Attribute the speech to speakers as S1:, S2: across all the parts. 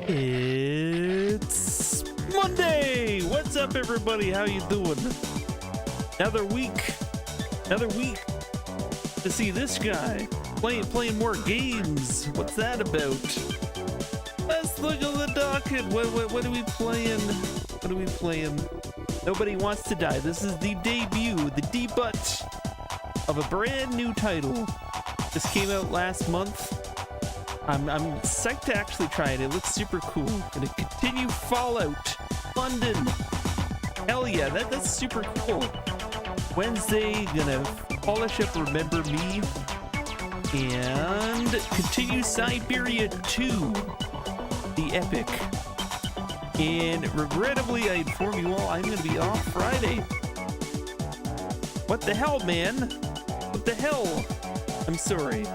S1: It's Monday. What's up, everybody? How you doing? Another week to see this guy playing more games. What's that about? Let's look at the docket. What are we playing? What are we playing? Nobody Wants to Die. This is the debut, the debut of a brand new title. This came out last month. I'm psyched to actually try it. It looks super cool. Gonna continue Fallout London. Hell yeah, that's super cool. Wednesday, gonna polish up Remember Me and continue Siberia 2, the epic. And regrettably, I inform you all, I'm gonna be off Friday. What the hell, man? What the hell? I'm sorry,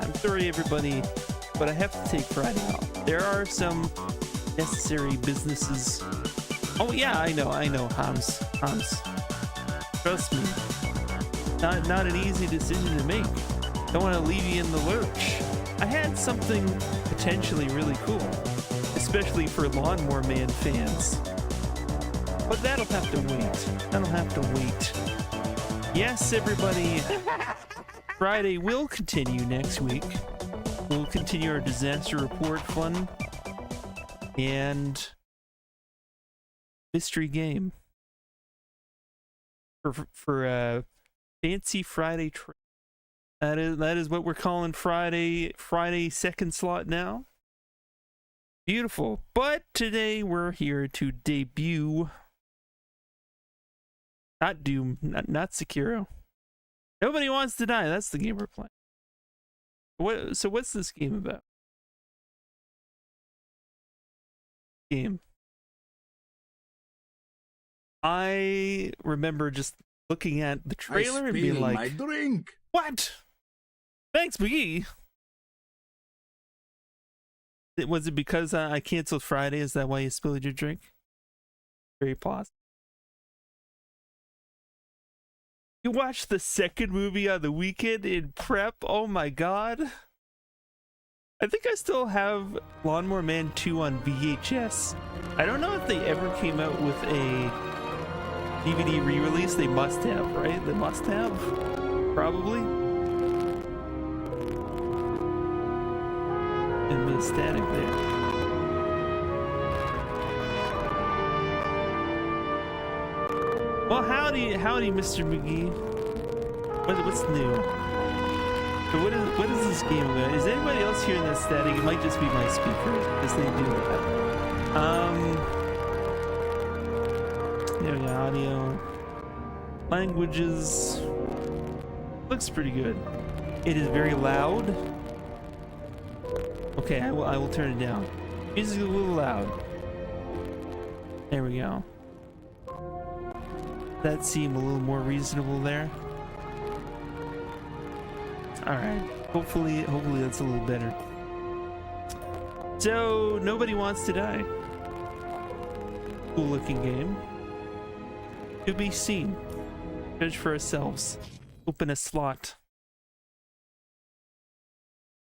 S1: everybody, but I have to take Friday off. There are some necessary businesses. Oh yeah, I know, Hans. Trust me, not an easy decision to make. Don't want to leave you in the lurch. I had something potentially really cool, especially for Lawnmower Man fans. But that'll have to wait. Yes, everybody. Friday will continue next week. We'll continue our disaster report fun and mystery game for Fancy Friday. That is what we're calling Friday second slot now. Beautiful. But today we're here to debut not Doom, not Sekiro. Nobody Wants to Die. That's the game we're playing. So what's this game about? I remember just looking at the trailer and being like,
S2: my drink.
S1: What? Thanks, McGee. Was it because I canceled Friday? Is that why you spilled your drink? Very plausible. You watched the second movie on the weekend in prep? Oh my god. I think I still have Lawnmower Man 2 on VHS. I don't know if they ever came out with a DVD re-release. They must have, right? They must have. Probably. And the static there. Well, howdy, Mr. McGee. What's new? So what is this game about? Is anybody else hearing that static? It might just be my speaker, because they do that. There we go, audio. Languages. Looks pretty good. It is very loud. Okay, I will turn it down. Music's a little loud. There we go. That seemed a little more reasonable there. Alright, hopefully that's a little better. So, Nobody Wants to Die. Cool looking game. To be seen. Judge for ourselves. Open a slot.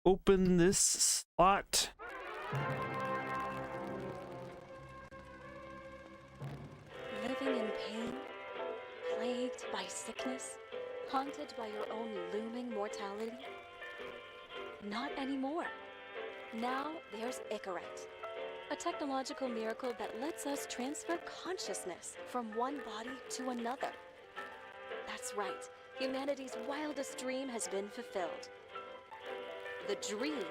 S1: Open this slot.
S3: Living in pain? Plagued by sickness? Haunted by your own looming mortality? Not anymore. Now there's Icaret, a technological miracle that lets us transfer consciousness from one body to another. That's right, humanity's wildest dream has been fulfilled. The dream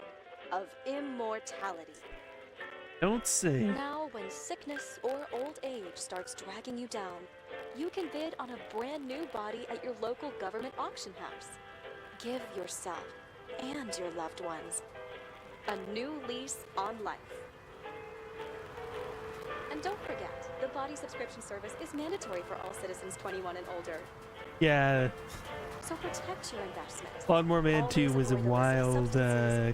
S3: of immortality.
S1: Don't say.
S3: Now, when sickness or old age starts dragging you down, you can bid on a brand new body at your local government auction house. Give yourself and your loved ones a new lease on life. And don't forget, the body subscription service is mandatory for all citizens 21 and older.
S1: Yeah.
S3: So protect your investment.
S1: Lawnmower Man 2 was a wild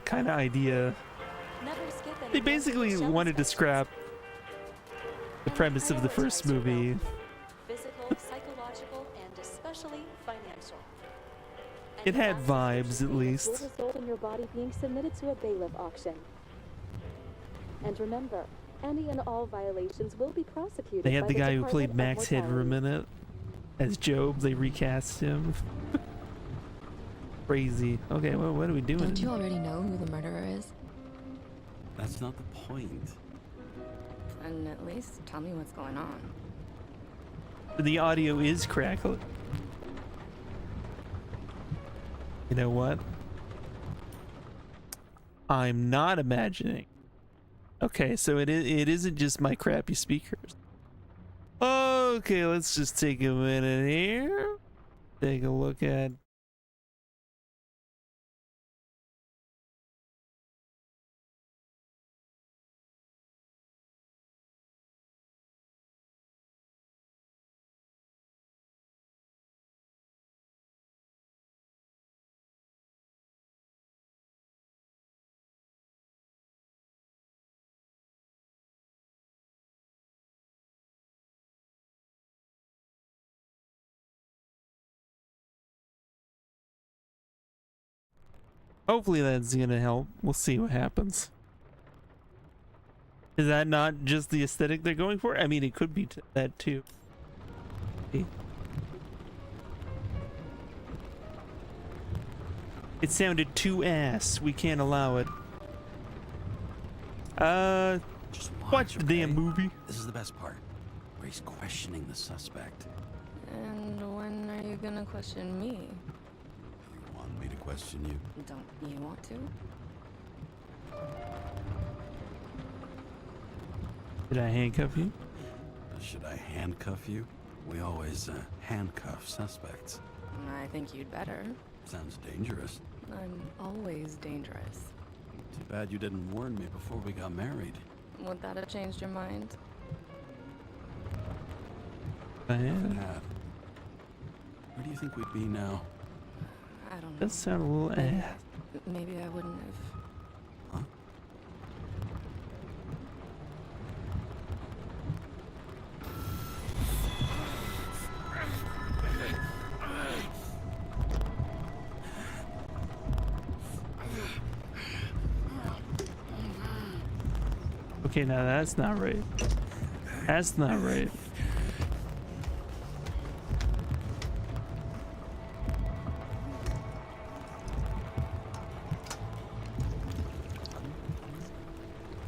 S1: kind of idea. They basically wanted to scrap the premise of the first movie.
S3: Physical, psychological, and especially financial.
S1: It had vibes, at least.
S3: Will result in your body being submitted to a bailiff auction. And remember, any and all violations will be prosecuted.
S1: They had
S3: by
S1: the guy who
S3: Department
S1: played
S3: of
S1: Max Headroom
S3: Mortality.
S1: in it as Job. They recast him. Crazy. Okay, well, what are we doing?
S2: Don't you already know who the murderer is?
S4: That's not the point.
S2: And at least tell me what's going on.
S1: The audio is crackling. You know what? I'm not imagining. Okay, so it isn't just my crappy speakers. Okay, let's just take a minute here. Take a look at. Hopefully that's gonna help. We'll see what happens. Is that not just the aesthetic they're going for? I mean, it could be that too. Okay. It sounded too ass. We can't allow it.
S4: Just
S1: Watch the damn
S4: okay?
S1: movie.
S4: This is the best part, where he's questioning the suspect.
S2: And when are you gonna question me?
S4: You want me to question you?
S2: Don't you want to?
S1: Did I handcuff you?
S4: Should I handcuff you? We always handcuff suspects.
S2: I think you'd better.
S4: Sounds dangerous.
S2: I'm always dangerous.
S4: Too bad you didn't warn me before we got married.
S2: Would that have changed your mind?
S1: I
S4: If it
S1: am.
S4: had. Where do you think we'd be now?
S2: I don't know.
S1: That sound a little ass.
S2: Maybe I wouldn't have.
S4: Huh?
S1: Okay, now that's not right. That's not right.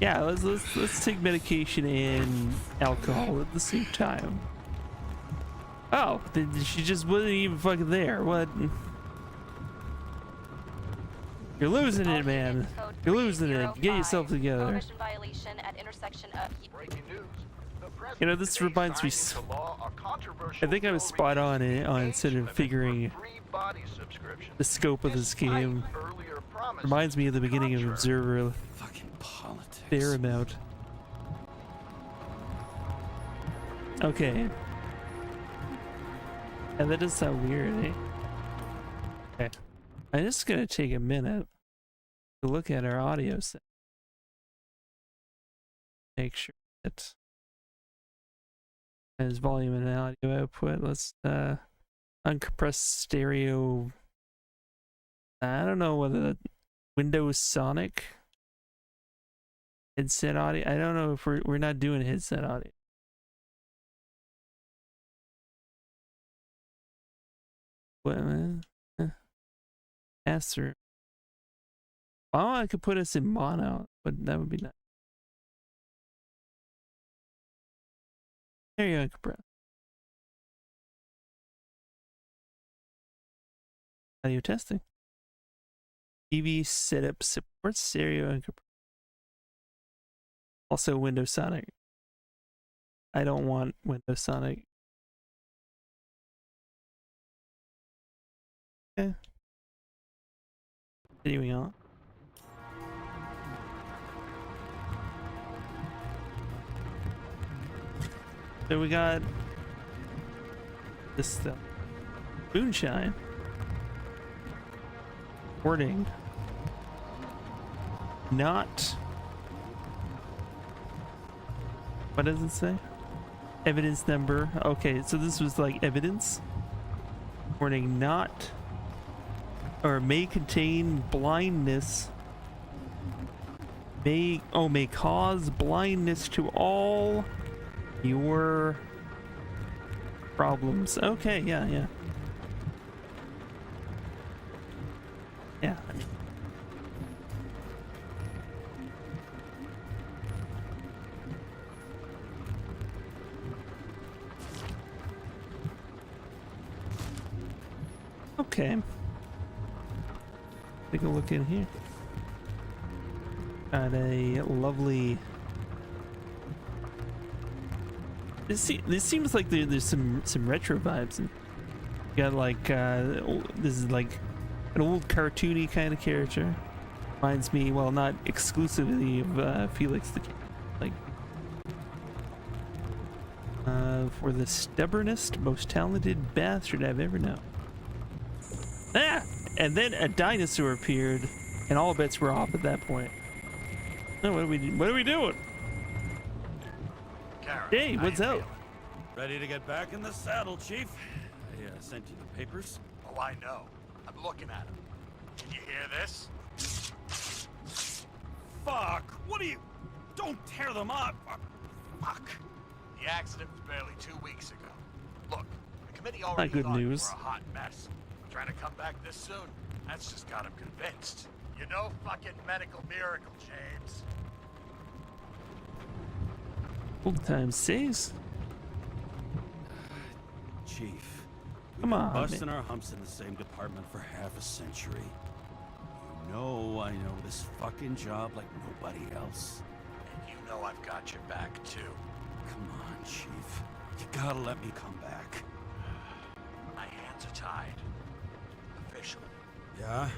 S1: Yeah, let's take medication and alcohol at the same time. Oh, she just wasn't even fucking there. What? You're losing it, man. You're losing it. Get yourself together.
S3: Prohibition violation at intersection of.
S1: You know, this reminds me. I think I was spot on instead of figuring the scope of this game. Reminds me of the beginning of Observer.
S4: Fucking politics.
S1: Fair amount. Okay. And that does sound weird, eh? Okay. I'm just gonna take a minute to look at our audio set. Make sure that has volume and audio output. Let's uncompress stereo. I don't know whether that Windows Sonic headset audio. I don't know if we're not doing headset audio. What? Pass through. Oh, I could put us in mono, but that would be nice. There you go, compress. Audio testing. TV setup supports stereo and compress. Also Windows Sonic. I don't want Windows Sonic. Okay. Continuing on. So we got this stuff. Moonshine. Wording. Not. What does it say? Evidence number. Okay, so this was like evidence. Warning, not or may contain blindness may cause blindness to all your problems. Okay, yeah. Yeah, I mean, okay. Take a look in here. Got a lovely. This seems like there's some retro vibes. And you got like this is like an old cartoony kind of character. Reminds me, well, not exclusively of Felix the Cat. Like for the stubbornest, most talented bastard I've ever known. Ah! And then a dinosaur appeared, and all bets were off at that point. No, what are we doing?
S4: Karen,
S1: Hey,
S4: how
S1: what's
S4: you
S1: up?
S4: feeling? Ready to get back in the saddle, Chief? I sent you the papers.
S5: Oh, I know. I'm looking at them. Can you hear this?
S4: Fuck! What are you? Don't tear them up!
S5: Fuck. The accident was barely 2 weeks ago. Look, the committee already
S1: good
S5: thought you
S1: news.
S5: were a hot mess. Trying to come back this soon, that's just got him convinced. You're no fucking medical miracle, James.
S1: Old time says.
S4: Chief, we've
S1: Come
S4: been
S1: on,
S4: busting
S1: man.
S4: our humps in the same department for half a century. You know I know this fucking job like nobody else.
S5: And you know I've got your back, too.
S4: Come on, Chief. You gotta let me come back.
S5: My hands are tied. Officially.
S4: Yeah?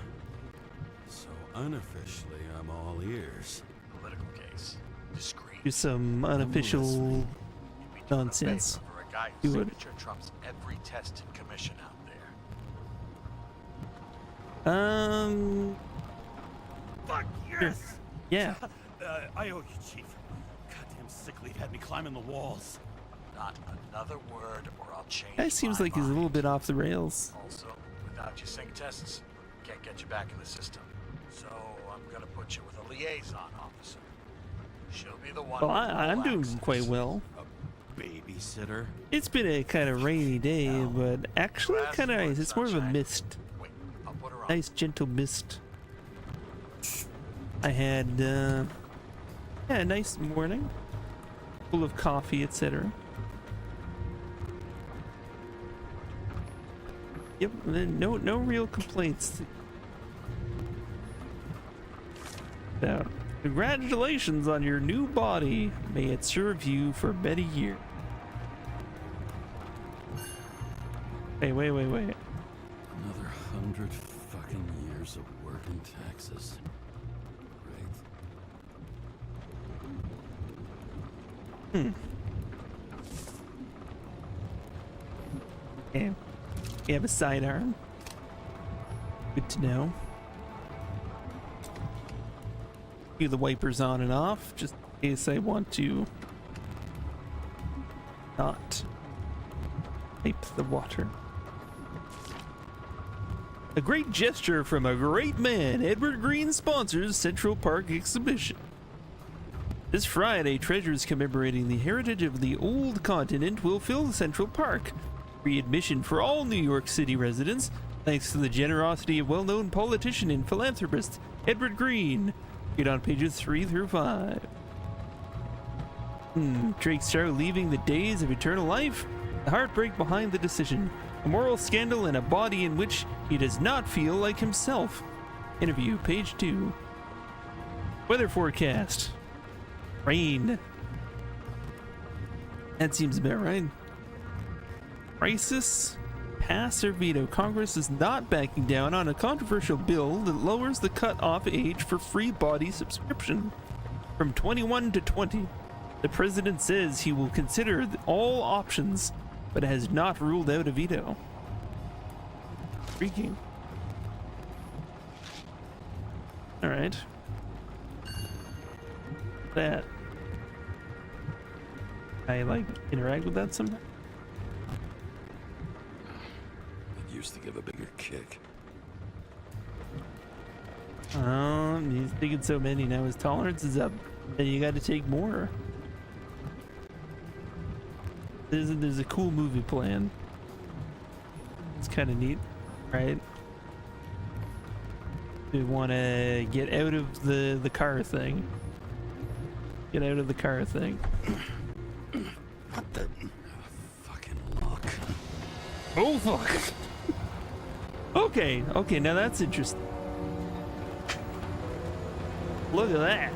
S4: So unofficially, I'm all ears.
S5: Political case. Discreet.
S1: Do some unofficial
S4: listening.
S5: You'd be doing a
S1: nonsense.
S5: favor for a guy
S1: Do
S5: whose
S1: it.
S5: signature trumps every test and commission out there.
S4: Fuck yes!
S1: Yeah.
S4: I owe you, Chief. Goddamn sick leave had me climbing the walls.
S5: Not another word or I'll change
S1: Guy seems
S5: my
S1: like he's a
S5: mind.
S1: little bit off the rails.
S5: Also, without your sync tests, can't get you back in the system. So I'm gonna put you with a liaison officer. She'll be the one.
S1: Well,
S5: with
S1: I'm
S5: full
S1: doing
S5: access.
S1: quite well.
S4: A babysitter?
S1: It's been a kind of rainy day, but actually kind of nice. It's more of a mist.
S5: Wait, I'll put her on.
S1: Nice gentle mist. I had yeah, a nice morning, full of coffee, etc. Yep, no real complaints. So, congratulations on your new body. May it serve you for many years. Hey, wait.
S4: Another 100 fucking years of work and taxes. Great.
S1: Okay. You have a sidearm. Good to know. Keep the wipers on and off, just in case I want to not pipe the water. A great gesture from a great man. Edward Green sponsors Central Park exhibition. This Friday, treasures commemorating the heritage of the old continent will fill Central Park. Free admission for all New York City residents, thanks to the generosity of well-known politician and philanthropist Edward Green. Read on pages 3 through 5. Drake Star leaving the days of eternal life? The heartbreak behind the decision. A moral scandal and a body in which he does not feel like himself. Interview, page 2. Weather forecast. Rain. That seems about right. Crisis? Pass or veto? Congress is not backing down on a controversial bill that lowers the cutoff age for free body subscription from 21 to 20. The president says he will consider all options, but has not ruled out a veto. Freaking. Alright. That. I like interact with that sometimes.
S4: It used to give a bigger kick.
S1: He's taking so many now. His tolerance is up. And you got to take more. There's a cool movie plan. It's kind of neat, right? We want to get out of the car thing. Get out of the car thing.
S4: What the fucking lock?
S1: Oh fuck. Okay, now that's interesting. Look at that.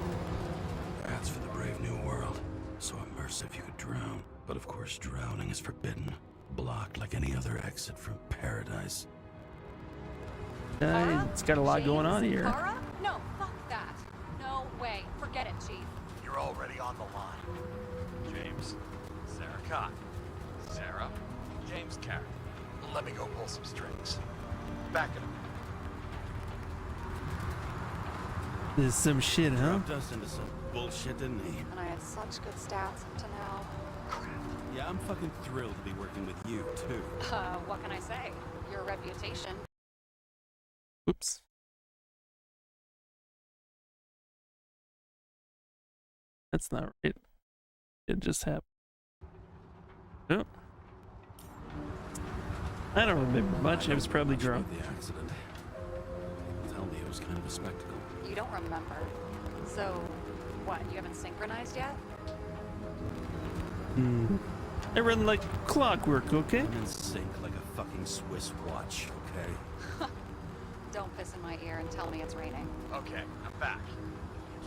S4: That's for the brave new world. So immersive you could drown. But of course drowning is forbidden. Blocked like any other exit from paradise.
S1: It's got a lot going on here.
S3: Kara? No, fuck that. No way. Forget it, Chief.
S5: You're already on the line. James, Sarah Cott. Sarah, James Carey. Let me go pull some strings. Back in a minute.
S1: There's some shit, huh?
S4: Dropped us into some bullshit, didn't he?
S3: And I had such good stats up to now. Crap.
S4: Yeah, I'm fucking thrilled to be working with you, too.
S3: What can I say? Your reputation.
S1: Oops. That's not right. It just happened. Oh. I don't remember much. I was probably drunk.
S4: The accident. Tell me it was kind of a spectacle.
S3: You don't remember. So, what, you haven't synchronized yet?
S1: I run like clockwork, okay?
S4: I'm in sync like a fucking Swiss watch, okay?
S3: Don't piss in my ear and tell me it's raining.
S5: Okay, I'm back.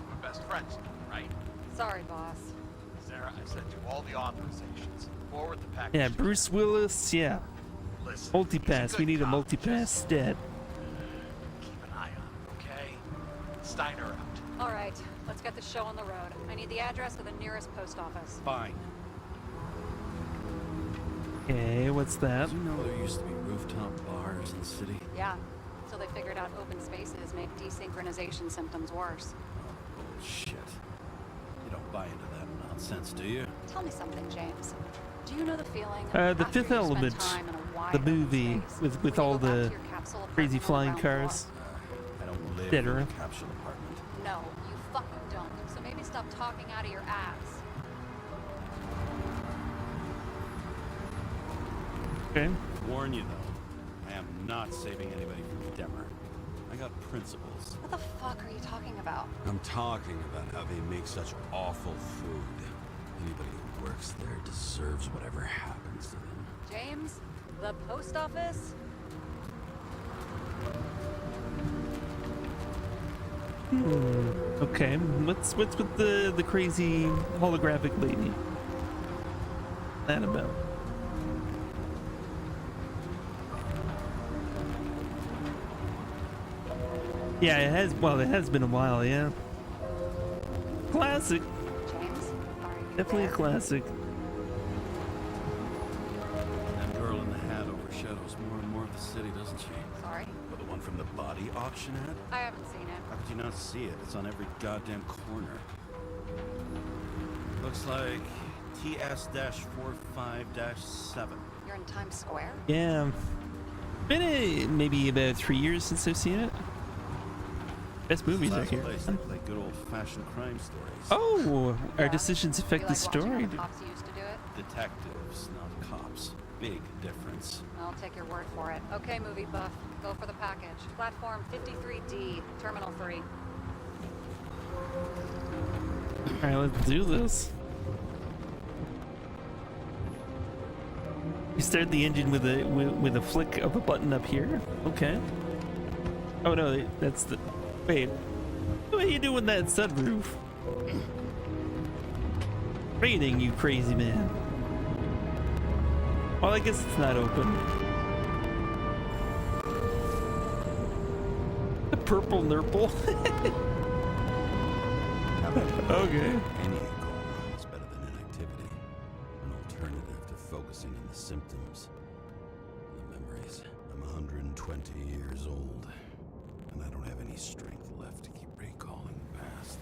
S5: We're best friends now, right?
S3: Sorry, boss.
S5: Sarah, I sent you all the authorizations. Forward the package.
S1: Yeah, Bruce Willis, yeah.
S5: Listen,
S1: Multipass.
S5: he's a
S1: We
S5: good
S1: need a
S5: cop,
S1: multipass
S5: just
S1: stat.
S5: keep an eye on him, okay? Steiner out.
S3: All right, let's get the show on the road. I need the address of the nearest post office.
S4: Fine.
S1: Okay, what's that?
S4: Did you know there used to be rooftop bars in the city?
S3: Yeah, so they figured out open spaces made desynchronization symptoms worse.
S4: Bullshit. You don't buy into that nonsense, do you?
S3: Tell me something, James. Do you know the feeling?
S1: The
S3: after
S1: Fifth
S3: you spend
S1: Element,
S3: time in a wide
S1: the
S3: open
S1: movie
S3: space,
S1: with
S3: where you
S1: all
S3: go back
S1: the
S3: to your capsule
S1: crazy
S3: apartment on the
S1: flying
S3: ground floor?
S1: cars.
S4: I don't live
S1: Dead
S4: in a
S1: Earth.
S4: capsule apartment.
S3: No, you fucking don't. So maybe stop talking out of your ass.
S1: Okay.
S4: Warn you though, I am not saving anybody from Demmer. I got principles.
S3: What the fuck are you talking about?
S4: I'm talking about how they make such awful food. Anybody who works there deserves whatever happens to them.
S3: James, the post office?
S1: Okay. What's with the crazy holographic lady? That about? Yeah, it has. Well, it has been a while. Yeah. Classic.
S3: James, are you
S1: Definitely a
S3: there?
S1: classic.
S4: That girl in the hat overshadows more and more of the city, doesn't she?
S3: Sorry,
S4: Or the one from the body auction ad?
S3: I haven't seen it.
S4: How could you not see it? It's on every goddamn corner. Looks like TS-45-7.
S3: You're in Times Square?
S1: Yeah. Been maybe about 3 years since I've seen it. Best movies out
S4: Last
S1: here.
S4: place they play good old-fashioned crime stories.
S1: Oh, our
S3: Yeah.
S1: decisions affect
S3: You
S1: the
S3: like watching
S1: story.
S3: how the cops used to do it?
S4: Detectives, not cops. Big difference.
S3: I'll take your word for it. Okay, movie buff. Go for the package. Platform 53D, Terminal 3.
S1: All right, let's do this. You start the engine with a flick of a button up here. Okay. Oh no, that's the. Wait. What are you doing that sunroof? Raining, you crazy man. Well, I guess it's not open. The purple nurple. Okay.
S4: Any goal is better than inactivity. An alternative to focusing on the symptoms. The memories. I'm 120 years old, and I don't have any strength left to keep recalling the past.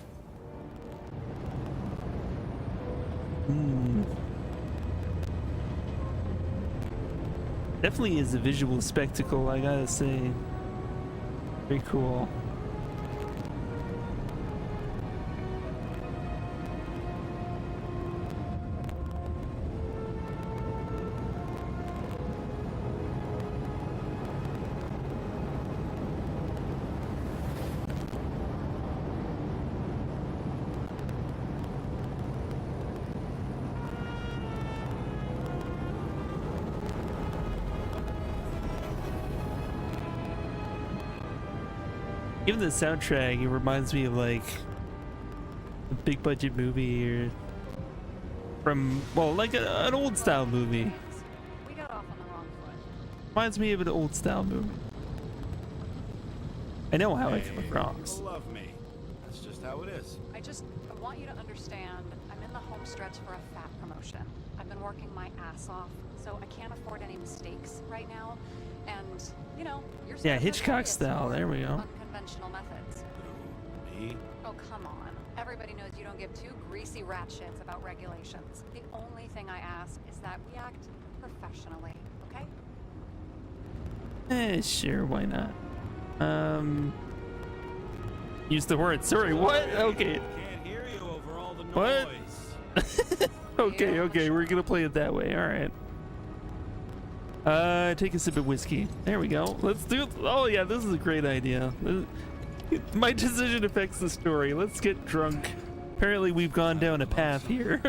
S1: Definitely is a visual spectacle, I gotta say. Very cool. Even the soundtrack, it reminds me of like a big budget movie or from, well, like an old style movie.
S6: James, we got off on the wrong foot.
S1: Reminds me of an old style movie. I know how I come
S4: Hey,
S1: across.
S4: people love me. That's just how it is.
S6: I want you to understand, I'm in the home stretch for a fat promotion. I've been working my ass off, so I can't afford any mistakes right now. And, you know, you're
S1: Yeah,
S6: sort of
S1: Hitchcock
S6: notorious
S1: style,
S6: for
S1: there we go.
S6: unconventional methods.
S4: Who? Me?
S6: Oh, come on. Everybody knows you don't give two greasy rat shits about regulations. The only thing I ask is that we act professionally, okay?
S1: Sure, why not? Use the word. Sorry, what? Okay.
S4: Can't hear you over all the
S1: What?
S4: noise.
S1: Okay, we're gonna play it that way. All right. Take a sip of whiskey. There we go. Let's do it. Oh yeah, this is a great idea. My decision affects the story. Let's get drunk. Apparently, we've gone down a path here.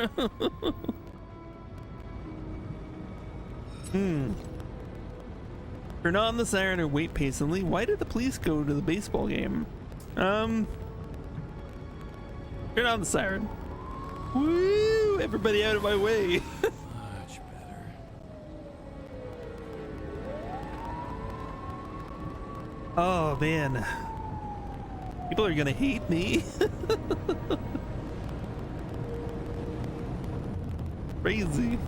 S1: Turn on the siren and wait patiently. Why did the police go to the baseball game? Turn on the siren. Woo! Everybody out of my way.
S4: Much better.
S1: Oh man. People are gonna hate me. Crazy.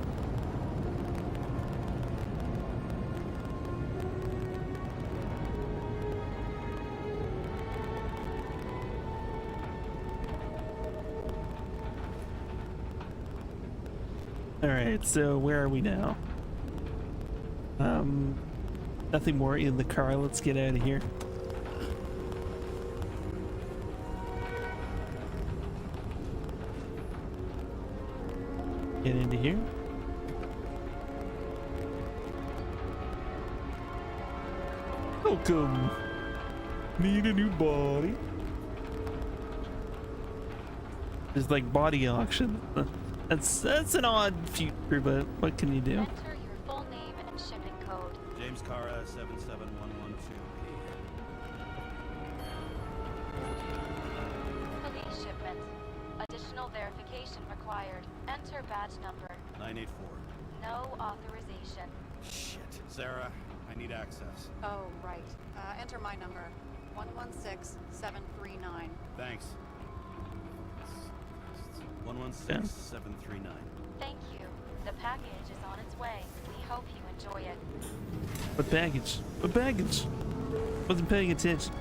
S1: All right, so where are we now? Nothing more in the car. Let's get out of here. Get into here. Welcome. Need a new body. There's like body auction. That's an odd future, but what can you do?
S3: Enter your full name and shipping code.
S4: James Cara 77112.
S3: Police shipment. Additional verification required. Enter badge number.
S4: 984.
S3: No authorization.
S4: Shit. Sarah, I need access.
S6: Oh, right. Enter my number. 116739.
S4: Thanks. 116739.
S3: Thank you. The package is on its way. We hope you enjoy it.
S1: What baggage? What baggage? Wasn't paying attention.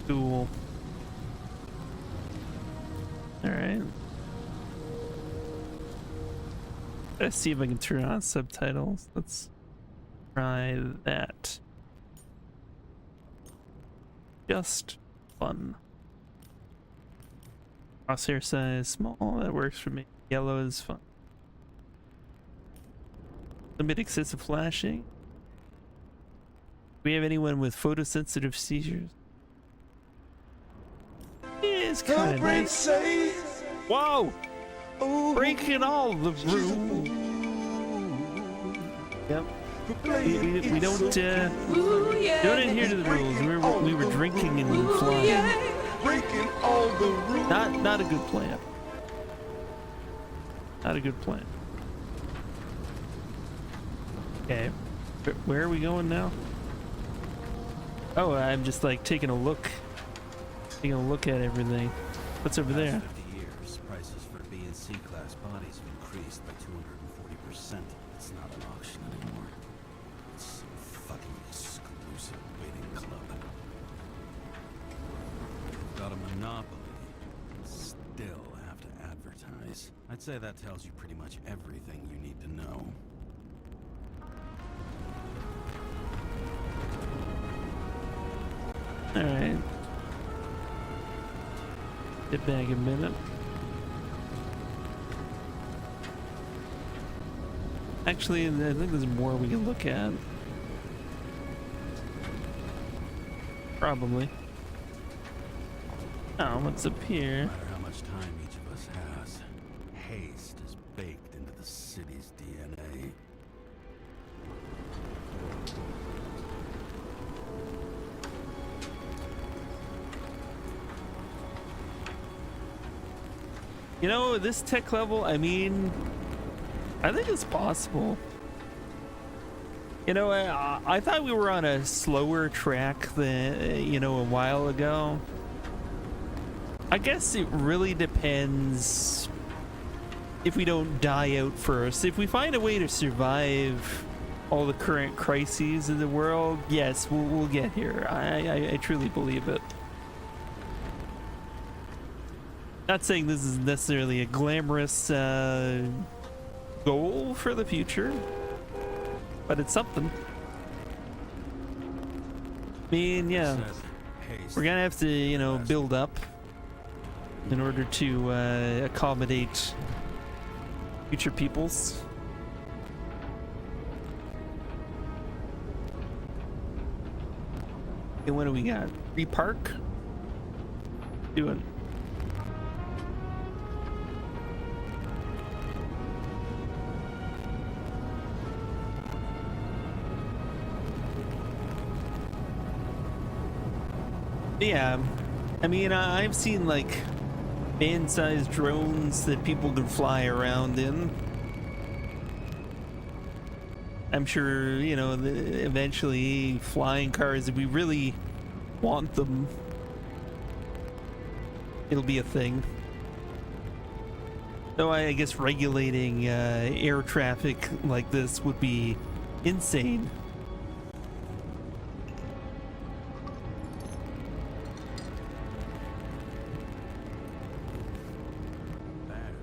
S1: Cool. Alright. Let's see if I can turn on subtitles. Let's try that. Just fun. Crosshair size small, that works for me. Yellow is fun. Limit excessive flashing. Do we have anyone with photosensitive seizures? Yeah, it's kind of nice. Whoa! Breaking all the rules. Yep. We don't adhere to the rules. We were drinking and flying.
S7: Breaking all the rules.
S1: Not a good plan. Not a good plan. Okay. Where are we going now? Oh, I'm just like taking a look at everything. What's over there?
S4: Past 50 years, prices for B and C class bodies have increased by 240%. It's not an auction anymore. It's some fucking exclusive waiting club. They've got a monopoly and still have to advertise. I'd say that tells you pretty much everything you need to know.
S1: Alright. Get back a minute. Actually, I think there's more we can look at. Probably. Oh, what's up here?
S4: No matter how much time each of us beast is baked into the city's DNA.
S1: You know, this tech level, I mean, I think it's possible. You know, I thought we were on a slower track than, you know, a while ago. I guess it really depends if we don't die out first. If we find a way to survive all the current crises in the world, yes, we'll get here. I truly believe it. Not saying this is necessarily a glamorous goal for the future, but it's something. I mean, yeah, we're gonna have to, you know, build up in order to accommodate future peoples. And what do we got? Repark? Doing. Yeah, I mean, I've seen like man-sized drones that people can fly around in. I'm sure, you know, eventually flying cars, if we really want them, it'll be a thing. So I guess regulating air traffic like this would be insane.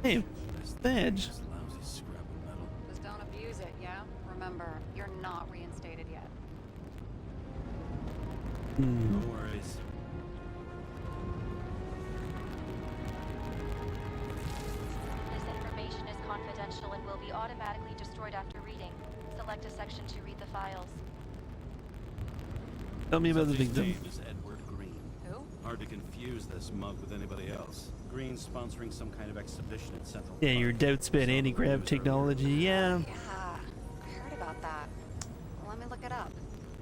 S1: Hey, badge.
S6: Just don't abuse it, yeah? Remember, you're not reinstated yet.
S4: No worries.
S3: This information is confidential and will be automatically destroyed after reading. Select a section to read the files.
S1: Tell me about the
S4: Subject's
S1: victim.
S4: name is Edward Green.
S6: Who?
S4: Hard to confuse this mug with anybody else. Green's sponsoring some kind of exhibition in Central
S1: Yeah,
S4: Park.
S1: your doubts about anti-grav technology. Yeah,
S6: Yeah, I heard about that. Let me look it up.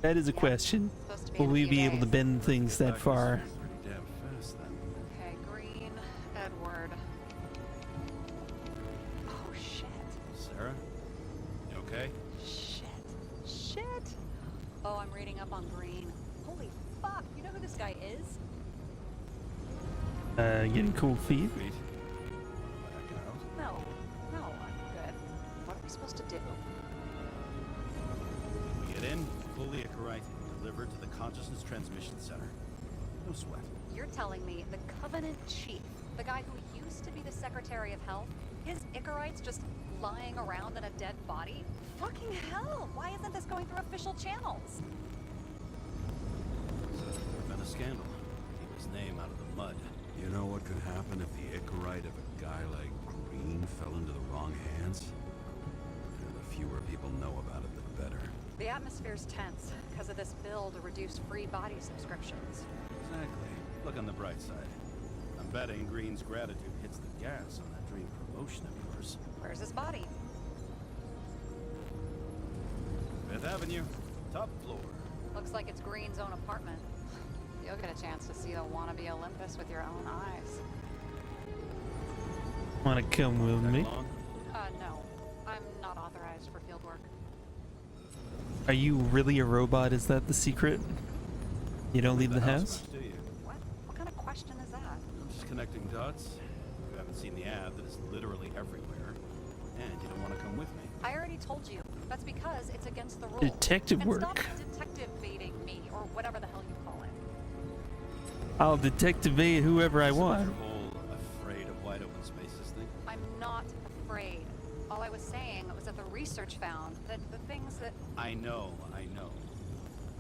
S1: that is a question.
S6: Supposed to be
S1: Will
S6: in a
S1: we
S6: few
S1: be able to
S6: days.
S1: bend things that far?
S4: Pretty damn fast then.
S6: Okay, Green, Edward. Oh, shit.
S4: Sarah? You okay?
S6: Shit. Oh, I'm reading up on Green. Holy fuck, you know who this guy is?
S1: Getting cold feet.
S4: Sweet. Back out.
S6: No, I'm good. What are we supposed to do?
S4: We get in, fully Icarite, delivered to the Consciousness Transmission Center. No sweat.
S6: You're telling me the Covenant Chief, the guy who used to be the Secretary of Health, his Icarites just lying around in a dead body? Fucking hell! Why isn't this going through official channels?
S4: Been a scandal. Keep his name out of the mud. You know what could happen if the Icarite of a guy like Green fell into the wrong hands? The fewer people know about it, the better.
S6: The atmosphere's tense because of this bill to reduce free body subscriptions.
S4: Exactly. Look on the bright side. I'm betting Green's gratitude hits the gas on that dream promotion of yours.
S6: Where's his body?
S4: Fifth Avenue, top floor.
S6: Looks like it's Green's own apartment. You'll get a chance to see the wannabe Olympus with your own eyes.
S1: Want to come with me?
S4: Long?
S6: No. I'm not authorized for field work.
S1: Are you really a robot? Is that the secret? You don't leave the house?
S4: much, do you?
S6: What? What kind of question is that?
S4: I'm just connecting dots. You haven't seen the ad that is literally everywhere. And you don't want to come with me.
S6: I already told you. That's because it's against the rules.
S1: Detective
S6: and
S1: work.
S6: Stop detective baiting me, or whatever the hell you call it.
S1: I'll detectivate whoever I
S4: Is that what
S1: want.
S4: your whole afraid of wide open spaces thing?
S6: I'm not afraid. All I was saying was that the research found that the things that...
S4: I know.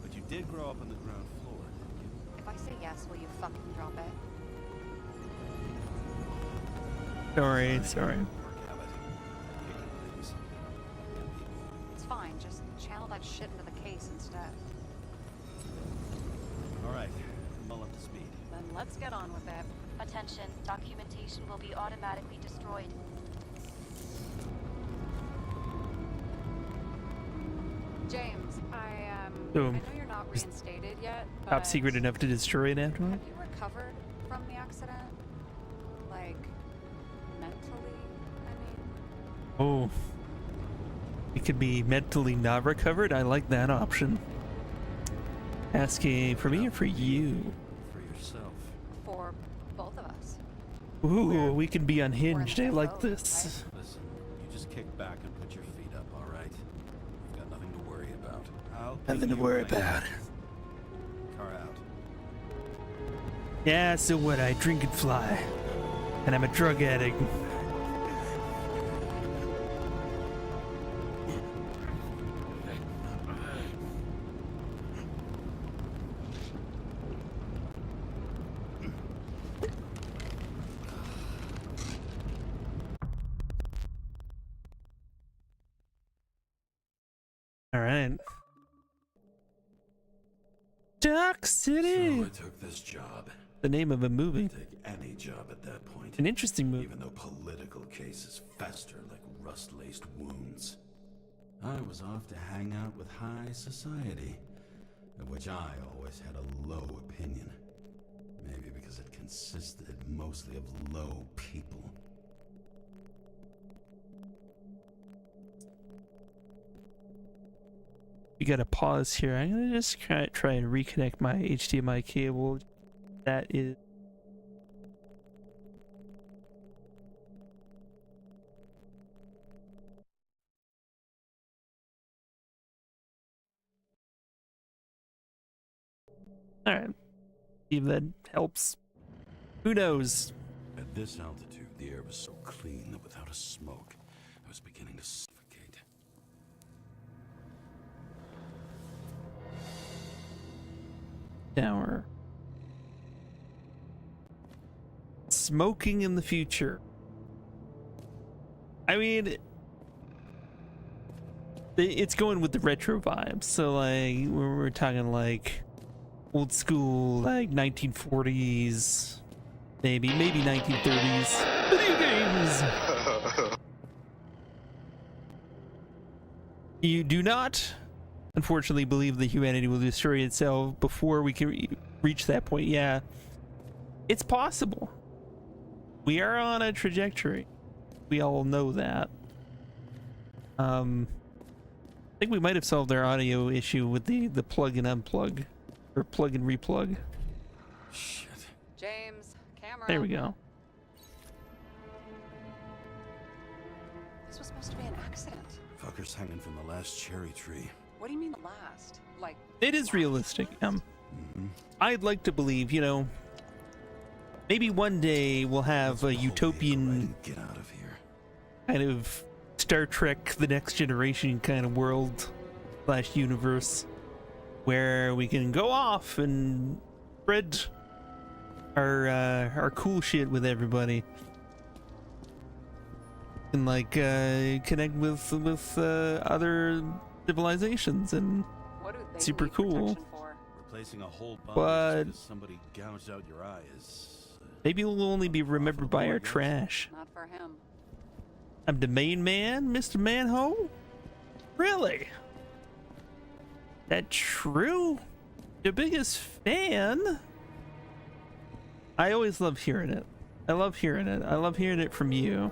S4: But you did grow up on the ground floor, didn't you?
S6: If I say yes, will you fucking drop it?
S1: Sorry.
S4: Work habit. Picking things. And people.
S6: It's fine. Just channel that shit into the case instead.
S4: All right. I'm all up to speed.
S6: Then let's get on with it.
S3: Attention, documentation will be automatically destroyed.
S1: So,
S6: I know you're not reinstated yet, but
S1: top secret enough to destroy it afterward?
S6: have you recovered from the accident? Like, mentally, I mean?
S1: Oh. It could be mentally not recovered. I like that option. Asking for me or for you?
S4: For yourself.
S6: For both of us.
S1: Ooh, we can be unhinged. I
S6: We're in
S1: like
S6: both,
S1: this.
S4: Listen, you just kick back and put your feet up, all right? You've got nothing to worry about.
S1: Nothing to worry about.
S4: Car out.
S1: Yeah, so what? I drink and fly. And I'm a drug addict. All right. Dark City.
S4: So I took this job.
S1: The name of a movie.
S4: Take any job at that point.
S1: An interesting movie.
S4: Even though political cases fester like rust-laced wounds. I was off to hang out with high society, of which I always had a low opinion. Maybe because it consisted mostly of low people.
S1: We gotta pause here. I'm gonna just try and reconnect my HDMI cable. That is. Alright. See if that helps. Who knows?
S4: At this altitude, the air was so clean that without a smoke, I was beginning to suffocate.
S1: Tower. Smoking in the future. I mean, it's going with the retro vibes. So like, we're talking like old school, like 1940s, maybe 1930s video games. You do not, unfortunately, believe that humanity will destroy itself before we can reach that point. Yeah, it's possible. We are on a trajectory. We all know that. I think we might have solved our audio issue with the plug and unplug, or plug and replug.
S4: Shit.
S6: James, camera.
S1: There we go.
S6: This was supposed to be an accident.
S4: Fuckers hanging from the last cherry tree.
S6: What do you mean last? Like,
S1: It is realistic. I'd like to believe, you know, maybe one day we'll have a utopian
S4: Get out of here.
S1: kind of Star Trek The Next Generation kind of world / universe where we can go off and spread our cool shit with everybody and like connect with other civilizations and
S6: what do they
S1: super
S6: need
S1: cool.
S6: protection for?
S4: Replacing a whole body
S1: But-
S4: just 'cause somebody gouged out your eye is...
S1: maybe we'll only be remembered by our trash.
S6: Not for him.
S1: I'm the main man, Mr. Manhole? Really? That true? Your biggest fan? I always love hearing it. I love hearing it. I love hearing it from you.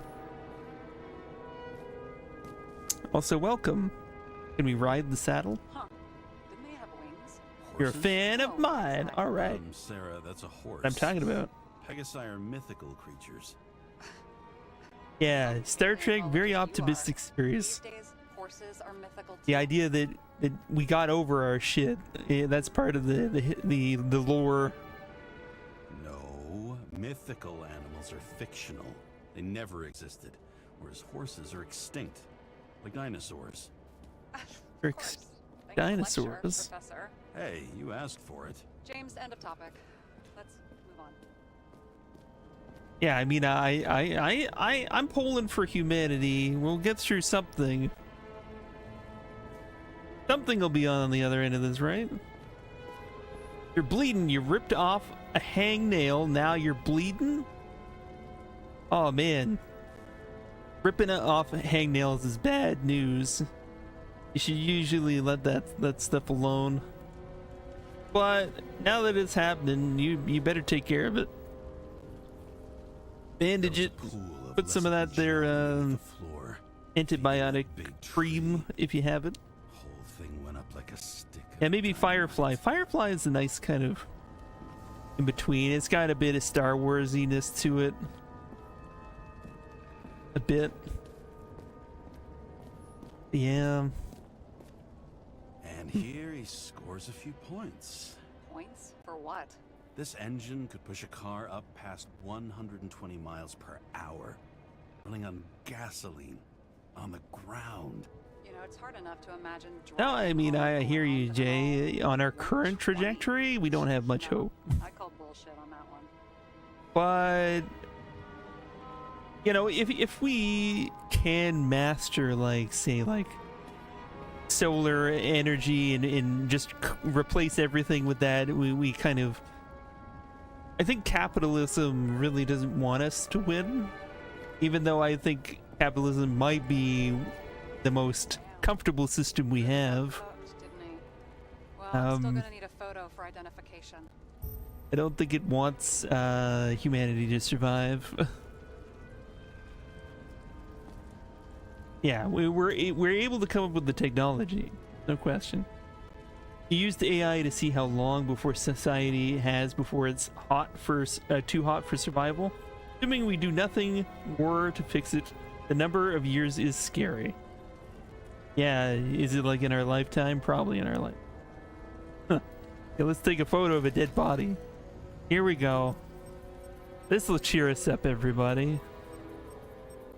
S1: Also, welcome. Can we ride the saddle?
S6: Huh. Didn't they have wings?
S1: You're a
S4: Horses?
S1: fan of mine. All right.
S4: Sarah, that's a horse.
S1: What I'm talking about.
S4: Pegasi are mythical creatures.
S1: Yeah, Star Trek,
S6: Well,
S1: very
S6: you are.
S1: optimistic series.
S6: These days, horses are mythical
S1: The
S6: too.
S1: idea that we got over our shit, that's part of the lore.
S4: No, mythical animals are fictional. They never existed, whereas horses are extinct, like dinosaurs.
S6: Of
S1: They're
S6: course. Thanks,
S1: dinosaurs.
S6: lecture, Professor.
S4: Hey, you asked for it.
S6: James, end of topic. Let's move on.
S1: Yeah, I mean, I'm pulling for humanity. We'll get through something. Something will be on the other end of this, right? You're bleeding. You ripped off a hangnail. Now you're bleeding? Oh, man. Ripping off hangnails is bad news. You should usually let that stuff alone. But now that it's happening, you better take care of it. Bandage it. Put some of that there antibiotic cream if you have it.
S4: Whole thing went up like a stick.
S1: Yeah, maybe Firefly. Firefly is a nice kind of in between. It's got a bit of Star Warsiness to it. A bit. Yeah.
S4: And here he scores a few points.
S6: Points? For what?
S4: This engine could push a car up past 120 miles per hour, running on gasoline, on the ground.
S6: You know, it's hard enough to imagine.
S1: No, I mean,
S6: driving
S1: I hear you,
S6: along
S1: Jay. On our
S6: the
S1: current
S6: 120.
S1: trajectory, we don't have much
S6: No,
S1: hope.
S6: I call bullshit on that one.
S1: But you know, if we can master, like, say, like solar energy and just replace everything with that, we kind of, I think capitalism really doesn't want us to win, even though I think capitalism might be the most comfortable system we have.
S6: Didn't he? Well, I'm still
S1: Um,
S6: gonna need a photo for identification.
S1: I don't think it wants humanity to survive. Yeah, we're able to come up with the technology, no question. You use the AI to see how long before society has before it's too hot for survival. Assuming we do nothing more to fix it, the number of years is scary. Yeah, is it like in our lifetime? Probably in our life. Huh. Okay, let's take a photo of a dead body. Here we go. This will cheer us up, everybody.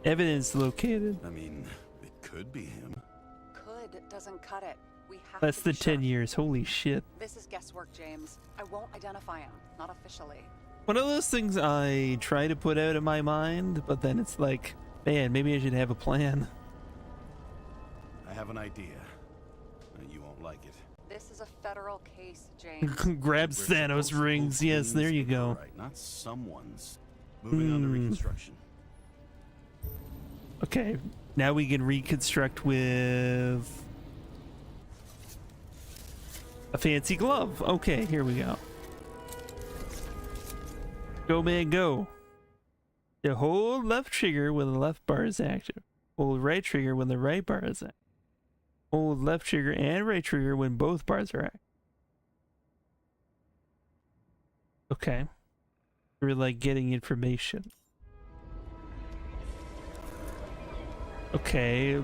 S1: Evidence located.
S4: I mean, it could be him.
S6: Could doesn't cut it. We have
S1: Less
S6: to be
S1: than 10
S6: sure.
S1: years. Holy shit.
S6: This is guesswork, James. I won't identify him. Not officially.
S1: One of those things I try to put out of my mind, but then it's like, man, maybe I should have a plan.
S4: I have an idea. You won't like it.
S6: This is a federal case, James.
S1: Grabs
S4: We're
S1: Thanos
S4: supposed to
S1: rings.
S4: move
S1: Yes, there you
S4: things,
S1: go.
S4: Right, not someone's. Moving on to reconstruction.
S1: Okay, now we can reconstruct with a fancy glove. Okay, here we go. Go, man, go. To hold left trigger when the left bar is active. Hold right trigger when the right bar is active. Hold left trigger and right trigger when both bars are active. Okay. We're like getting information. Okay.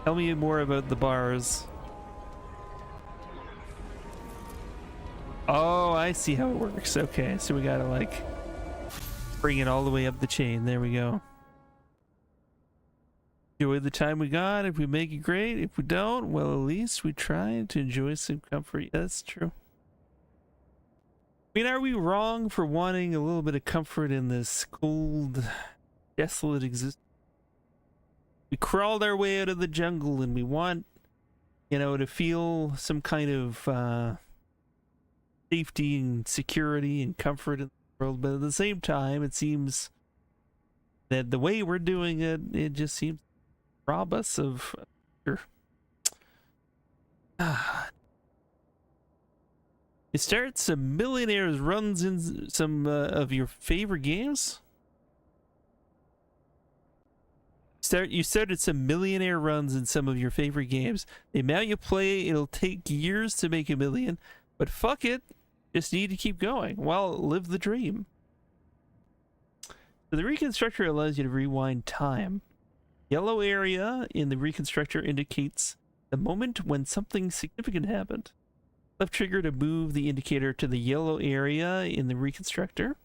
S1: Tell me more about the bars. Oh, I see how it works. Okay, so we gotta like bring it all the way up the chain. There we go. Enjoy the time we got. If we make it, great. If we don't, well, at least we tried to enjoy some comfort. Yeah, that's true. I mean, are we wrong for wanting a little bit of comfort in this cold, desolate existence? We crawled our way out of the jungle and we want, you know, to feel some kind of safety and security and comfort in the world. But at the same time, it seems that the way we're doing it, it just seems to rob us of... You start some millionaires runs in some of your favorite games? You started some millionaire runs in some of your favorite games. The amount you play, it'll take years to make $1 million, but fuck it, just need to keep going. Well, live the dream. So the reconstructor allows you to rewind time. Yellow area in the reconstructor indicates the moment when something significant happened. Left trigger to move the indicator to the yellow area in the reconstructor.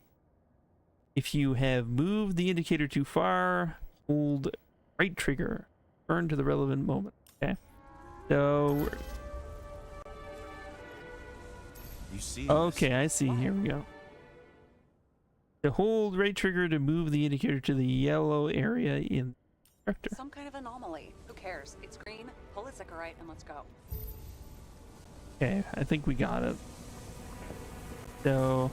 S1: If you have moved the indicator too far, hold right trigger. Turn to the relevant moment. Okay. So.
S4: You see?
S1: Okay, I see. Here we go. To hold right trigger to move the indicator to the yellow area in the reconstructor.
S6: Some kind of anomaly. Who cares? It's green. Pull a Zickerite and let's go.
S1: Okay, I think we got it. So.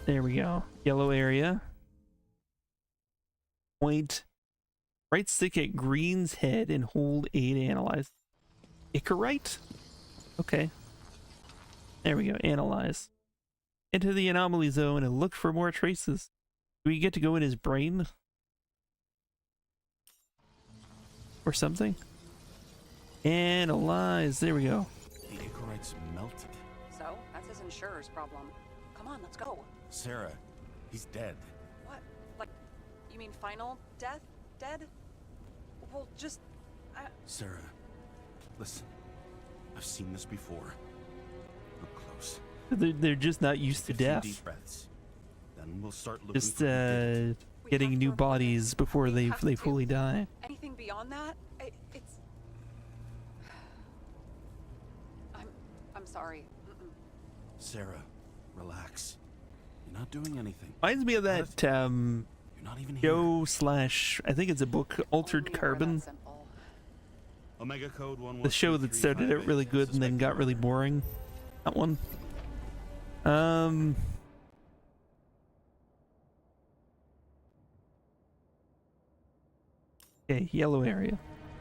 S1: There we go. Yellow area. Point right stick at green's head and hold A to analyze. Icarite? Okay. There we go. Analyze. Enter the anomaly zone and look for more traces. Do we get to go in his brain? Or something? Analyze. There we go.
S4: The Ichorites melted.
S6: So, that's his insurer's problem. Come on, let's go.
S4: Sarah, he's dead.
S6: What? Like, you mean final death? Dead? Well, just...
S4: Sarah, listen. I've seen this before. Look close.
S1: They're just not used to
S4: Take a few
S1: death.
S4: deep breaths. Then we'll start looking
S1: Just
S4: for who did it.
S6: We
S1: getting
S6: have
S1: new
S6: to-
S1: bodies before
S6: we
S1: they
S6: have
S1: they
S6: to.
S1: fully die.
S6: Anything beyond that? It's... I'm sorry.
S4: Sarah, relax. You're not doing anything.
S1: Reminds me of that
S4: You're not even here.
S1: show slash, I think it's a book, Altered
S6: Only we're
S1: Carbon.
S6: that simple.
S4: Omega code 11335.
S1: The show that started out really good and then got really boring. That one. Okay, yellow area.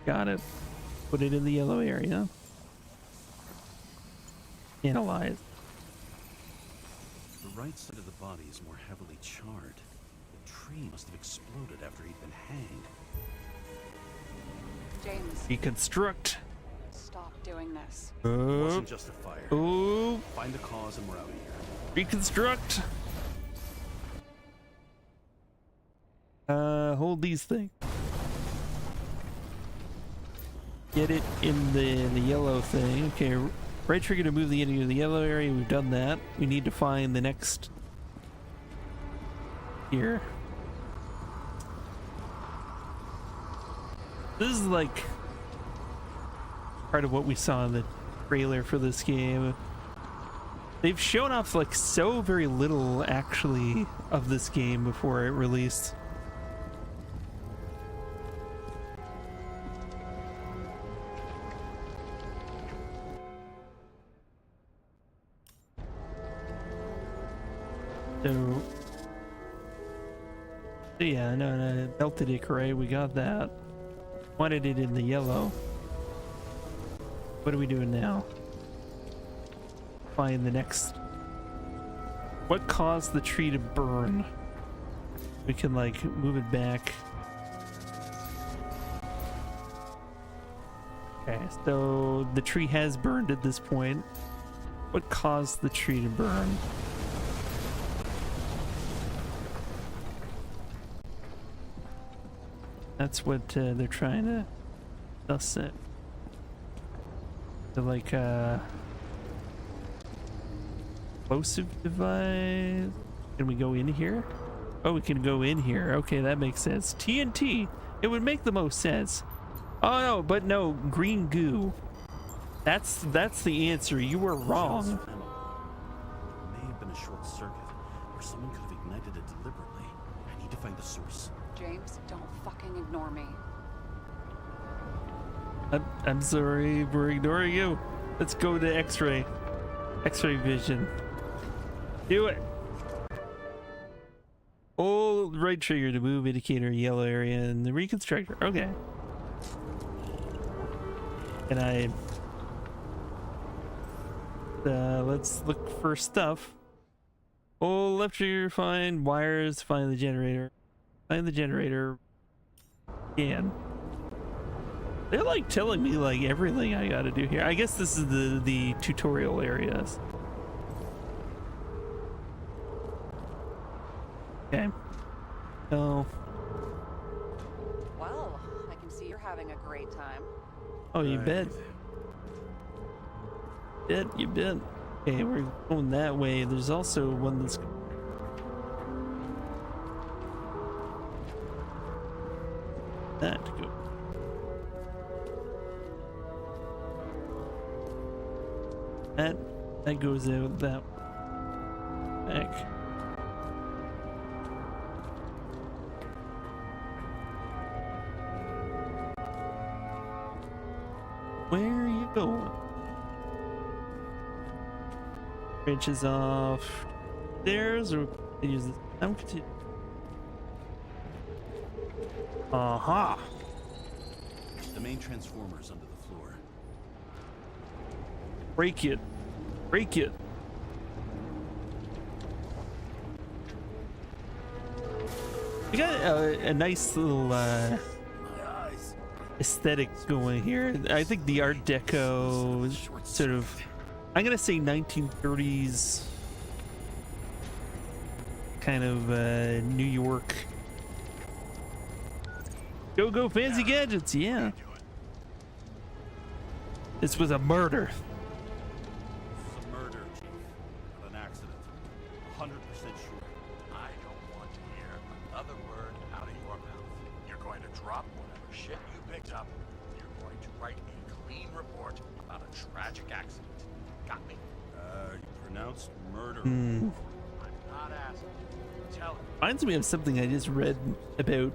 S1: Got it. Put it in the yellow area. Analyze.
S4: The right side of the body is more heavily charred. The tree must have exploded after he'd been hanged.
S6: James,
S1: Reconstruct.
S6: stop doing this.
S4: It
S1: Oh,
S4: wasn't just a fire.
S1: oh,
S4: Find the cause and we're out of here.
S1: reconstruct. Hold these things. Get it in the yellow thing. Okay, right trigger to move the enemy to the yellow area. We've done that. We need to find the next here. This is like part of what we saw in the trailer for this game. They've shown off like so very little actually of this game before it released. So yeah, no, melted Ichorite, we got that. Wanted it in the yellow. What are we doing now? Find the next. What caused the tree to burn? We can like move it back. Okay, so the tree has burned at this point. What caused the tree to burn? That's what they're trying to suss it. So like explosive device. Can we go in here? Oh, we can go in here. Okay, that makes sense. TNT. It would make the most sense. Oh no, but no, green goo. That's the answer. You were wrong.
S4: It may have been a short circuit, or someone could have ignited it deliberately. I need to find the source.
S6: James, don't fucking ignore me.
S1: I'm sorry for ignoring you. Let's go to X-ray. X-ray vision. Do it. Hold right trigger to move indicator yellow area and the reconstructor. Okay. And let's look for stuff. Oh, left trigger, find wires, find the generator. Find the generator. Again. They're like telling me like everything I gotta do here. I guess this is the tutorial areas. Okay. So.
S6: Well, I can see you're having a great time.
S1: Oh, you
S4: Right.
S1: bet. You bet. Okay, we're going that way. There's also one that's. That to go. That goes out that back. Where are you going? Branches off stairs or use this? I'm continue. Aha!
S4: The main transformer's under the floor.
S1: Break it. Break it. We got a nice little aesthetic going here. I think the Art Deco sort of, I'm gonna say 1930s kind of New York. Go fancy gadgets, yeah. This was a murder.
S4: It's a murder, Chief. Not an accident. 100% sure.
S5: I don't want to hear another word out of your mouth. You're going to drop whatever shit you picked up. You're going to write a clean report about a tragic accident. Got me?
S4: You pronounced murder.
S5: I'm not asking. Tell me.
S1: Reminds me of something I just read about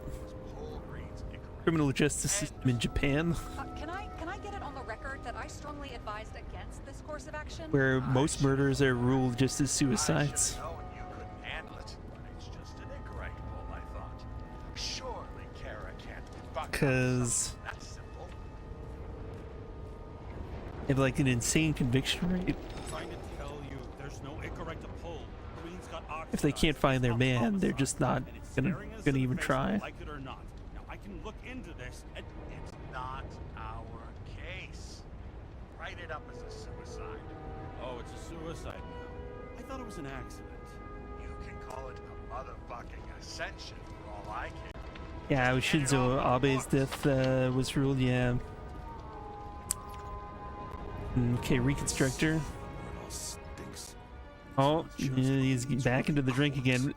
S5: Paul Green's Icarus.
S1: criminal justice system in Japan,
S6: Can I get it on the record that I strongly advised against this course of action?
S1: where most murders are ruled just as
S5: I
S1: suicides.
S5: should've known you couldn't handle it, but it's just an Icarite pull, I thought. Surely Kara can't be fucked up with
S1: 'Cause-
S5: something that simple.
S1: They have like an insane conviction rate.
S4: Trying to tell you there's no Icarite to pull. Queen's got
S1: If they can't find their man, they're just not gonna even try.
S4: Like it or not. Now I can look into this and
S5: It's not our case. Write it up as a suicide.
S4: oh, it's a suicide now. I thought it was an accident.
S5: You can call it a motherfucking ascension for all I care.
S1: Yeah, Shinzo Abe's death was ruled, yeah. Okay, Reconstructor.
S4: It all stinks.
S1: Oh, yeah, he's back into the drink again.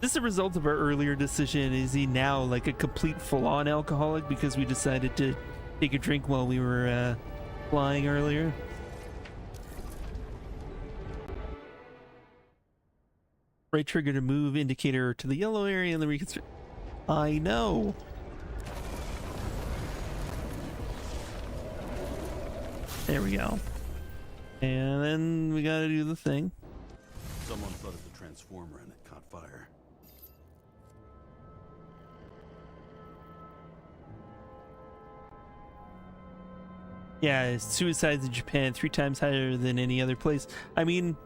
S1: This is a result of our earlier decision. Is he now like a complete full-on alcoholic because we decided to take a drink while we were flying earlier? Right trigger to move indicator to the yellow area in the reconstruct. I know. There we go. And then we gotta do the thing.
S4: Someone flooded the transformer and it caught fire.
S1: Yeah, suicides in Japan 3 times higher than any other place. I mean,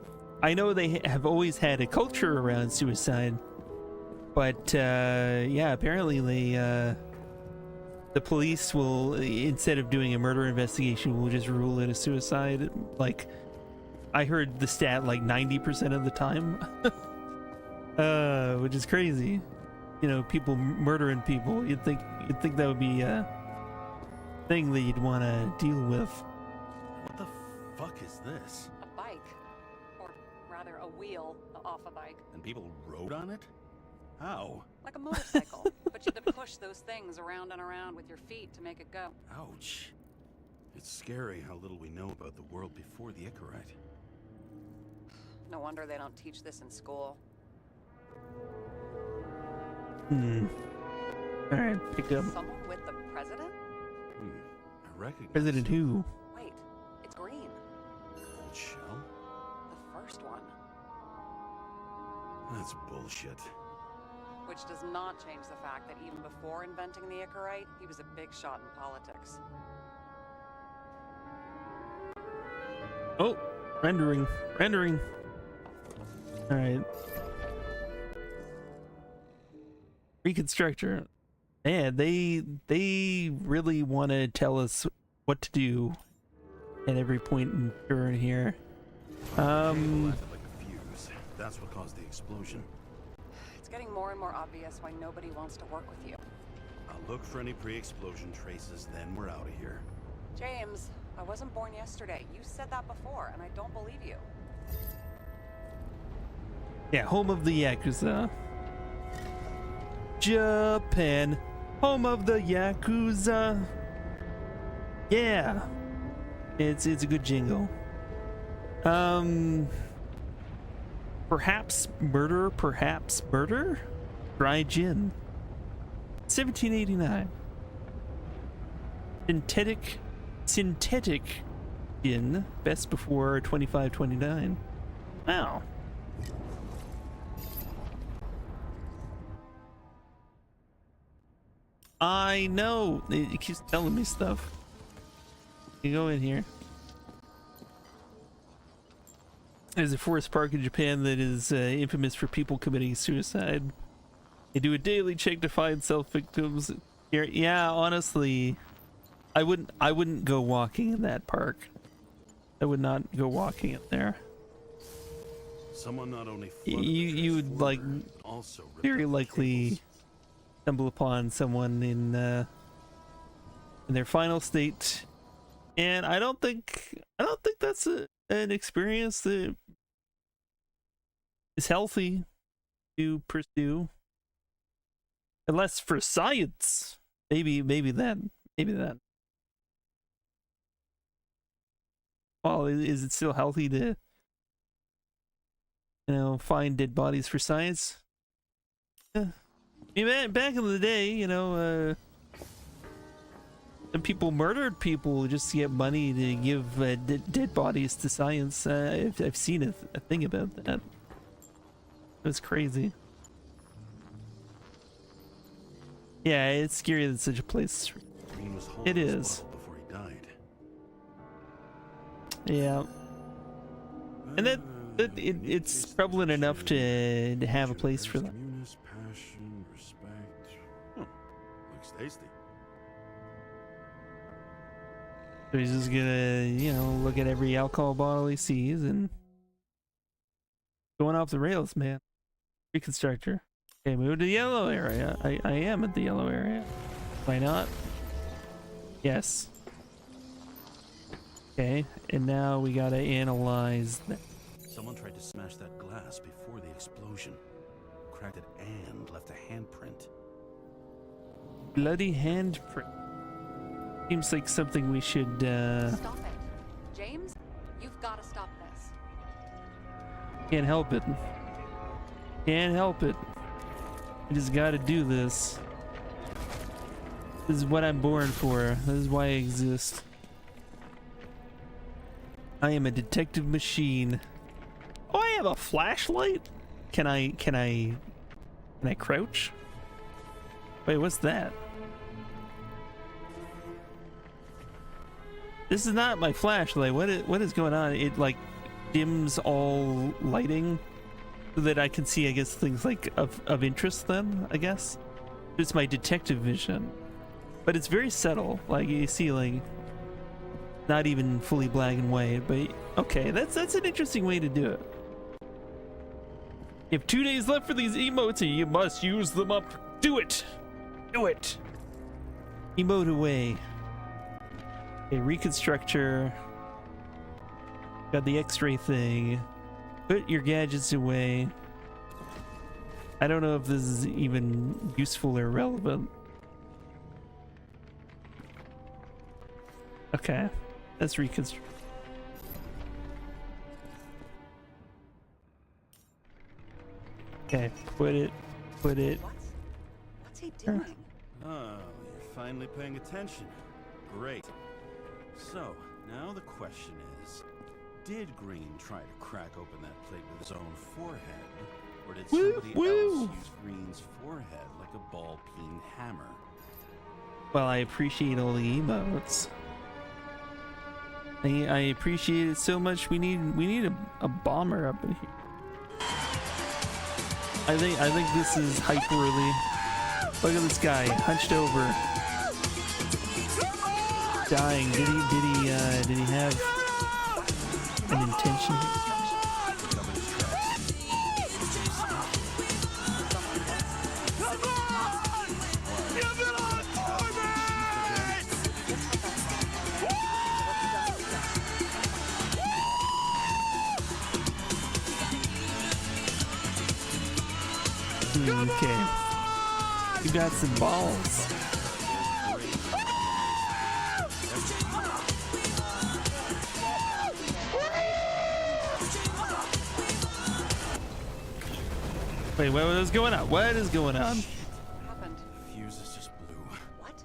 S1: I know they have always had a culture around suicide, but yeah, apparently the police will, instead of doing a murder investigation, will just rule it a suicide. Like, I heard the stat like 90% of the time, which is crazy. You know, people murdering people. You'd think that would be a thing that you'd want to deal with.
S4: What the fuck is this?
S6: A bike. Or rather, a wheel off a bike.
S4: And people rode on it? How?
S6: Like a motorcycle. But you had to push those things around and around with your feet to make it go.
S4: Ouch. It's scary how little we know about the world before the Icarite.
S6: No wonder they don't teach this in school.
S1: Alright, pick up.
S6: Someone with the president?
S4: I recognize
S1: President who?
S6: Wait, it's Green.
S4: Shell?
S6: The first one.
S4: That's bullshit.
S6: Which does not change the fact that even before inventing the Icarite, he was a big shot in politics.
S1: Oh, rendering. Alright. Reconstructor. Man, they really want to tell us what to do at every point in turn here.
S4: Like a fuse. That's what caused the explosion.
S6: It's getting more and more obvious why nobody wants to work with you.
S4: I'll look for any pre-explosion traces, then we're out of here.
S6: James, I wasn't born yesterday. You said that before, and I don't believe you.
S1: Yeah, home of the Yakuza. Japan, home of the Yakuza. Yeah, it's a good jingle. Perhaps murder. Dry gin. 1789. Synthetic gin. Best before 2529. Wow. I know. It keeps telling me stuff. You go in here. There's a forest park in Japan that is infamous for people committing suicide. They do a daily check to find self-victims. Yeah, honestly, I wouldn't go walking in that park. I would not go walking in there.
S4: Someone not only
S1: You would like
S4: also
S1: very likely stumble upon someone in their final state, and I don't think that's an experience that is healthy to pursue, unless for science. Maybe that. Well, is it still healthy to, find dead bodies for science? Yeah. I mean, back in the day, some people murdered people just to get money to give dead bodies to science. I've seen a thing about that. It was crazy. Yeah, it's scary that such a place. It is.
S4: Before he died.
S1: Yeah. And it's prevalent enough to have a place for that.
S4: Passion, respect. Looks tasty.
S1: So he's just gonna, look at every alcohol bottle he sees and going off the rails, man. Reconstructor. Okay, move to the yellow area. I am at the yellow area. Why not? Yes. Okay, and now we gotta analyze that.
S4: Someone tried to smash that glass before the explosion. Cracked it and left a handprint.
S1: Bloody handprint. Seems like something we should
S6: Stop it. James, you've got to stop this.
S1: Can't help it. Can't help it. I just gotta do this. This is what I'm born for. This is why I exist. I am a detective machine. Oh, I have a flashlight? Can I crouch? Wait, what's that? This is not my flashlight. What is going on? It like dims all lighting so that I can see, I guess, things like of interest then, I guess. It's my detective vision. But it's very subtle. Like you see, like not even fully black and white, but okay, that's an interesting way to do it. You have 2 days left for these emotes and you must use them up. Do it! Do it! Emote away. Okay, reconstructor. Got the x-ray thing. Put your gadgets away. I don't know if this is even useful or relevant. Okay, let's reconstruct. Okay, put it.
S6: What's he doing?
S4: Oh, you're finally paying attention. Great. So, now the question is, did Green try to crack open that plate with his own forehead? Or did somebody else use Green's forehead like a ball-peen hammer?
S1: Well, I appreciate all the emotes. I appreciate it so much. We need a bomber up in here. I think this is hype worthy. Look at this guy hunched over, dying. Did he have an intention? Okay. You got some balls. Wait, what is going on? What is going on?
S6: What happened?
S4: The fuse is just blue.
S6: What?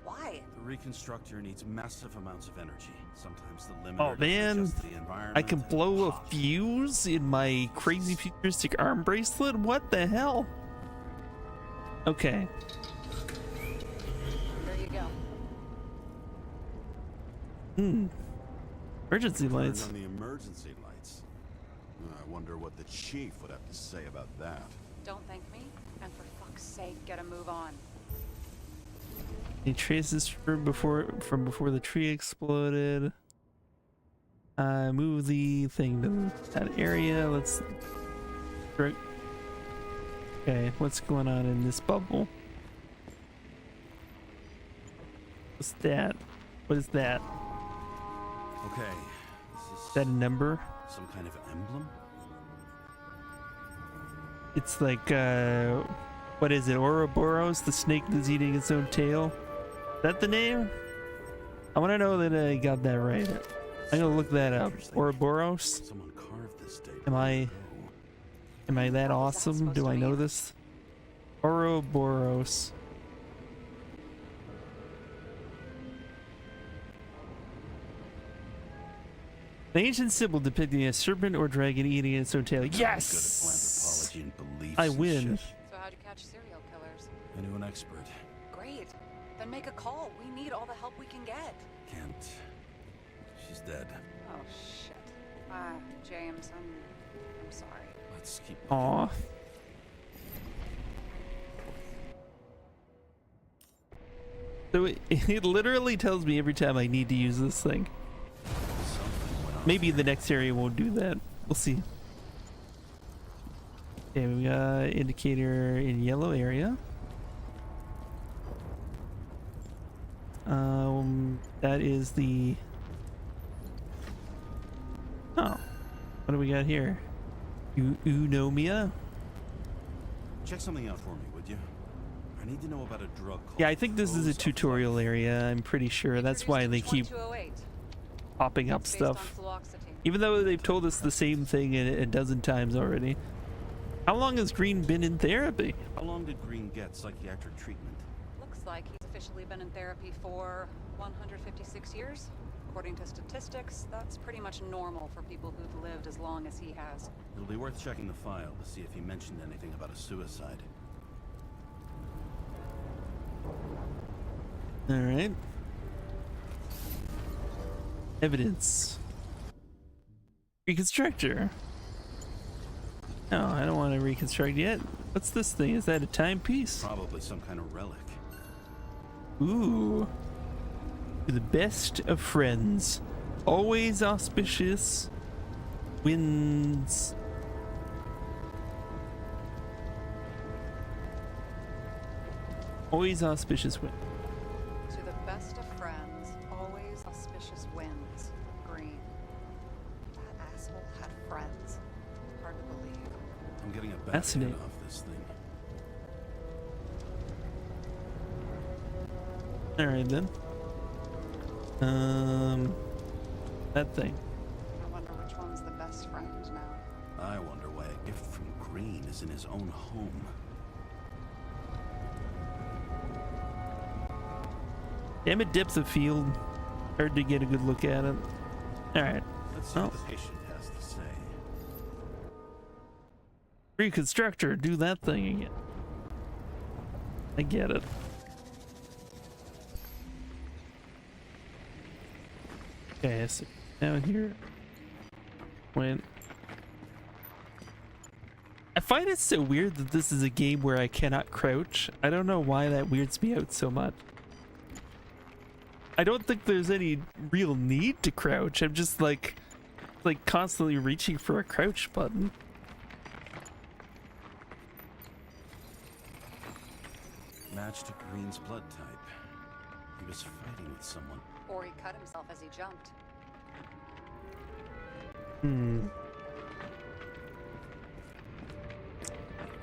S6: Why?
S4: The reconstructor needs massive amounts of energy. Sometimes the limiter
S1: Oh man,
S4: adjusts the environment.
S1: I can blow a fuse in my crazy futuristic arm bracelet? What the hell? Okay.
S6: There you go.
S1: Emergency
S4: Turned
S1: lights.
S4: on the emergency lights. I wonder what the chief would have to say about that.
S6: Don't thank me, and for fuck's sake, get a move on.
S1: Any traces from before the tree exploded? Move the thing to that area. Let's. Okay, what's going on in this bubble? What's that? What is that?
S4: Okay,
S1: Is that a number?
S4: some kind of emblem?
S1: It's like, what is it? Ouroboros, the snake that's eating its own tail? Is that the name? I want to know that I got that right. I'm gonna look that up. Ouroboros?
S4: Someone carved this date.
S1: Am I that awesome?
S6: supposed
S1: Do
S6: to
S1: I know
S6: mean?
S1: this? Ouroboros. An ancient symbol depicting a serpent or dragon eating its own tail. Yes!
S4: Good at philanthropology and beliefs
S1: I
S4: and
S1: win.
S4: shit.
S6: So how'd you catch serial killers?
S4: I knew an expert.
S6: Great. Then make a call. We need all the help we can get.
S4: Can't. She's dead.
S6: Oh, shit. James, I'm sorry.
S4: Let's keep.
S1: Aw. So it literally tells me every time I need to use this thing.
S4: Something went on.
S1: Maybe the next area won't do that. We'll see. Okay, we got indicator in yellow area. That is the. Oh, what do we got here? Eunomia?
S4: Check something out for me, would you? I need to know about a drug called.
S1: Yeah, I think this is a
S4: Froze
S1: tutorial area. I'm pretty sure that's why they keep
S6: 2208.
S1: popping up
S6: It's based on
S1: stuff.
S6: fluoxetine.
S1: Even though they've told us the same thing a dozen times already. How long has Green been in therapy?
S4: How long did Green get psychiatric treatment?
S6: Looks like he's officially been in therapy for 156 years. According to statistics, that's pretty much normal for people who've lived as long as he has.
S4: It'll be worth checking the file to see if he mentioned anything about a suicide.
S1: All right. Evidence. Reconstructor. No, I don't want to reconstruct yet. What's this thing? Is that a timepiece?
S4: Probably some kind of relic.
S1: Ooh. To the best of friends. Always auspicious. Wins. Always auspicious win.
S6: To the best of friends, always auspicious wins. Green. That asshole had friends. Hard to believe.
S4: I'm getting a bad hit
S1: Fascinating.
S4: off this thing.
S1: Alright then. That thing.
S6: I wonder which one's the best friend now.
S4: I wonder why a gift from Green is in his own home.
S1: Damn it, depth of field. Hard to get a good look at it. Alright.
S4: Let's see
S1: Oh.
S4: what the patient has to say.
S1: Reconstructor, do that thing again. I get it. Okay, so down here. Went. I find it so weird that this is a game where I cannot crouch. I don't know why that weirds me out so much. I don't think there's any real need to crouch. I'm just like constantly reaching for a crouch button.
S4: Matched Green's blood type. He was fighting with someone.
S6: Or he cut himself as he jumped.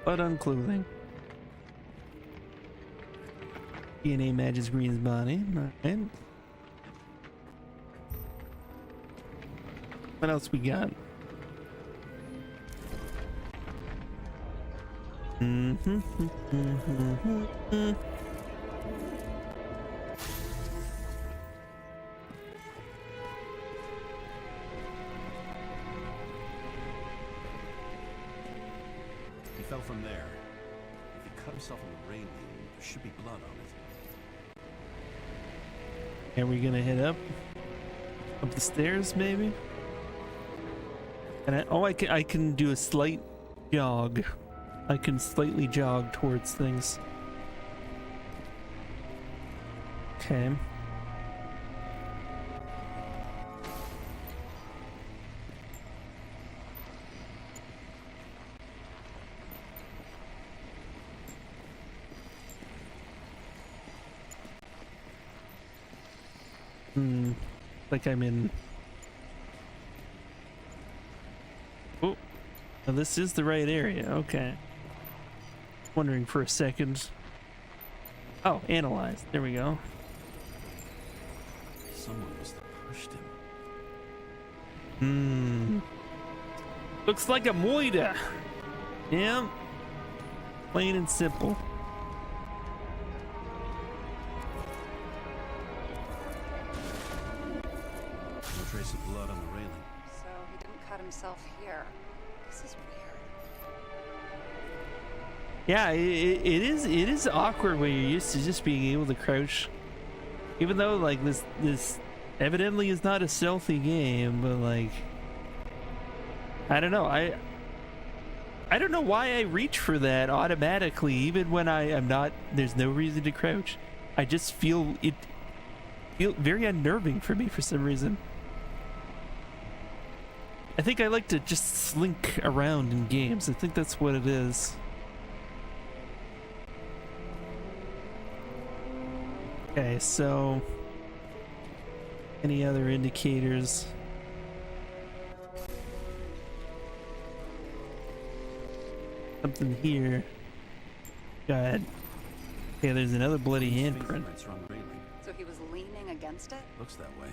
S1: Blood on clothing. DNA matches Green's body. Alright. What else we got?
S4: He fell from there. If he cut himself on the railing, there should be blood on it.
S1: Are we gonna head up? Up the stairs, maybe? And I can do a slight jog. I can slightly jog towards things. Okay. Like I'm in. Oh, now this is the right area. Okay. Wondering for a second. Oh, analyze. There we go.
S4: Someone must have pushed him.
S1: Looks like a moida. Yeah. Plain and simple.
S4: No trace of blood on the railing.
S6: So he didn't cut himself here. This is weird.
S1: Yeah, it is awkward when you're used to just being able to crouch. Even though like this evidently is not a stealthy game, but like I don't know. I don't know why I reach for that automatically, even when I am not. There's no reason to crouch. I just feel it very unnerving for me for some reason. I think I like to just slink around in games. I think that's what it is. Okay, so any other indicators? Something here. God. Okay, there's another bloody handprint.
S4: Fingerprints are on the railing.
S6: So he was leaning against it?
S4: Looks that way.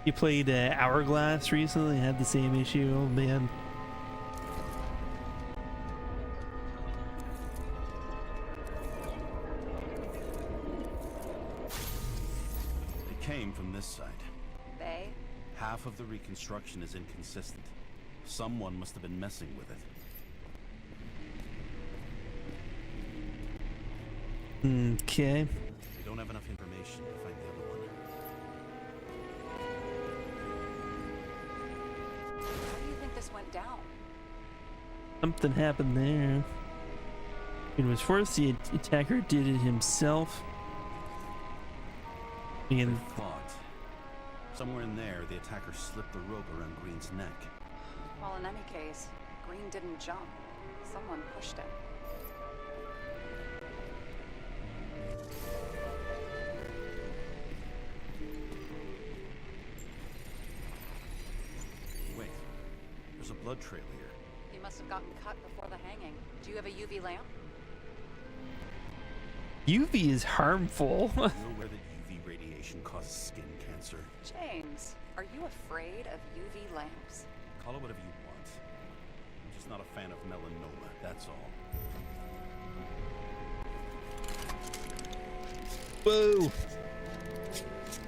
S1: You played Hourglass recently, had the same issue. Oh man.
S4: It came from this side.
S6: They?
S4: Half of the reconstruction is inconsistent. Someone must have been messing with it.
S1: Okay.
S4: We don't have enough information to find the other one.
S6: How do you think this went down?
S1: Something happened there. It was forced. The attacker did it himself.
S4: They
S1: And
S4: fought. Somewhere in there, the attacker slipped the rope around Green's neck.
S6: Well, in any case, Green didn't jump. Someone pushed him.
S4: Wait, there's a blood trail here.
S6: He must have gotten cut before the hanging. Do you have a UV lamp?
S1: UV is harmful.
S4: You know where the UV radiation causes skin cancer?
S6: James, are you afraid of UV lamps?
S4: Call it whatever you want. I'm just not a fan of melanoma, that's all.
S1: Whoa.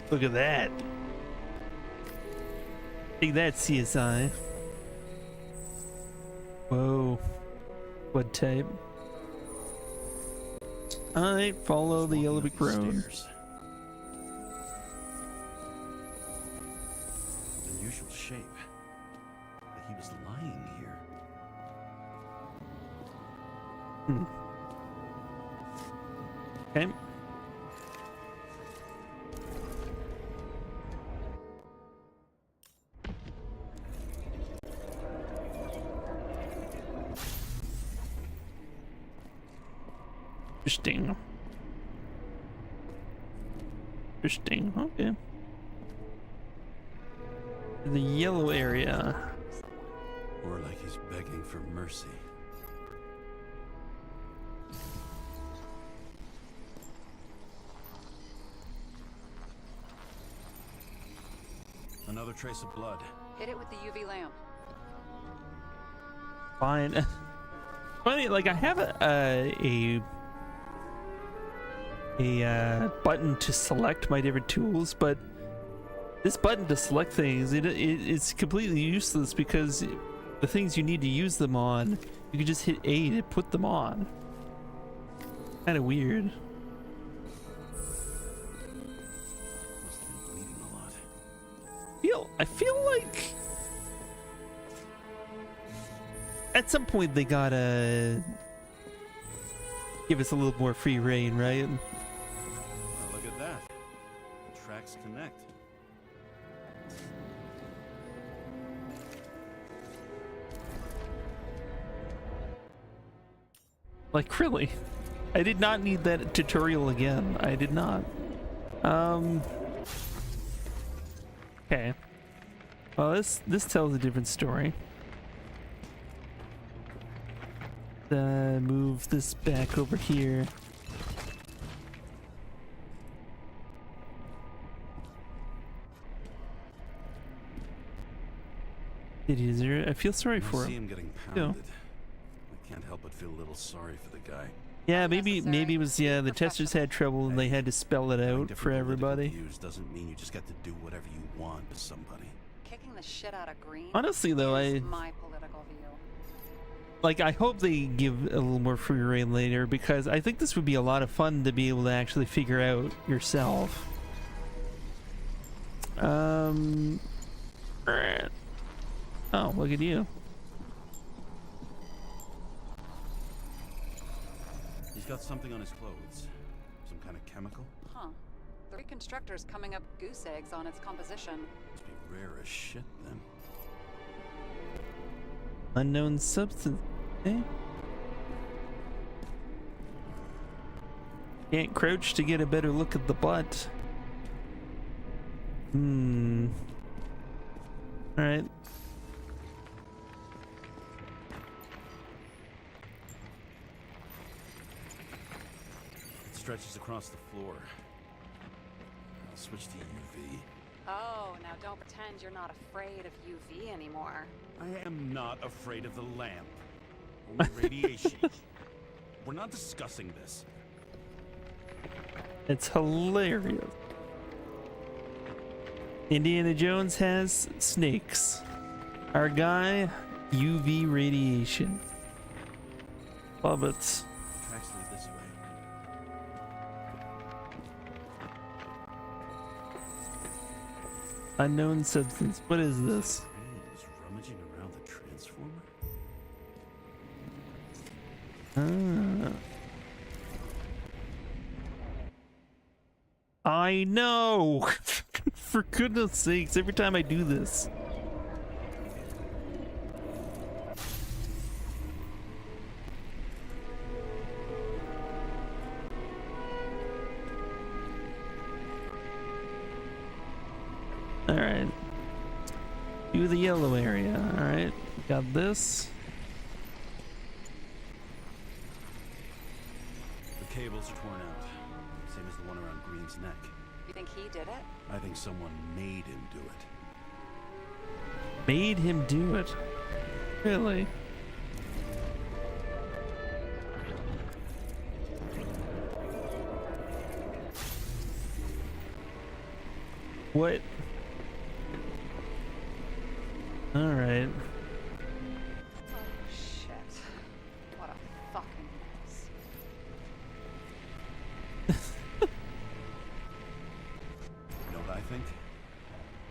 S1: Look at that. Take that, CSI. Whoa. What type? I follow the yellow brick road.
S4: Stairs. Unusual shape. Like he was lying here.
S1: Okay. Interesting. Interesting. Okay. The yellow area.
S4: Or like he's begging for mercy. Another trace of blood.
S6: Hit it with the UV lamp.
S1: Fine. Funny, like I have a button to select my different tools, but this button to select things, it's completely useless because the things you need to use them on, you can just hit A to put them on. Kind of weird.
S4: Must have been bleeding a lot.
S1: I feel like At some point they gotta give us a little more free reign, right?
S4: Oh, look at that. The tracks connect.
S1: Like, really? I did not need that tutorial again. I did not. Okay. Well, this tells a different story. Move this back over here. I feel sorry for
S4: See
S1: him.
S4: him getting
S1: Yeah.
S4: pounded. I can't help but feel a little sorry for the guy.
S1: Yeah, maybe
S6: Unnecessary,
S1: it was the testers had trouble and they had to spell it
S4: Having
S1: out
S4: different
S1: for
S4: political
S1: everybody.
S4: views doesn't mean you just get to do whatever you want to somebody.
S6: Kicking the shit out of Green.
S1: Honestly, though,
S6: is my political view.
S1: Like, I hope they give a little more free reign later, because I think this would be a lot of fun to be able to actually figure out yourself. Oh, look at you.
S4: He's got something on his clothes. Some kind of chemical?
S6: Huh. The reconstructor's coming up goose eggs on its composition.
S4: Must be rare as shit then.
S1: Unknown substance. Eh? Can't crouch to get a better look at the butt. Alright.
S4: It stretches across the floor. I'll switch to UV.
S6: Oh, now don't pretend you're not afraid of UV anymore.
S4: I am not afraid of the lamp. Only radiation. We're not discussing this.
S1: It's hilarious. Indiana Jones has snakes. Our guy, UV radiation. Love it.
S4: Tracks lead this way.
S1: Unknown substance. What is this?
S4: Is rummaging around the transformer?
S1: I know. For goodness sakes, every time I do this. All right. Do the yellow area. All right. Got this.
S4: The cables are torn out. Same as the one around Green's neck.
S6: You think he did it?
S4: I think someone made him do it.
S1: Made him do it. Really? What? All right.
S6: Oh, shit. What a fucking mess.
S4: You know what I think?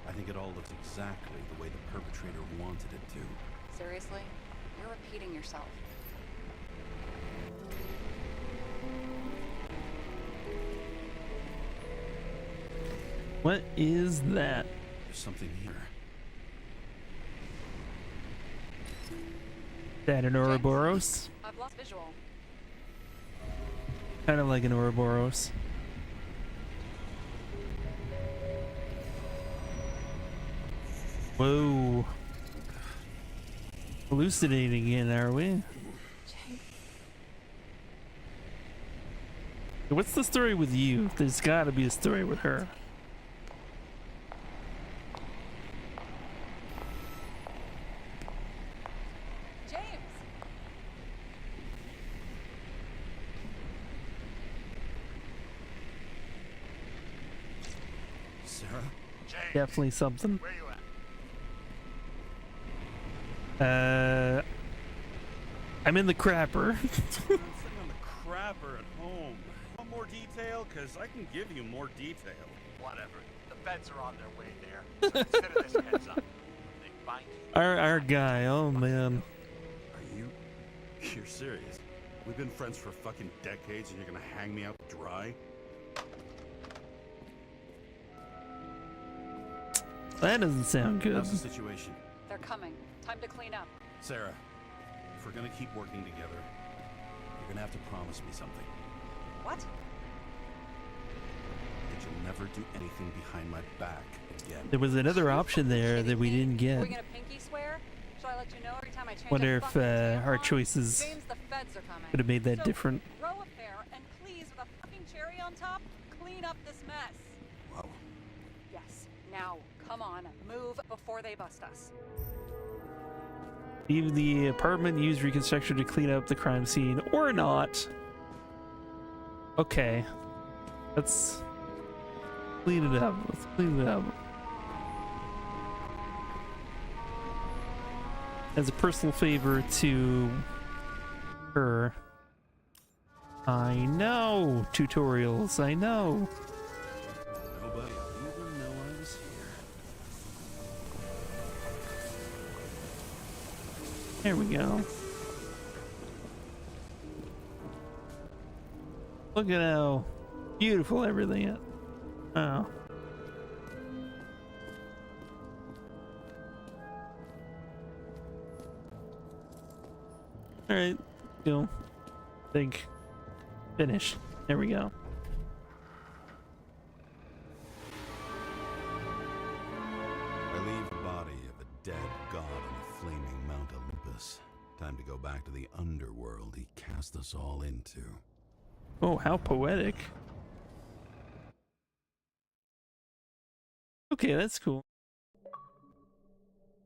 S4: I think it all looks exactly the way the perpetrator wanted it to.
S6: Seriously? You're repeating yourself.
S1: What is that?
S4: There's something here.
S1: That an Ouroboros?
S6: I've lost visual.
S1: Kind of like an Ouroboros. Whoa. Hallucinating again, are we? What's the story with you? There's gotta be a story with her.
S6: James!
S4: Sarah?
S5: James,
S1: Definitely something.
S5: where you at?
S1: I'm in the crapper.
S4: I'm sitting on the crapper at home. Want more detail? Because I can give you more detail.
S5: Whatever. The feds are on their way there. So consider this a heads up. They find you.
S1: Our guy, oh man.
S4: Are you You're serious? We've been friends for fucking decades and you're gonna hang me out to dry?
S1: That doesn't sound good.
S4: How's the situation?
S6: They're coming. Time to clean up.
S4: Sarah, if we're gonna keep working together, you're gonna have to promise me something.
S6: What?
S4: That you'll never do anything behind my back again.
S1: There was another option there that we didn't
S6: Are
S1: get.
S6: we gonna pinky swear? Should I let you know every time I change
S1: Wonder
S6: a
S1: if
S6: fucking
S1: our
S6: tampon?
S1: choices
S6: James, the feds are coming.
S1: could have made that
S6: So
S1: different.
S6: Grow a pair and please, with a fucking cherry on top, clean up this mess.
S4: Wow.
S6: Yes. Now, come on, move before they bust us.
S1: Leave the apartment, use reconstruction to clean up the crime scene, or not. Okay. Let's clean it up. Let's clean it up. As a personal favor to her. I know tutorials, I know.
S4: Nobody will even know I was here.
S1: There we go. Look at how beautiful everything is. Oh. Alright, go. Think. Finish. There we go.
S4: I leave the body of a dead god on the flaming Mount Olympus. Time to go back to the underworld he cast us all into.
S1: Oh, how poetic. Okay, that's cool.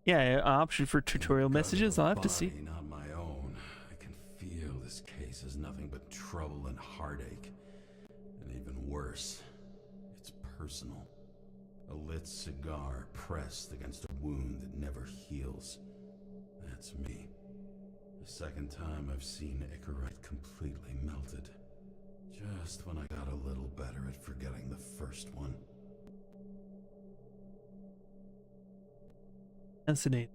S1: Yeah, option for tutorial messages. I'll have to see.
S4: Body, not my own. I can feel this case is nothing but trouble and heartache. And even worse, it's personal. A lit cigar pressed against a wound that never heals. That's me. The second time I've seen Icarite completely melted. Just when I got a little better at forgetting the first one.
S1: Fascinating.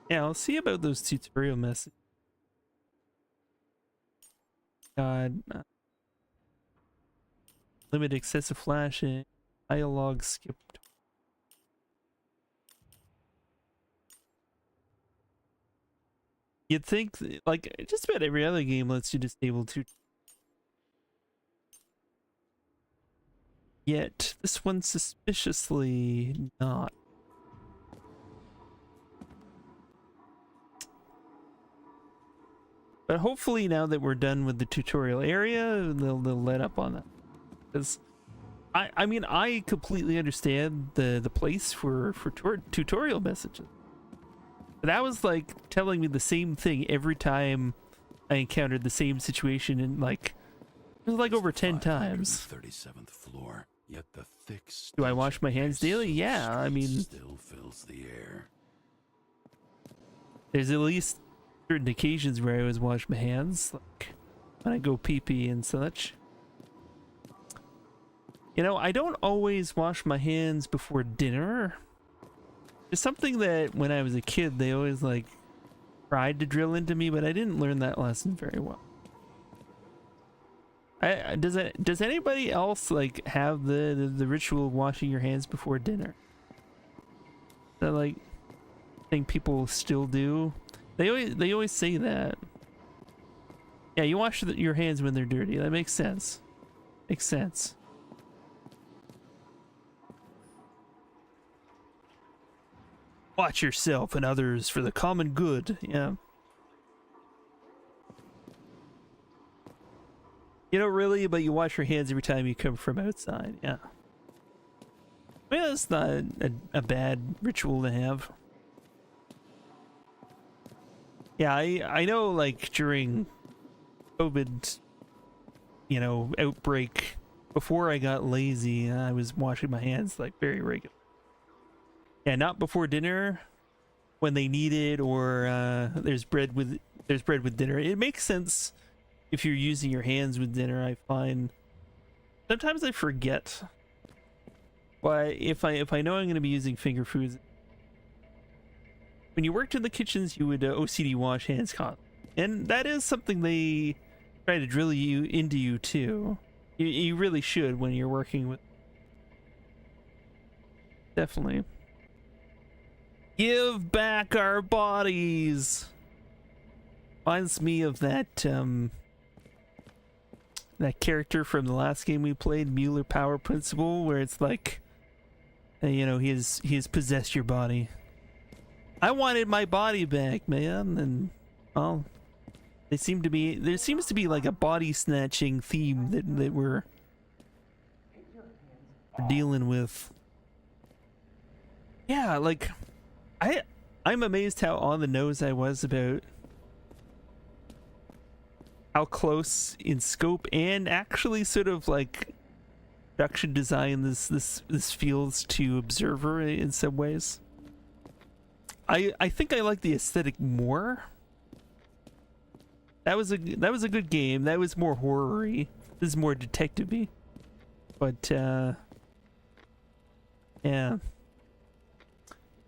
S1: Yeah, I'll see about those tutorial messages. God. Limit excessive flashing. Dialogue skipped. You'd think, like, just about every other game lets you disable to. Yet, this one's suspiciously not. But hopefully now that we're done with the tutorial area, they'll let up on that. Because, I mean, I completely understand the place for tutorial messages. But that was like telling me the same thing every time I encountered the same situation, and like it was like over 10 times.
S4: 37th floor, yet the thick
S1: Do I wash my hands daily? Yeah, I mean,
S4: still fills the air.
S1: there's at least certain occasions where I always wash my hands, like when I go pee-pee and such. You know, I don't always wash my hands before dinner. It's something that when I was a kid, they always like tried to drill into me, but I didn't learn that lesson very well. Does anybody else like have the ritual of washing your hands before dinner? That like thing people still do. They always say that. Yeah, you wash your hands when they're dirty. That makes sense. Makes sense. Watch yourself and others for the common good. Yeah. You don't really, but you wash your hands every time you come from outside. Yeah. Well, that's not a bad ritual to have. Yeah, I know, like, during COVID, you know, outbreak, before I got lazy, I was washing my hands, like, very regular. Yeah, not before dinner, when they need it, or there's bread with dinner. It makes sense if you're using your hands with dinner, I find sometimes I forget. But if I know I'm going to be using finger foods, when you worked in the kitchens, you would OCD wash hands constantly, and that is something they try to drill you into you too. You really should when you're working with. Definitely. Give back our bodies. Reminds me of that that character from the last game we played, Mueller Power Principle, where it's like, you know, he has possessed your body. I wanted my body back, man, and well, there seems to be like a body snatching theme that we're dealing with. Yeah, like I'm amazed how on the nose I was about how close in scope and actually sort of like production design this feels to Observer in some ways. I think I like the aesthetic more. That was a good game. That was more horror-y. This is more detective-y. But yeah.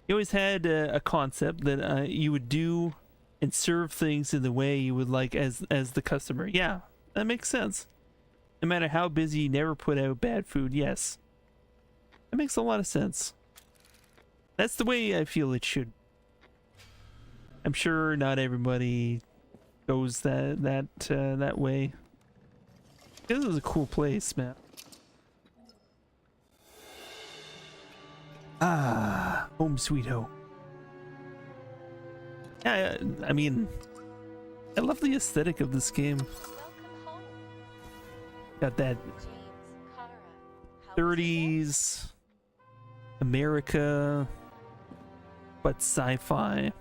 S1: You always had a concept that you would do and serve things in the way you would like as the customer. Yeah, that makes sense. No matter how busy, you never put out bad food. Yes, that makes a lot of sense. That's the way I feel it should. I'm sure not everybody goes that way. This is a cool place, man. Ah, home sweet home. Yeah, I mean, I love the aesthetic of this game.
S3: Welcome home,
S1: Got that
S3: James, Kara. How was your day?
S1: 30s America, but sci-fi.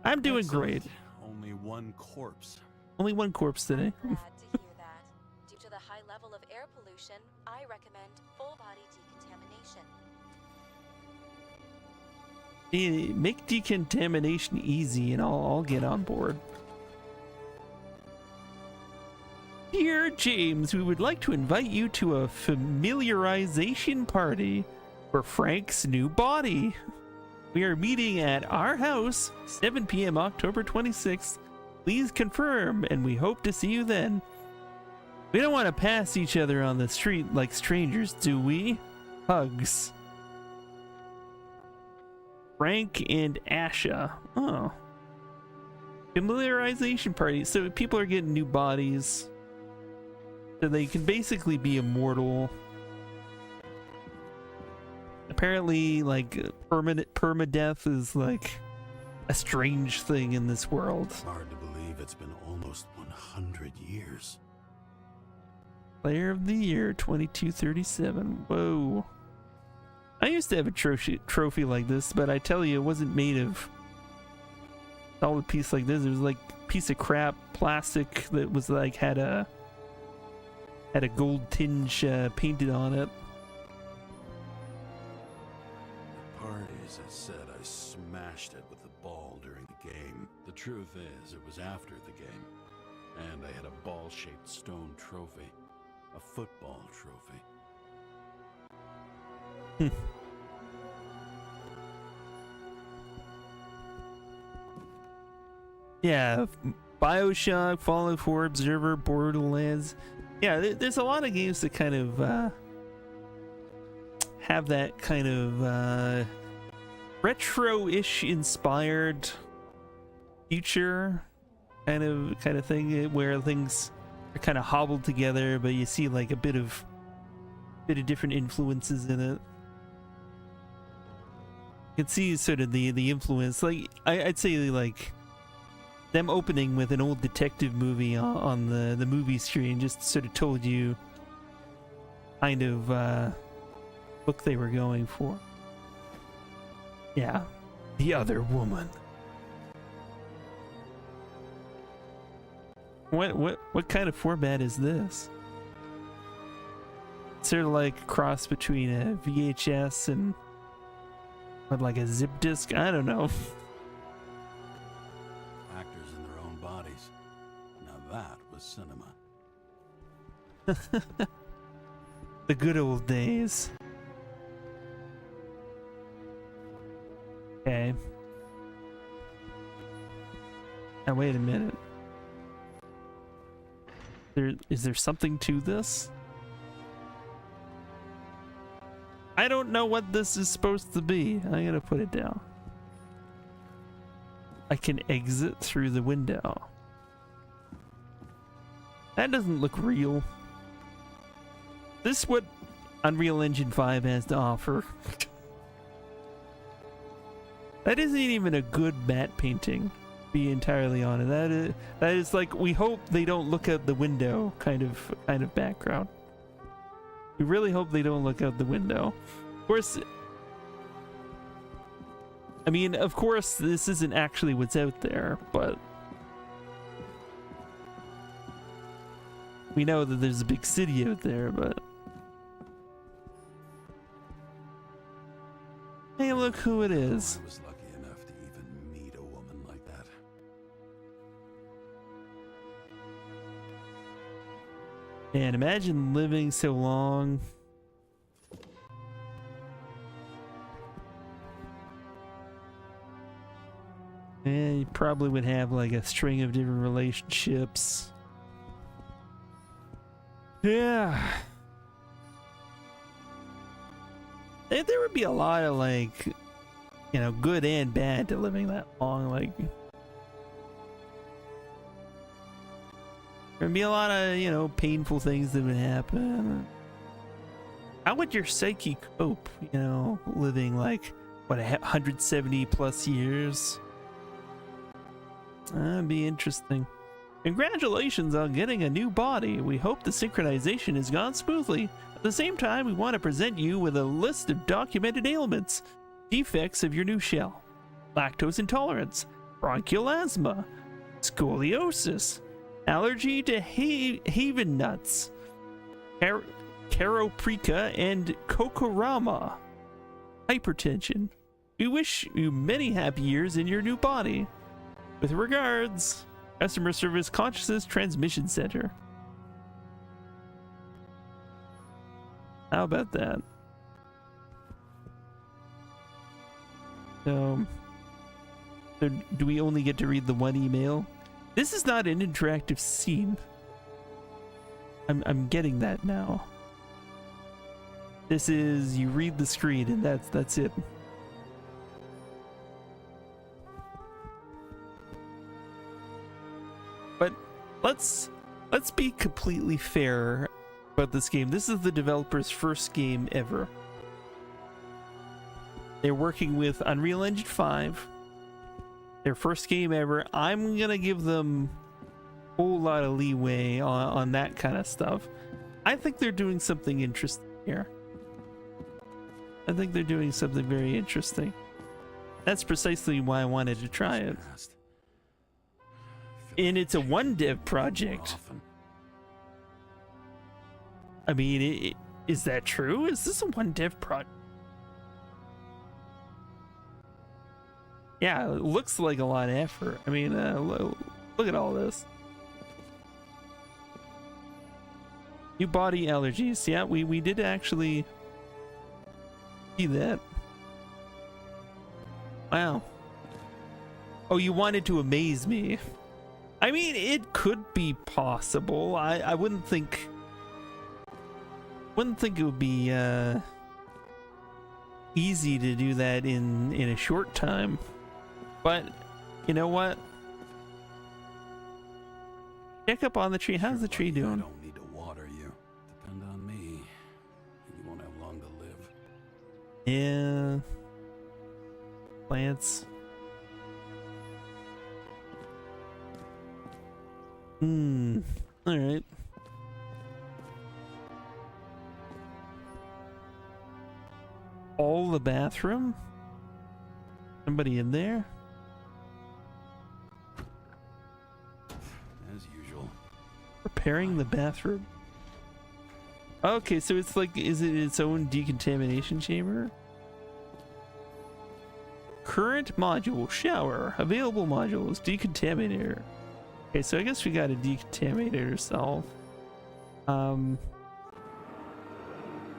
S1: I'm doing great.
S4: Excellent. Only one corpse.
S1: Only one corpse today.
S3: I'm glad to hear that. Due to the high level of air pollution, I recommend full body decontamination.
S1: Make decontamination easy and I'll get on board. Dear James, we would like to invite you to a familiarization party for Frank's new body. We are meeting at our house, 7 p.m. October 26th. Please confirm, and we hope to see you then. We don't want to pass each other on the street like strangers, do we? Hugs. Frank and Asha. Oh. Familiarization party. So people are getting new bodies. So they can basically be immortal. Apparently, like, permadeath is like a strange thing in this world.
S4: Hard to believe it's been almost 100 years.
S1: Player of the Year 2237. Whoa. I used to have a trophy like this, but I tell you, it wasn't made of a solid piece like this. It was like a piece of crap plastic that was like had a gold tinge painted on it.
S4: Parties, I said I smashed it with the ball during the game. The truth is, it was after the game. And I had a ball-shaped stone trophy. A football trophy.
S1: Yeah, BioShock, Fallout 4, Observer, Borderlands. Yeah, there's a lot of games that kind of have that kind of retro-ish inspired future kind of thing where things are kind of hobbled together, but you see like a bit of different influences in it. You can see sort of the influence. Like I'd say like them opening with an old detective movie on the movie screen just sort of told you kind of look they were going for. Yeah, the other woman. What kind of format is this? Sort of like a cross between a VHS and what, like a zip disk? I don't know.
S4: Actors in their own bodies. Now that as cinema.
S1: The good old days. Okay. Now wait a minute. Is there something to this? I don't know what this is supposed to be. I'm gonna put it down. I can exit through the window. That doesn't look real. This is what Unreal Engine 5 has to offer. That isn't even a good matte painting, to be entirely honest. That is like, we hope they don't look out the window kind of background. We really hope they don't look out the window. Of course, I mean, of course, this isn't actually what's out there, but we know that there's a big city out there, but hey, look who it is.
S4: I was lucky enough to even meet a woman like that.
S1: And imagine living so long. And you probably would have like a string of different relationships. Yeah. And there would be a lot of like, you know, good and bad to living that long. Like, there'd be a lot of, you know, painful things that would happen. How would your psyche cope, you know, living like, what, 170 plus years? That'd be interesting. Congratulations on getting a new body. We hope the synchronization has gone smoothly. At the same time, we want to present you with a list of documented ailments, defects of your new shell: lactose intolerance, bronchial asthma, scoliosis, allergy to haven nuts, caroprica, and kokorama, hypertension. We wish you many happy years in your new body. With regards, Customer Service Consciousness Transmission Center. How about that? So do we only get to read the one email? This is not an interactive scene. I'm getting that now. This is, you read the screen and that's it. But let's be completely fair about this game. This is the developer's first game ever. They're working with Unreal Engine 5. Their first game ever. I'm gonna give them a whole lot of leeway on that kind of stuff. I think they're doing something interesting here. I think they're doing something very interesting. That's precisely why I wanted to try it. And it's a one dev project. I mean, is that true? Is this a one dev project? Yeah, it looks like a lot of effort. I mean, look at all this. New body allergies. Yeah, we did actually see that. Wow. Oh, you wanted to amaze me. I mean, it could be possible. I wouldn't think it would be easy to do that in a short time. But you know what? Check up on the tree. How's the tree doing?
S4: I don't need to water you. Depend on me. You won't have long to live.
S1: Yeah. Plants. All right. All the bathroom? Somebody in there?
S4: As usual.
S1: Repairing the bathroom. Okay, so it's like, is it its own decontamination chamber? Current module, shower. Available modules, decontaminator. Okay, so I guess we gotta decontaminate it ourselves.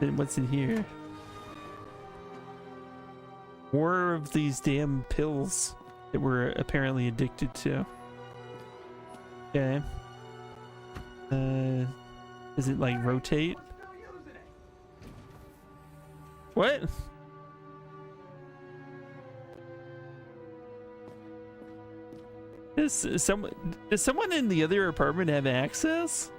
S1: Then what's in here? More of these damn pills that we're apparently addicted to. Okay. Does it like rotate? What? Does someone in the other apartment have access?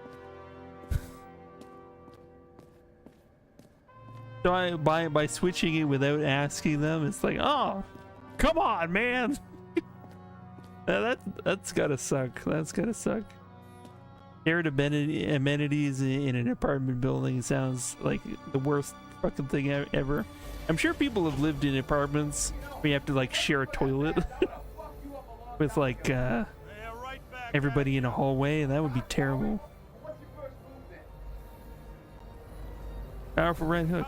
S1: So by switching it without asking them, it's like, oh, come on, man. That's gotta suck. That's gotta suck. Shared amenities in an apartment building sounds like the worst fucking thing ever. I'm sure people have lived in apartments where you have to like share a toilet with like everybody in a hallway, and that would be terrible. Powerful right hook.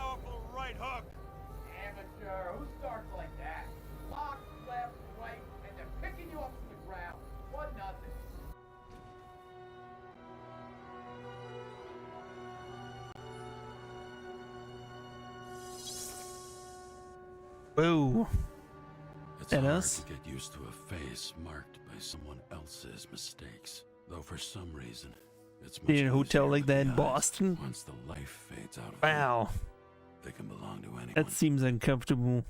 S8: Amateur, who starts like that? Lock, left, right, and they're picking you up from the ground. 1-0.
S1: Whoa.
S4: It's
S1: That
S4: hard
S1: us?
S4: to get used to a face marked by someone else's mistakes, though for some reason it's much
S1: In a hotel
S4: easier
S1: like
S4: with
S1: that
S4: the
S1: in
S4: eyes.
S1: Boston?
S4: Once the life fades out of
S1: Wow.
S4: them, they can belong to anyone.
S1: That seems uncomfortable.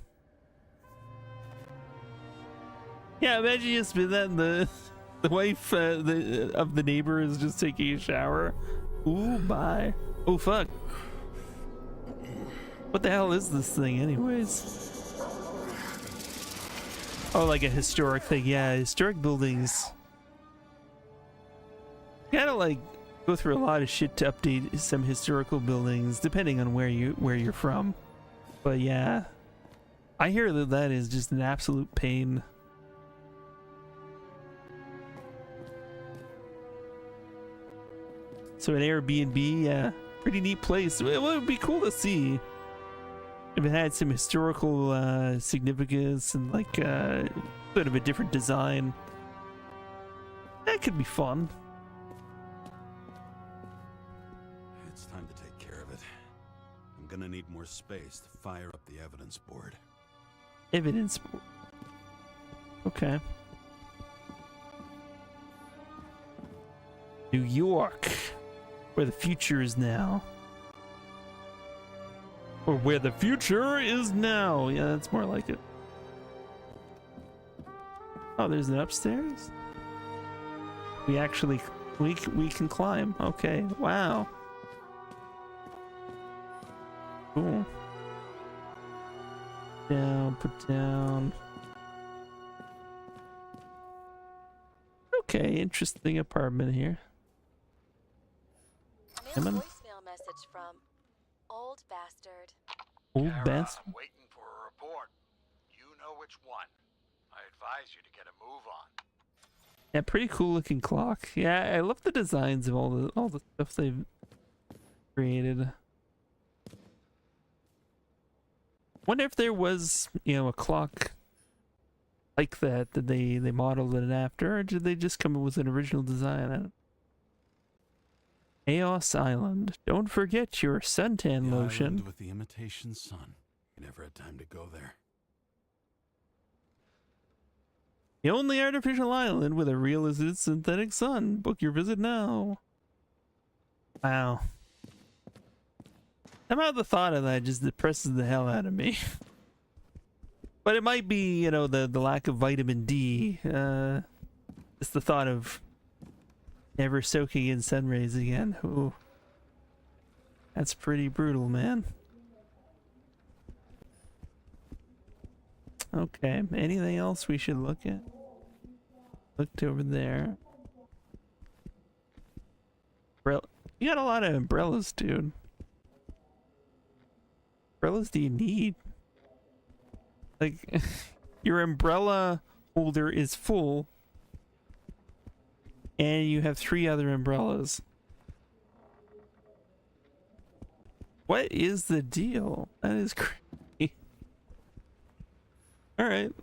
S1: Yeah, imagine you spin that and the wife of the neighbor is just taking a shower. Ooh, bye. Oh, fuck. What the hell is this thing anyways? Oh, like a historic thing. Yeah, historic buildings. You gotta like go through a lot of shit to update some historical buildings, depending on where you're from. But yeah, I hear that is just an absolute pain. So an Airbnb, yeah, pretty neat place. It would be cool to see if it had some historical significance and like bit of a different design. That could be fun.
S4: It's time to take care of it. I'm gonna need more space to fire up the evidence board.
S1: Evidence. Okay. New York, where the future is now. Or where the future is now. Yeah, that's more like it. Oh, there's an upstairs? We actually, we can climb. Okay, wow. Cool. Down, put down. Okay, interesting apartment here.
S3: New
S1: Come on.
S3: voicemail message from Old Bastard.
S1: Old
S5: Kara,
S1: bastard.
S5: I'm waiting for a report. You know which one. I advise you to get a move on.
S1: Yeah, pretty cool looking clock. Yeah, I love the designs of all the stuff they've created. Wonder if there was, you know, a clock like that they modeled it after, or did they just come up with an original design? I don't... Eos Island. Don't forget your suntan
S4: The
S1: lotion.
S4: island with the imitation sun. You never had time to go there.
S1: The only artificial island with a realistic synthetic sun. Book your visit now. Wow. Somehow the thought of that just depresses the hell out of me. But it might be, you know, the lack of vitamin D. It's the thought of never soaking in sun rays again. Ooh. That's pretty brutal, man. Okay, anything else we should look at? Looked over there. You got a lot of umbrellas, dude. Umbrellas do you need? Like, your umbrella holder is full, and you have 3 other umbrellas. What is the deal? That is crazy. Alright.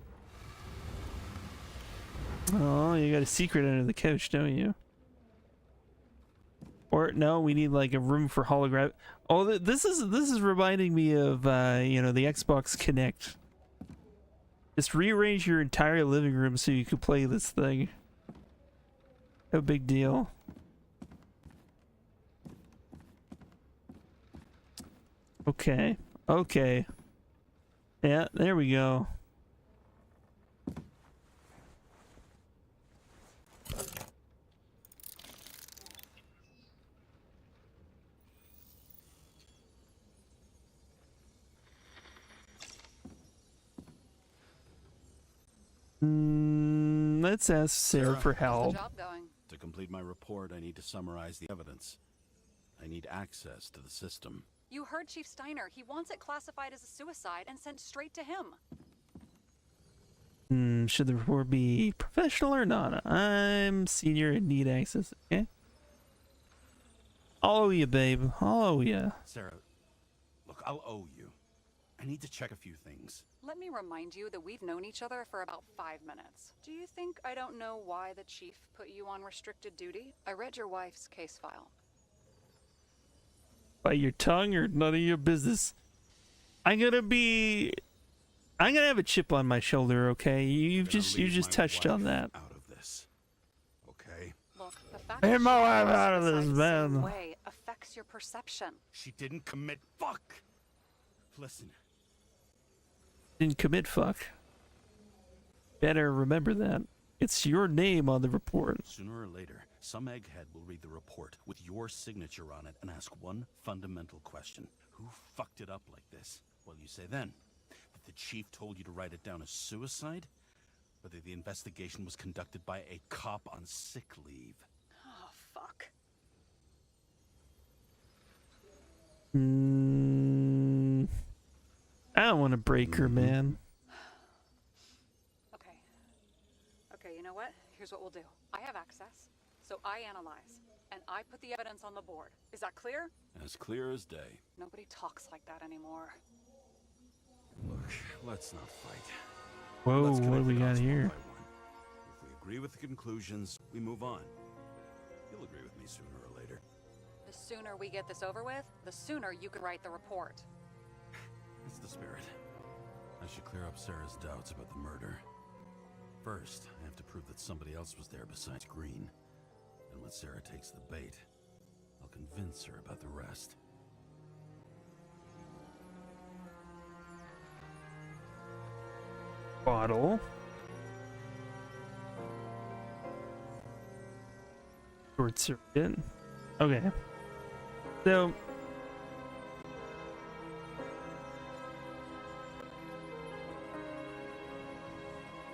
S1: Oh, you got a secret under the couch, don't you? Or no, we need like a room for hologram. Oh, this is reminding me of you know, the Xbox Kinect. Just rearrange your entire living room so you could play this thing. No big deal. Okay. Okay. Yeah, there we go. Let's ask Sarah for
S6: How's the
S1: help.
S6: job going?
S4: To complete my report, I need to summarize the evidence. I need access to the system.
S6: You heard Chief Steiner. He wants it classified as a suicide and sent straight to him.
S1: Should the report be professional or not? I'm senior and need access. Okay. I'll owe you, babe. I'll owe you.
S4: Sarah, look, I'll owe you. I need to check a few things.
S6: Let me remind you that we've known each other for about 5 minutes. Do you think I don't know why the chief put you on restricted duty? I read your wife's case file.
S1: By your tongue or none of your business. I'm gonna have a chip on my shoulder, okay? You just touched on that.
S4: Out of this, okay?
S6: Look, the fact
S1: Get
S6: that
S1: my
S6: she
S1: wife
S6: feels
S1: out of this,
S6: suicide the same
S1: man.
S6: way affects your perception.
S4: She didn't commit. Fuck. Listen,
S1: Didn't commit fuck. Better remember that. It's your name on the report.
S4: sooner or later, some egghead will read the report with your signature on it and ask one fundamental question: who fucked it up like this? What do you say then? That the chief told you to write it down as suicide? Whether the investigation was conducted by a cop on sick leave?
S6: Oh, fuck.
S1: I don't want to break her, man.
S6: Okay, you know what? Here's what we'll do. I have access, so I analyze, and I put the evidence on the board. Is that clear?
S4: As clear as day.
S6: Nobody talks like that anymore.
S4: Look, let's not fight.
S1: Whoa,
S4: Let's
S1: what do
S4: connect
S1: we
S4: the
S1: got
S4: dots one
S1: here?
S4: by one. If we agree with the conclusions, we move on. You'll agree with me sooner or later.
S6: The sooner we get this over with, the sooner you can write the report.
S4: It's the spirit. I should clear up Sarah's doubts about the murder. First, I have to prove that somebody else was there besides Green. And when Sarah takes the bait, I'll convince her about the rest.
S1: Bottle. Short circuit. Okay. So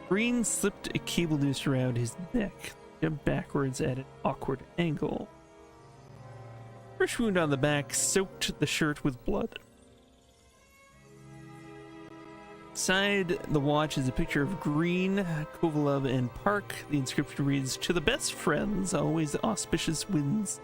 S1: Green slipped a cable noose around his neck, jumped backwards at an awkward angle. Fresh wound on the back soaked the shirt with blood. Beside the watch is a picture of Green, Kovalov, and Park. The inscription reads, "To the best friends, always auspicious winds."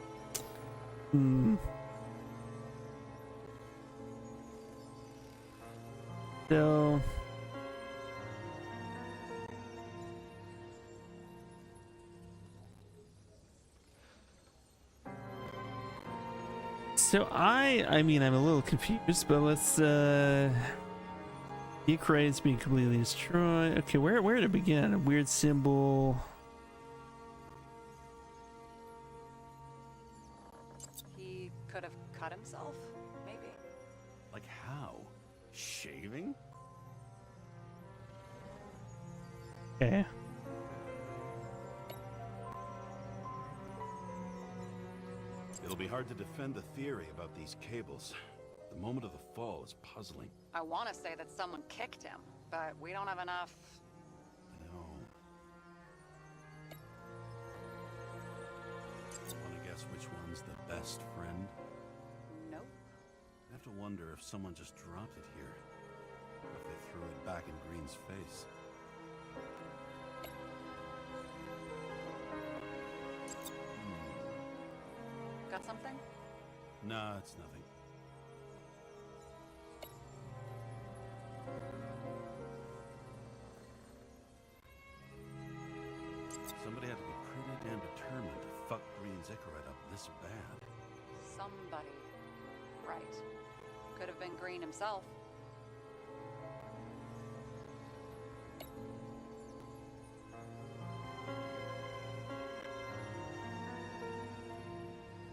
S1: So I mean, I'm a little confused, but let's Ukraine is being completely destroyed. Okay, where to begin? A weird symbol.
S6: He could have cut himself, maybe.
S4: Like how? Shaving?
S1: Okay.
S4: It'll be hard to defend the theory about these cables. The moment of the fall is puzzling.
S6: I want to say that someone kicked him, but we don't have enough.
S4: No. Want to guess which one's the best friend?
S6: Nope.
S4: I have to wonder if someone just dropped it here. Or if they threw it back in Green's face.
S6: Got something?
S4: Nah, it's nothing. Somebody had to be pretty damn determined to fuck Green's Icarite up this bad.
S6: Somebody. Right. Could have been Green himself.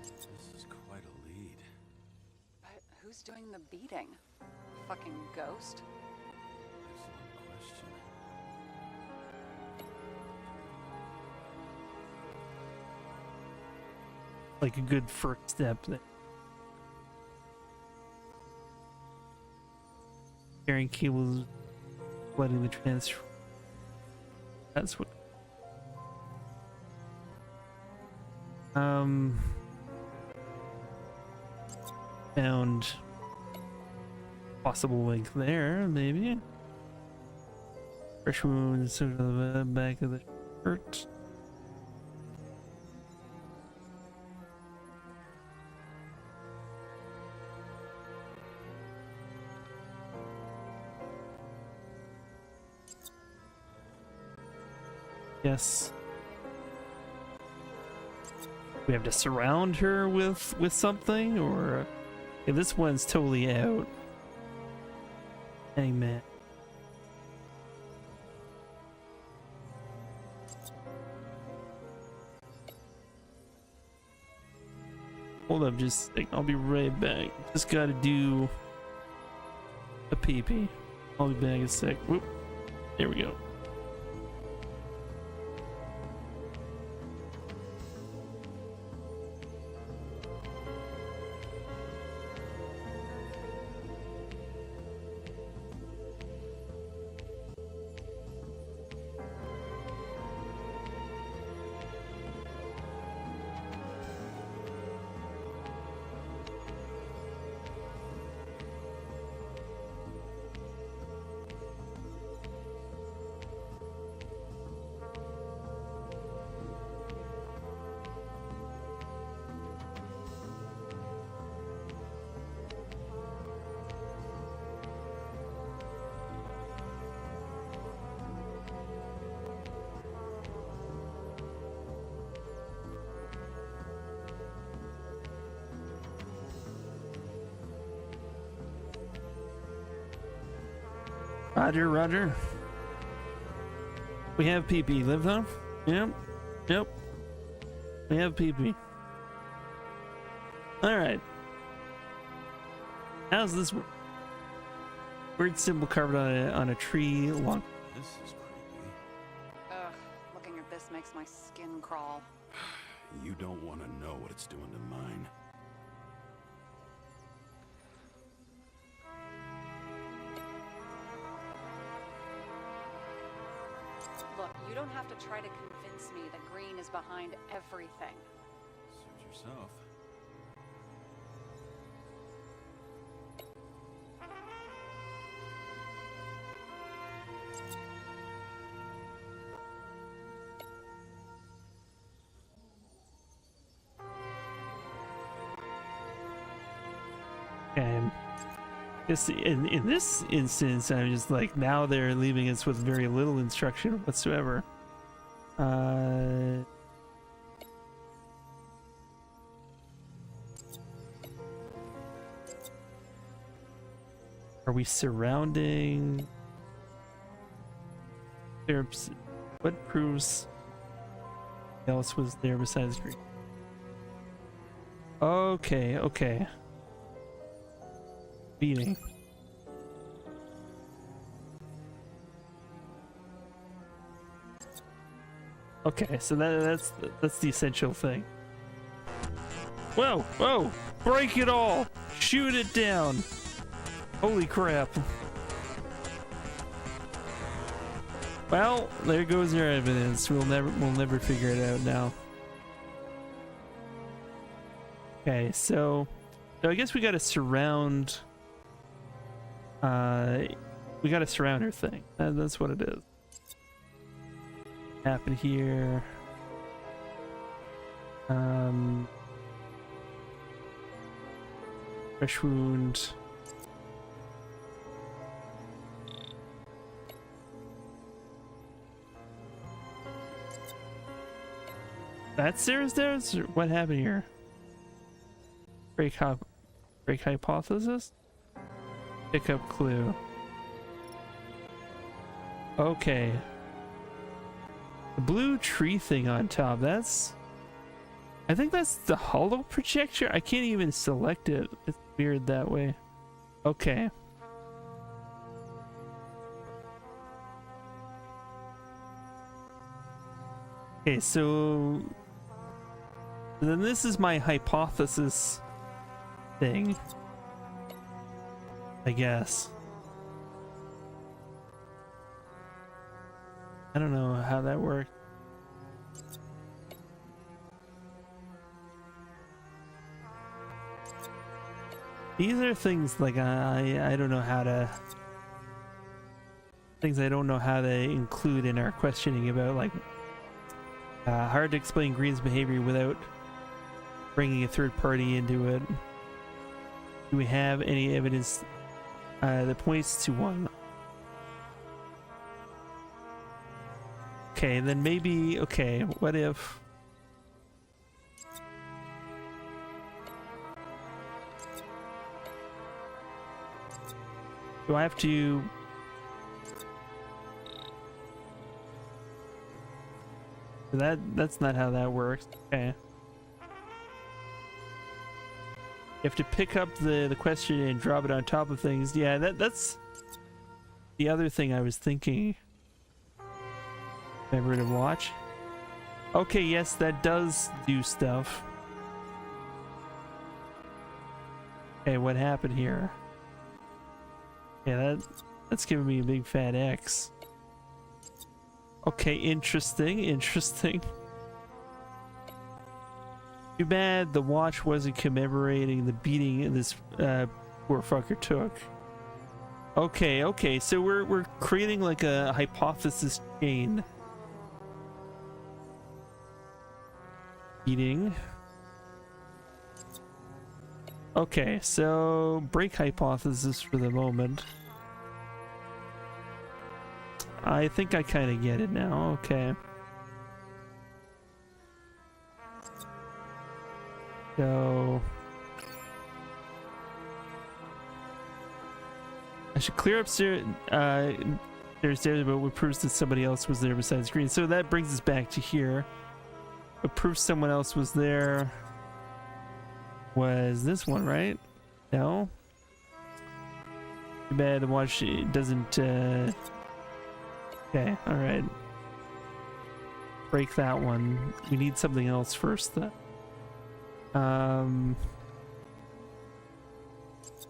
S4: This is quite a lead.
S6: But who's doing the beating? Fucking ghost?
S4: Excellent question.
S1: Like a good first step there. Carrying cables, letting the transfer. That's what. Found possible link there, maybe. Fresh wound sort of the back of the shirt. Yes. We have to surround her with something, or yeah, this one's totally out. Hangman. Hold up, just I'll be right back. Just gotta do a pee-pee. I'll be back in a sec. Whoop. There we go. Roger, Roger. We have PP. Live though? Yep. Yep. We have PP. Alright. How's this work? Weird symbol carved on a tree along.
S4: This is creepy.
S6: Ugh, looking at this makes my skin crawl.
S4: You don't want to know what it's doing to mine.
S6: Look, you don't have to try to convince me that Green is behind everything.
S4: Suit yourself.
S1: And this in this instance, I'm just like, now they're leaving us with very little instruction whatsoever. Are we surrounding? What proves else was there besides Green? Okay, okay. Beating. Okay, so that's the essential thing. Whoa, whoa! Break it all! Shoot it down! Holy crap! Well, there goes your evidence. We'll never figure it out now. Okay, so I guess we gotta surround. We gotta surround her thing. That's what it is. Happen here. Fresh wound. That's Sarah's stairs? What happened here? Break hypothesis? Pick up clue. Okay. The blue tree thing on top, that's... I think that's the hollow projector. I can't even select it. It's weird that way. Okay. Okay, so then this is my hypothesis thing, I guess. I don't know how that worked. These are things like I don't know how to, things I don't know how to include in our questioning about, like hard to explain Green's behavior without bringing a third party into it. Do we have any evidence that points to one? Okay, then maybe, okay, what if... Do I have to... That's not how that works. Okay. You have to pick up the question and drop it on top of things. Yeah, that's the other thing I was thinking. Remember to watch. Okay, yes, that does do stuff. Okay, what happened here? Yeah, that's giving me a big fat X. Okay, interesting, interesting. Too bad the watch wasn't commemorating the beating this poor fucker took. Okay, okay, so we're creating like a hypothesis chain. Beating. Okay, so break hypothesis for the moment. I think I kind of get it now. Okay. So I should clear up stairs, but what proves that somebody else was there besides Green. So that brings us back to here. What proves someone else was there was this one, right? No? Too bad the watch doesn't okay, alright. Break that one. We need something else first then.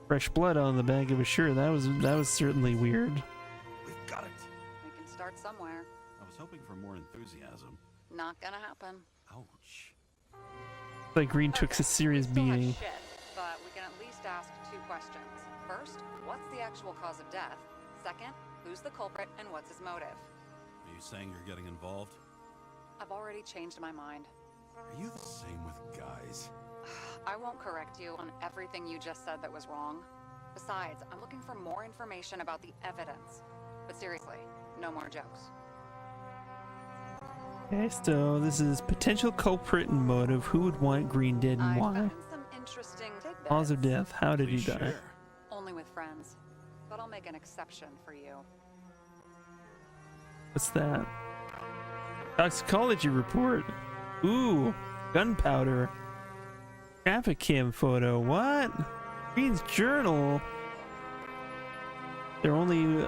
S1: Fresh blood on the back of a shirt. That was certainly weird.
S4: We've got it.
S6: We can start somewhere.
S4: I was hoping for more enthusiasm.
S6: Not gonna happen.
S4: Ouch.
S1: Like Green took a serious
S6: We still have
S1: beating.
S6: shit, but we can at least ask two questions. First, what's the actual cause of death? Second, who's the culprit and what's his motive?
S4: Are you saying you're getting involved?
S6: I've already changed my mind.
S4: Are you the same with guys?
S6: I won't correct you on everything you just said that was wrong. Besides, I'm looking for more information about the evidence. But seriously, no more jokes.
S1: Okay, so this is potential culprit and motive. Who would want Green dead and
S6: I
S1: why?
S6: found some interesting tidbits.
S1: Cause of death. How did he
S4: Please
S1: die?
S4: share.
S6: Only with friends. But I'll make an exception for you.
S1: What's that? Toxicology report. Ooh, gunpowder. Traffic cam photo. What? Green's journal. They're only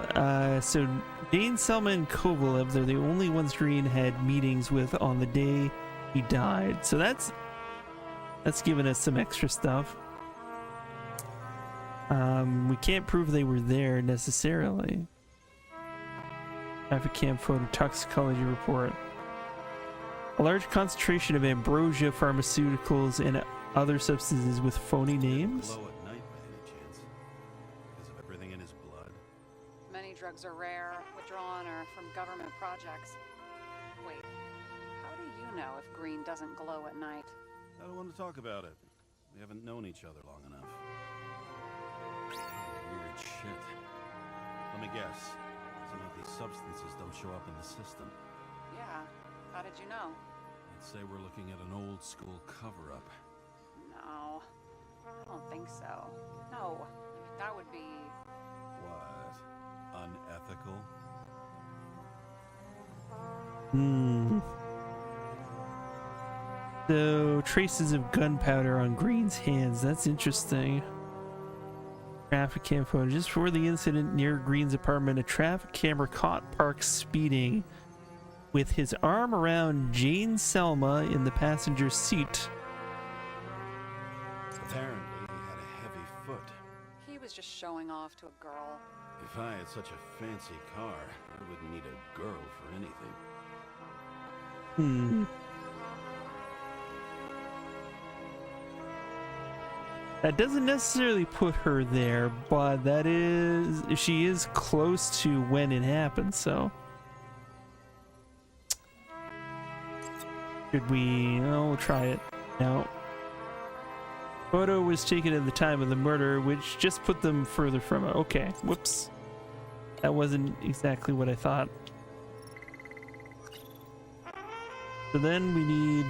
S1: so Dane, Selma, and Kovalev, they're the only ones Green had meetings with on the day he died. So that's giving us some extra stuff. We can't prove they were there necessarily. Traffic cam photo, toxicology report. A large concentration of ambrosia pharmaceuticals and other substances with phony names.
S4: Glow at night by any chance? Because of everything in his blood.
S6: Many drugs are rare, withdrawn, or from government projects. Wait, how do you know if Green doesn't glow at night?
S4: I don't want to talk about it. We haven't known each other long enough. Weird shit. Let me guess. Some of these substances don't show up in the system.
S6: Yeah, how did you know?
S4: I I'd say we're looking at an old school cover-up.
S6: No, I don't think so. No, that would be...
S4: What? Unethical?
S1: So, traces of gunpowder on Green's hands. That's interesting. Traffic cam photo. Just before the incident near Green's apartment, a traffic camera caught Parks speeding with his arm around Jane Selma in the passenger seat.
S4: Apparently, he had a heavy foot.
S6: He was just showing off to a girl.
S4: If I had such a fancy car, I wouldn't need a girl for anything.
S1: That doesn't necessarily put her there, but that is, she is close to when it happened, so. Should we, we'll try it now. Photo was taken at the time of the murder, which just put them further from it. Okay, whoops. That wasn't exactly what I thought. So then we need,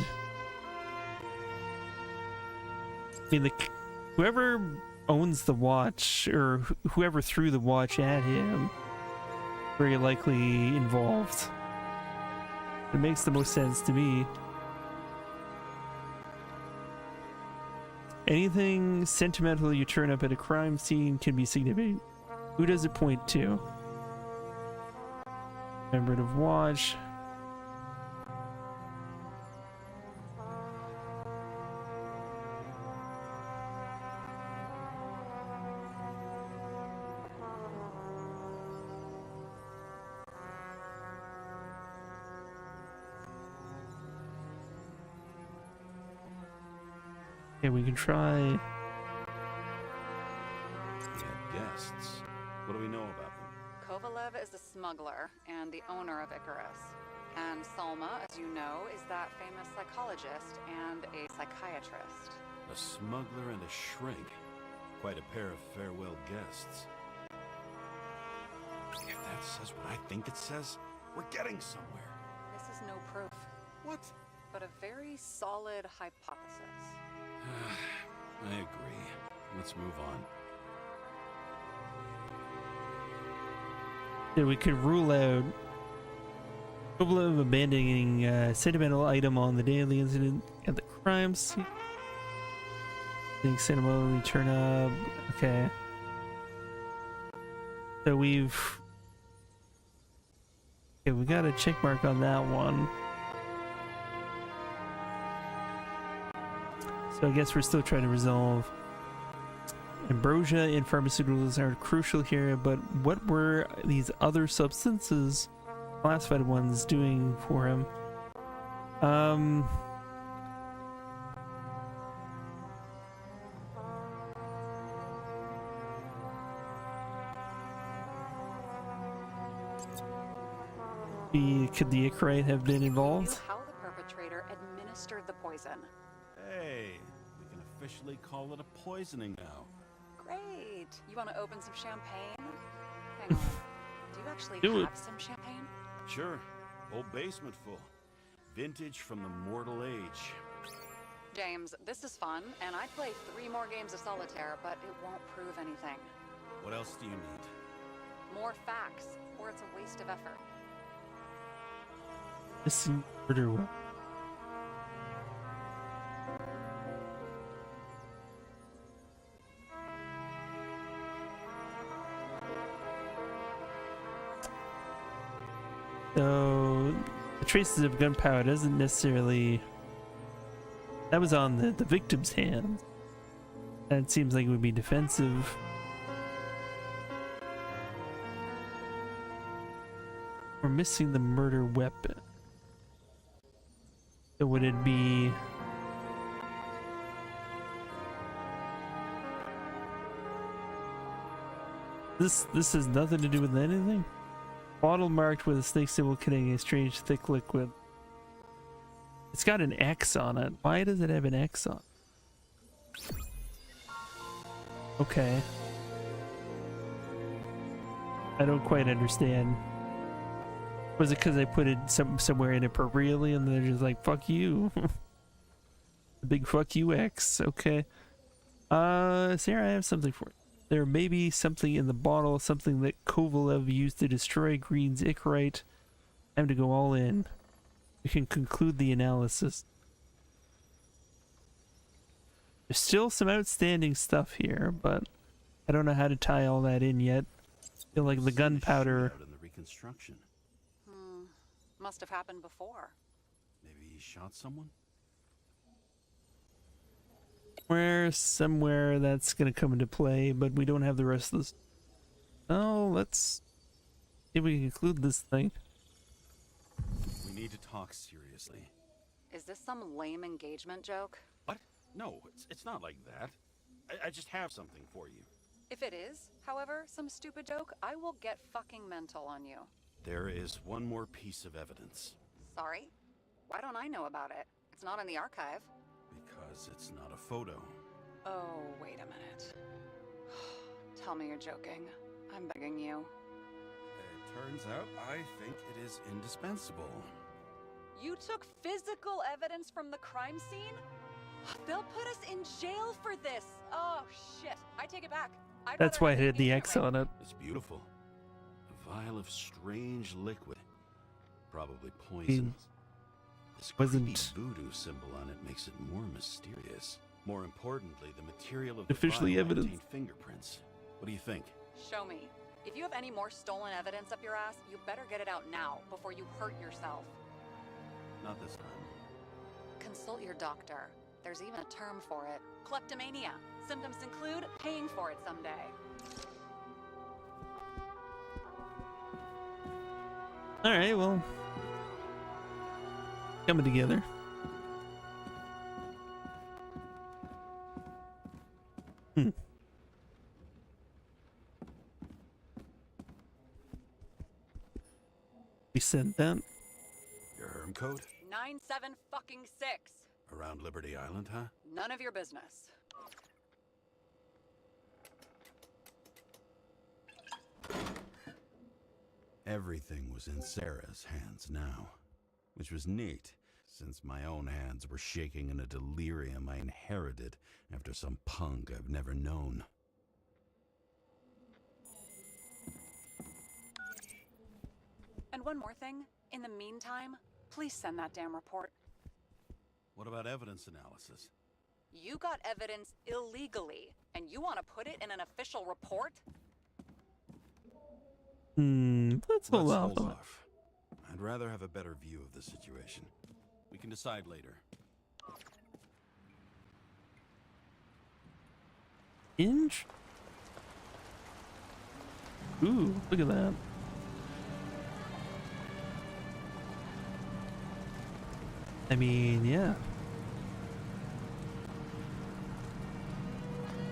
S1: whoever owns the watch, or whoever threw the watch at him, very likely involved. It makes the most sense to me. Anything sentimental you turn up at a crime scene can be significant. Who does it point to? Commemorative watch. Okay, we can try.
S4: He had guests. What do we know about them?
S6: Kovalev is a smuggler and the owner of Icarus. And Salma, as you know, is that famous psychologist and a psychiatrist.
S4: A smuggler and a shrink. Quite a pair of farewell guests. If that says what I think it says, we're getting somewhere.
S6: This is no proof,
S4: What?
S6: but a very solid hypothesis.
S4: I agree. Let's move on.
S1: Yeah, we could rule out Kovalev abandoning a sentimental item on the day of the incident at the crime scene. Think sentimentally turn up. Okay. So we got a check mark on that one. So I guess we're still trying to resolve. Ambrosia and pharmaceuticals are crucial here, but what were these other substances, classified ones, doing for him? Could the Icarite have been involved?
S6: How the perpetrator administered the poison.
S4: Hey, we can officially call it a poisoning now.
S6: Great. You want to open some champagne? Hang on. Do you actually
S1: Do it.
S6: have some champagne?
S4: Sure, whole basement full. Vintage from the mortal age.
S6: James, this is fun, and I'd play 3 more games of solitaire, but it won't prove anything.
S4: What else do you need?
S6: More facts, or it's a waste of effort.
S1: Missing murder weapon. So the traces of gunpowder doesn't necessarily. That was on the victim's hand. That seems like it would be defensive. We're missing the murder weapon. So would it be? This has nothing to do with anything. Bottle marked with a snake symbol containing a strange thick liquid. It's got an X on it. Why does it have an X on it? Okay. I don't quite understand. Was it because I put it somewhere inappropriately and they're just like, fuck you? Big fuck you X. Okay. Sarah, I have something for you. There may be something in the bottle, something that Kovalev used to destroy Green's Icarite. Time to go all in. We can conclude the analysis. There's still some outstanding stuff here, but I don't know how to tie all that in yet. I feel like the gunpowder...
S4: In the reconstruction.
S6: Must have happened before.
S4: Maybe he shot someone?
S1: Somewhere that's gonna come into play, but we don't have the rest of this. Oh, let's see if we can conclude this thing.
S4: We need to talk seriously.
S6: Is this some lame engagement joke?
S4: What? No, it's not like that. I just have something for you.
S6: If it is, however, some stupid joke, I will get fucking mental on you.
S4: There is one more piece of evidence.
S6: Sorry? Why don't I know about it? It's not in the archive.
S4: Because it's not a photo.
S6: Oh, wait a minute. Tell me you're joking. I'm begging you.
S4: It turns out I think it is indispensable.
S6: You took physical evidence from the crime scene? They'll put us in jail for this. Oh, shit. I take it back.
S1: That's why I hit the X on it.
S4: It's beautiful. A vial of strange liquid. Probably poison. This creepy voodoo symbol on it makes it more mysterious. More importantly, the material of the
S1: officially
S4: vial
S1: evidence.
S4: contained fingerprints. What do you think?
S6: Show me. If you have any more stolen evidence up your ass, you better get it out now before you hurt yourself.
S4: Not this time.
S6: Consult your doctor. There's even a term for it. Kleptomania. Symptoms include paying for it someday.
S1: Alright, well. Coming together. We sent that.
S4: Your Herm code?
S6: 97-fucking-6.
S4: Around Liberty Island, huh?
S6: None of your business.
S4: Everything was in Sarah's hands now, which was neat, since my own hands were shaking in a delirium I inherited after some punk I've never known.
S6: And one more thing. In the meantime, please send that damn report.
S4: What about evidence analysis?
S6: You got evidence illegally, and you want to put it in an official report?
S1: Let's hold
S4: Let's hold
S1: off.
S4: off. I'd rather have a better view of the situation. We can decide later.
S1: Inch? Ooh, look at that. I mean, yeah.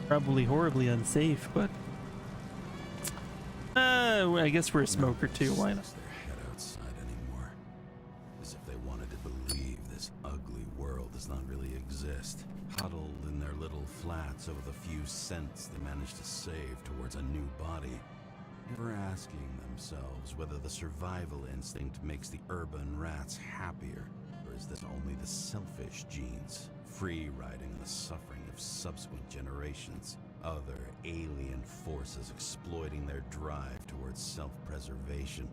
S1: Probably horribly unsafe, but I guess we're a smoker too. Why not?
S4: Their head outside anymore. As if they wanted to believe this ugly world does not really exist. Huddled in their little flats over the few cents they managed to save towards a new body. Never asking themselves whether the survival instinct makes the urban rats happier, or is this only the selfish genes, free riding the suffering of subsequent generations? Other alien forces exploiting their drive towards self-preservation.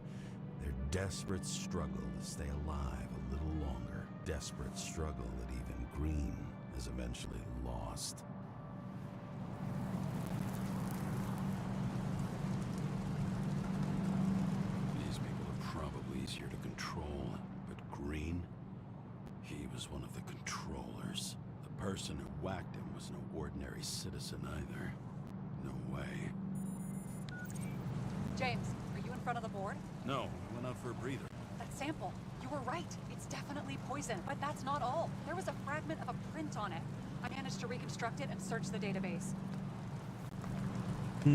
S4: Their desperate struggle to stay alive a little longer. Desperate struggle that even Green has eventually lost. These people are probably easier to control, but Green, he was one of the controllers. The person who whacked him was no ordinary citizen either. No way.
S6: James, are you in front of the board?
S4: No, we went out for a breather.
S6: That sample. You were right. It's definitely poison, but that's not all. There was a fragment of a print on it. I managed to reconstruct it and search the database.
S4: So,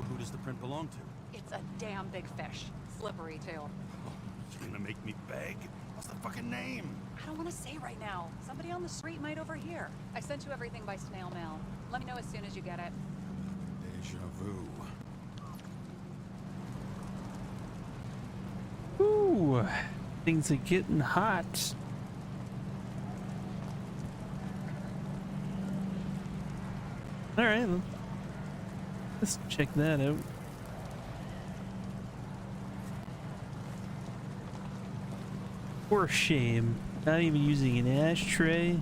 S4: who does the print belong to?
S6: It's a damn big fish. Slippery, too.
S4: Oh, you're gonna make me beg? What's the fucking name?
S6: I don't want to say right now. Somebody on the street might overhear. I sent you everything by snail mail. Let me know as soon as you get it.
S4: Deja vu.
S1: Oh, things are getting hot. All right, let's check that out. For shame, not even using an ashtray.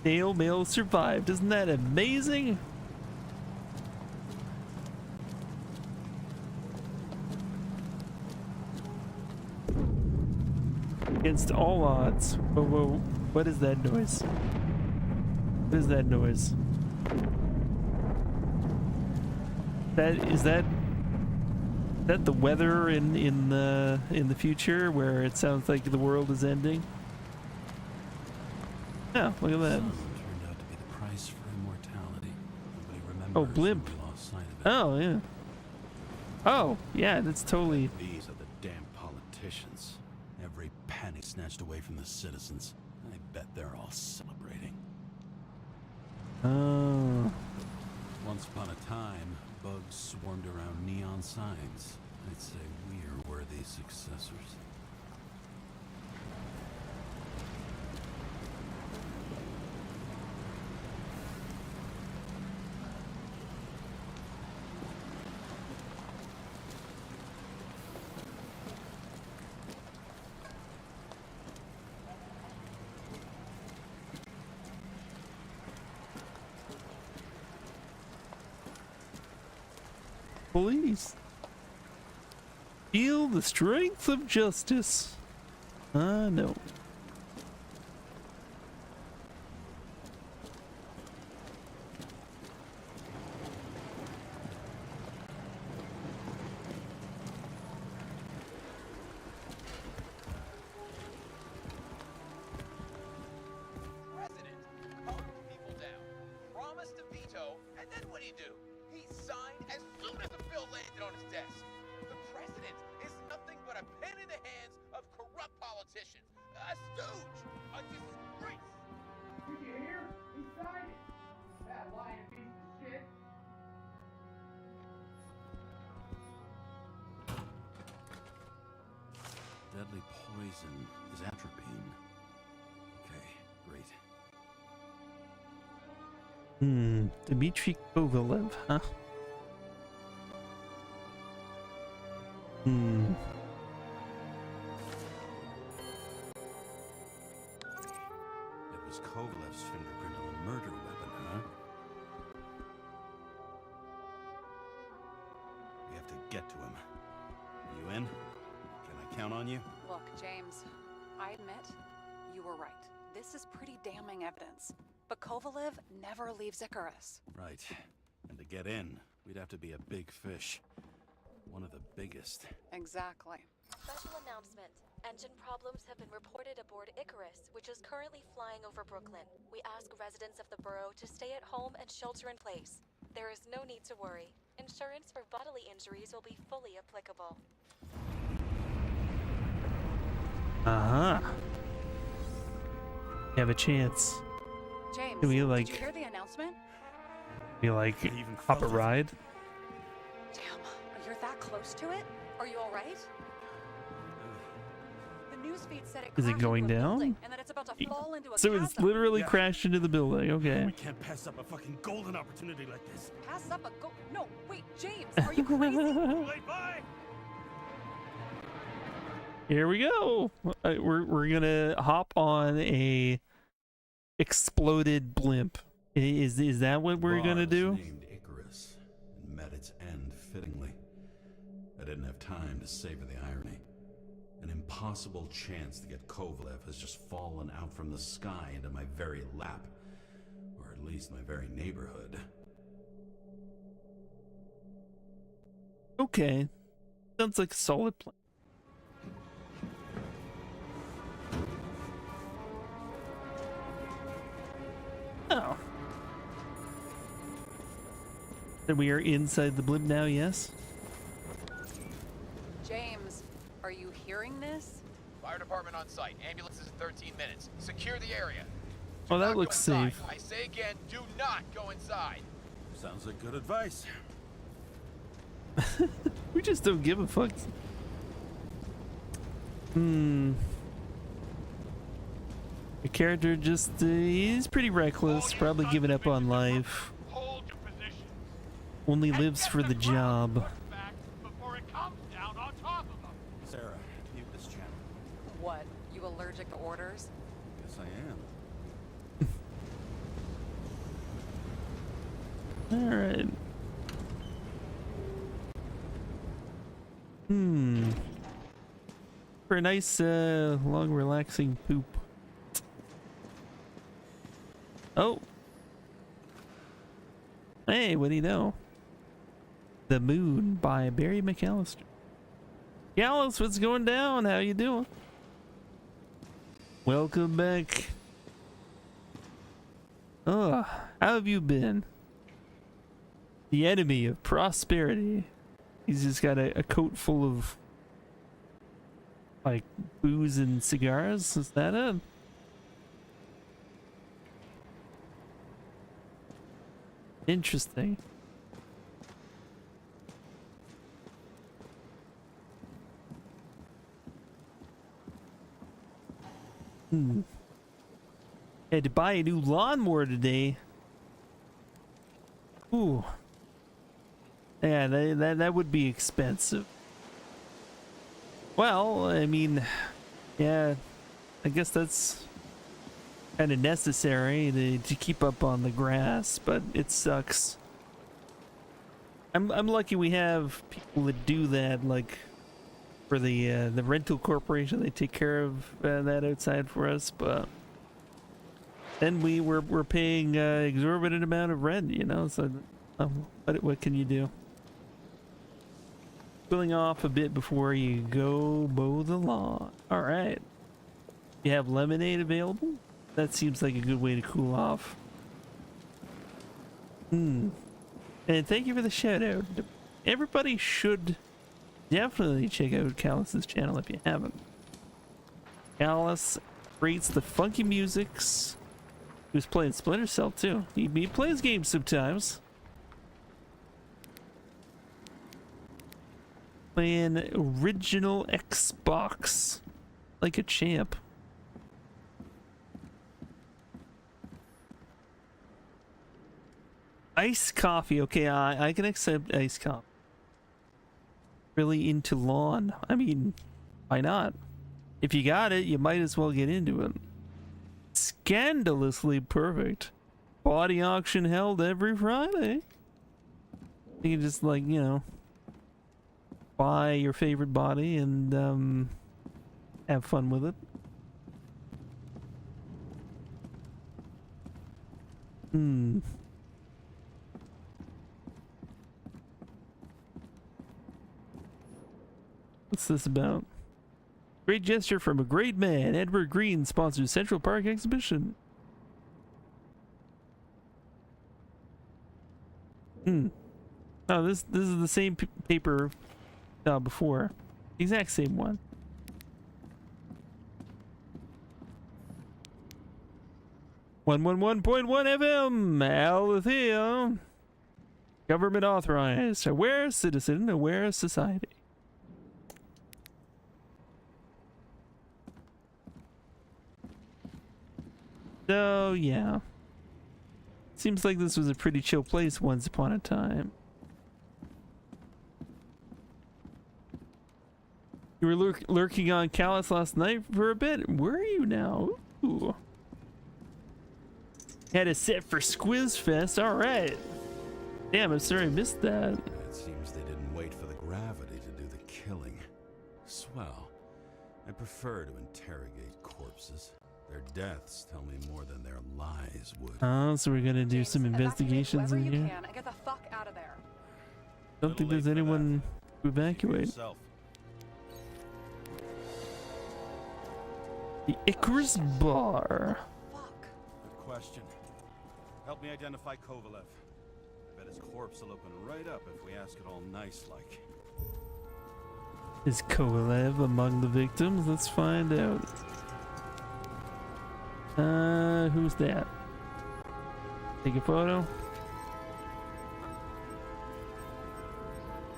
S1: Snail mail survived. Isn't that amazing? Against all odds. Whoa, whoa. What is that noise? What is that noise? Is that the weather in the future where it sounds like the world is ending? Yeah, look at that.
S4: Sun turned out to be the price for immortality. Nobody remembers
S1: Oh, blimp.
S4: when we lost sight of it.
S1: Oh, yeah. Oh, yeah, that's totally...
S4: These are the damn politicians. Every penny snatched away from the citizens. I bet they're all celebrating.
S1: Oh.
S4: Once upon a time, bugs swarmed around neon signs. I'd say we are worthy successors.
S1: Police. Feel the strength of justice. No.
S8: President calmed people down, promised to veto, and then what do? He signed as soon as the bill landed on his desk. The president is nothing but a pen in the hands of corrupt politicians, a stooge, a disgrace. Did you hear? He signed it. That lying piece of shit.
S4: Deadly poison is atropine. Okay, great.
S1: Dmitry Kovalev, huh?
S4: It was Kovalev's fingerprint on the murder weapon, huh? We have to get to him. Are you in? Can I count on you?
S6: Look, James, I admit, you were right. This is pretty damning evidence. But Kovalev never leaves Icarus.
S4: Right. And to get in, we'd have to be a big fish. One of the biggest.
S3: Exactly.
S9: Special announcement. Engine problems have been reported aboard Icarus, which is currently flying over Brooklyn. We ask residents of the borough to stay at home and shelter in place. There is no need to worry. Insurance for bodily injuries will be fully applicable.
S1: Uh-huh. You have a chance.
S3: James,
S1: Can we, like-
S3: did you hear the announcement?
S1: Be like,
S4: Even
S1: hop a
S4: felt it.
S1: ride?
S6: Damn, you're that close to it? Are you all right? The newsfeed said it
S1: Is it
S6: crashed
S1: going
S6: into a
S1: down?
S6: building and that it's about to fall into a
S1: So it's
S6: chasm.
S1: literally
S4: Yeah.
S1: crashed into the building. Okay.
S4: We can't pass up a fucking golden opportunity like this.
S6: Pass up a go. No, wait, James, are you crazy?
S4: Wait, bye!
S1: Here we go. We're gonna hop on a exploded blimp. Is that what we're gonna
S4: Mars
S1: do?
S4: named Icarus and met its end fittingly. I didn't have time to savor the irony. An impossible chance to get Kovalev has just fallen out from the sky into my very lap, or at least my very neighborhood.
S1: Okay. Sounds like a solid plan. Oh. Then we are inside the blimp now, yes?
S6: James, are you hearing this?
S8: Fire department on site. Ambulances in 13 minutes. Secure the area.
S1: Oh,
S8: Do
S1: that
S8: not go
S1: looks
S8: inside.
S1: safe.
S8: I say again, do not go inside.
S4: Sounds like good advice.
S1: We just don't give a fuck. Your character just, he's pretty reckless, probably giving up on life.
S5: Hold your position.
S1: Only lives for the job.
S5: Back before it comes down on top of them.
S4: Sarah, mute this channel.
S6: What? You allergic to orders?
S4: Yes, I am.
S1: Alright. For a nice, long, relaxing poop. Oh. Hey, what do you know? The Moon by Barry McAllister. Gallus, what's going down? How you doing? Welcome back. How have you been? The enemy of prosperity. He's just got a coat full of like booze and cigars. Is that it? Interesting. Had to buy a new lawnmower today. Ooh. Yeah, that would be expensive. Well, I mean, yeah, I guess that's kind of necessary to keep up on the grass, but it sucks. I'm lucky we have people that do that, like for the rental corporation. They take care of that outside for us, but then we're paying exorbitant amount of rent, you know. So what can you do? Cooling off a bit before you go mow the lawn. All right. You have lemonade available? That seems like a good way to cool off. And thank you for the shout out. Everybody should definitely check out Callus's channel if you haven't. Callus creates the funky musics. He was playing Splinter Cell too. He plays games sometimes. Playing original Xbox like a champ. Iced coffee. Okay, I can accept iced coffee. Really into lawn. I mean, why not? If you got it, you might as well get into it. Scandalously perfect. Body auction held every Friday. You can just, like, you know, buy your favorite body and have fun with it. What's this about? Great gesture from a great man. Edward Green sponsors Central Park exhibition. Oh, this is the same paper before. Exact same one. .1 FM. Alethea. Government authorized. Aware citizen. Aware society. So, yeah. Seems like this was a pretty chill place once upon a time. You were lurking on Callus last night for a bit. Where are you now? Ooh. Had a set for Squiz Fest. All right. Damn, I'm sorry I missed that.
S4: It seems they didn't wait for the gravity to do the killing. Swell. I prefer to interrogate corpses. Their deaths tell me more than their lies would.
S1: Oh, so we're gonna do some investigations in here.
S6: And get the fuck out of there.
S1: Don't think there's anyone to evacuate. The Icarus Bar.
S6: Fuck.
S4: Good question. Help me identify Kovalev. I bet his corpse will open right up if we ask it all nice-like.
S1: Is Kovalev among the victims? Let's find out. Who's that? Take a photo.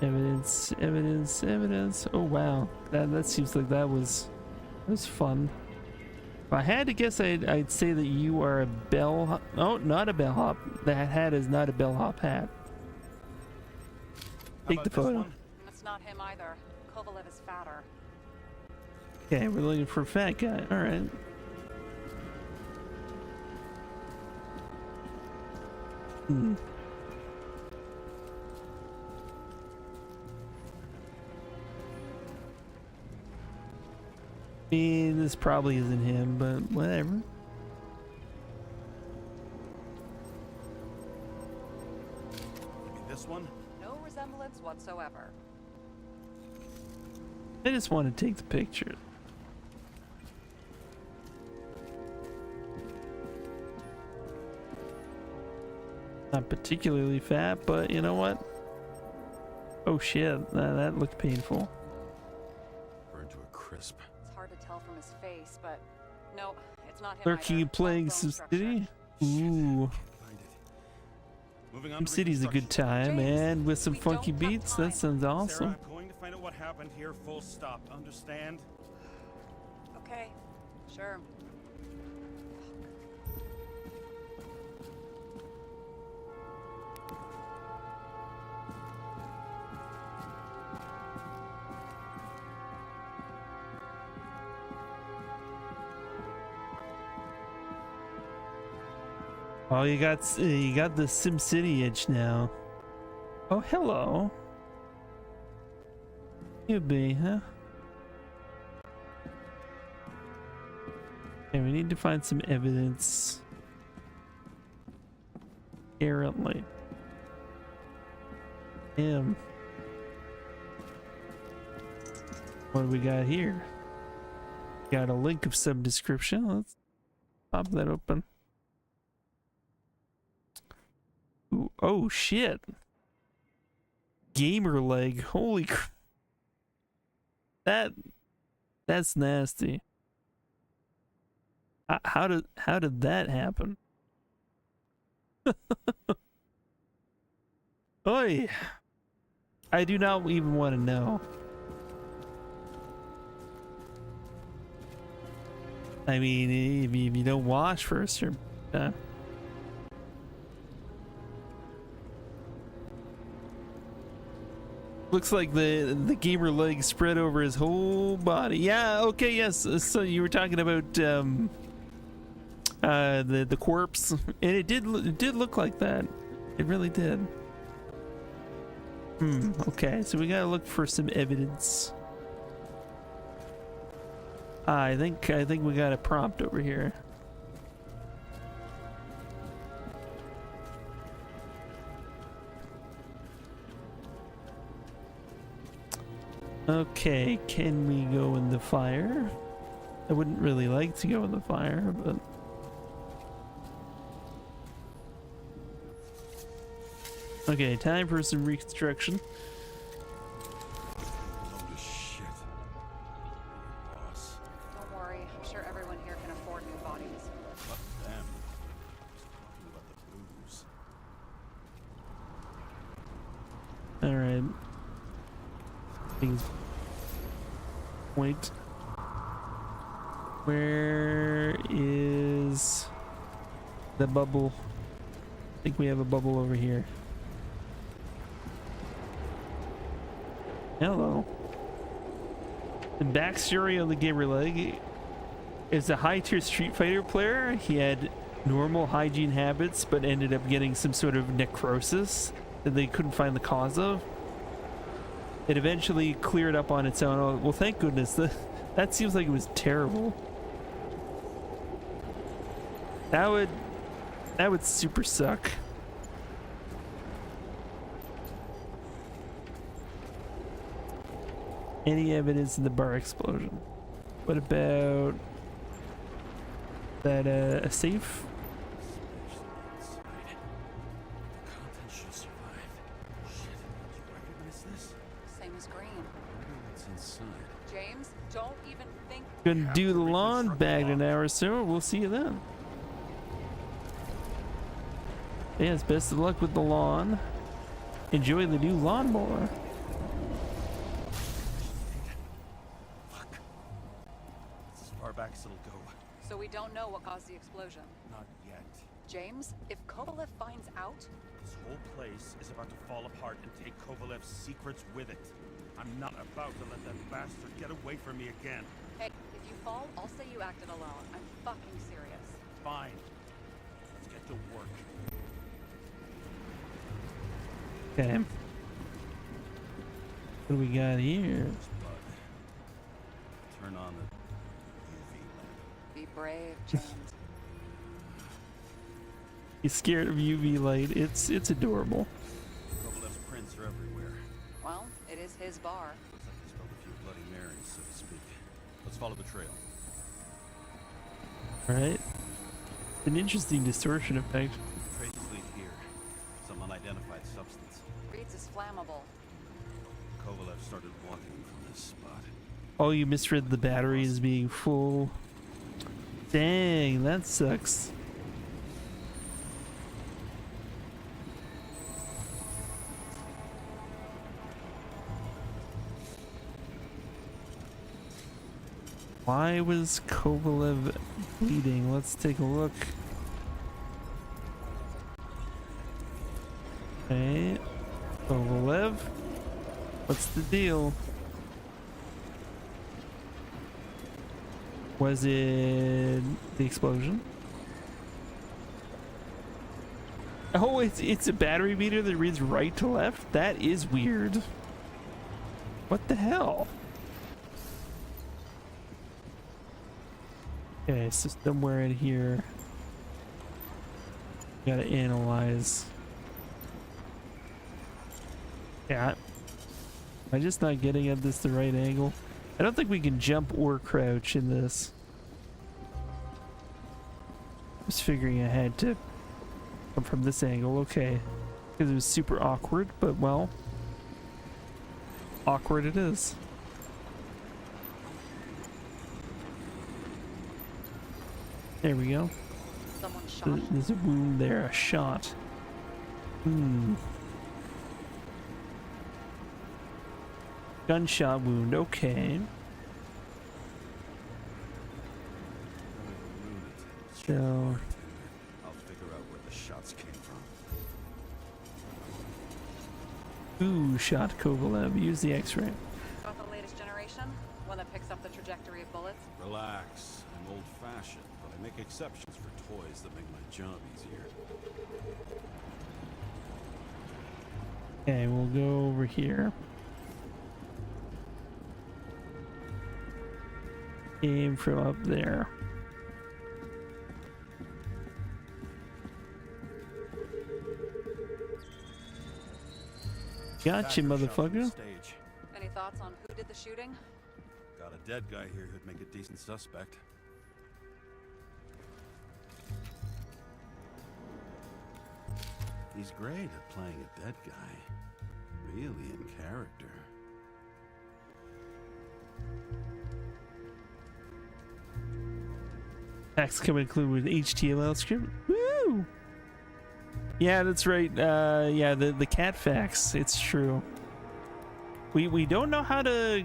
S1: Evidence, evidence, evidence. Oh wow, that seems like that was fun. If I had to guess, I'd say that you are a bellhop. Oh, not a bellhop. That hat is not a bellhop hat. Take the photo.
S6: That's not him either. Kovalev is fatter.
S1: Okay, we're looking for a fat guy. All right. Hmm. I mean, this probably isn't him, but whatever.
S4: Maybe this one?
S6: No resemblance whatsoever.
S1: I just want to take the picture. Not particularly fat, but you know what? Oh shit, that looked painful.
S4: Burned to a crisp.
S6: It's hard to tell from his face, but no, it's not him
S1: Lurking
S6: either.
S1: and playing
S6: Bone
S1: Sim
S6: structure.
S1: City? Ooh.
S4: Find it. Moving on
S1: Sim
S4: to
S1: City's a good time,
S6: James,
S1: and with some
S6: we
S1: funky
S6: don't have
S1: beats,
S6: time.
S1: that sounds
S7: Sarah,
S1: awesome.
S7: I'm going to find out what happened here, full stop. Understand?
S6: Okay, sure.
S1: Oh, you got the Sim City itch now. Oh, hello. You be, huh? Okay, we need to find some evidence. Apparently. Him. What do we got here? Got a link of some description. Let's pop that open. Ooh, oh shit. Gamer leg. Holy crap. That's nasty. How did that happen? Oi. I do not even want to know. I mean, if you don't wash first, you're looks like the gamer leg spread over his whole body. Yeah, okay, yes. So you were talking about the corpse, and it did look like that. It really did. Okay, so we gotta look for some evidence. I think we got a prompt over here. Okay, can we go in the fire? I wouldn't really like to go in the fire, but okay, time for some reconstruction.
S4: Load of shit. Boss.
S6: Don't worry, I'm sure everyone here can afford new bodies.
S4: Fuck them. Just talking about the booze.
S1: All right. Things. Wait. Where is the bubble? I think we have a bubble over here. Hello. The backstory on the gamer leg is a high-tier Street Fighter player. He had normal hygiene habits, but ended up getting some sort of necrosis that they couldn't find the cause of. It eventually cleared up on its own. Oh, well, thank goodness. That seems like it was terrible. That would super suck. Any evidence in the bar explosion? What about that a safe?
S4: Content should survive. Shit. Do you recognize this?
S6: Same as green.
S4: What's inside?
S6: James, don't even think.
S1: Gonna do the lawn bag in an hour or so. We'll see you then. Yes, best of luck with the lawn. Enjoy the new lawnmower.
S4: fast it'll go.
S6: So we don't know what caused the explosion.
S7: Not yet.
S6: James, if Kovalev finds out,
S7: This whole place is about to fall apart and take Kovalev's secrets with it. I'm not about to let that bastard get away from me again.
S6: hey, if you fall, I'll say you acted alone. I'm fucking serious.
S7: Fine. Let's get to work.
S1: Okay. What do we got here?
S4: Blood. Turn on the UV lamp.
S6: Be brave, James.
S1: He's scared of UV light. It's adorable.
S4: Kovalev's prints are everywhere.
S6: Well, it is his bar.
S4: Looks like he spilled a few Bloody Marys, so to speak. Let's follow the trail.
S1: All right. An interesting distortion effect.
S4: Traces lead here. Some unidentified substance.
S6: Reeds is flammable.
S4: Kovalev started walking from this spot.
S1: Oh, you misread the battery as being full. Dang, that sucks. Why was Kovalev bleeding? Let's take a look. Okay. Kovalev. What's the deal? Was it the explosion? Oh, it's a battery meter that reads right to left? That is weird. What the hell? Okay, so somewhere in here, gotta analyze. Yeah, am I just not getting at this the right angle? I don't think we can jump or crouch in this. Just figuring I had to come from this angle, okay. Because it was super awkward, but well, awkward it is. There we go.
S6: Someone shot.
S1: There's a wound there, a shot. Gunshot wound, okay. So,
S4: I'll figure out where the shots came from.
S1: who shot Kovalev? Use the X-ray.
S6: Got the latest generation? One that picks up the trajectory of bullets?
S4: Relax. I'm old-fashioned, but I make exceptions for toys that make my job easier.
S1: Okay, we'll go over here. Aim from up there. Gotcha,
S4: Backer shot from the
S1: motherfucker.
S4: stage.
S6: Any thoughts on who did the shooting?
S4: Got a dead guy here who'd make a decent suspect. He's great at playing a dead guy. Really in character.
S1: Packs come included with HTML script. Woo! Yeah, that's right. Yeah, the cat facts. It's true. We don't know how to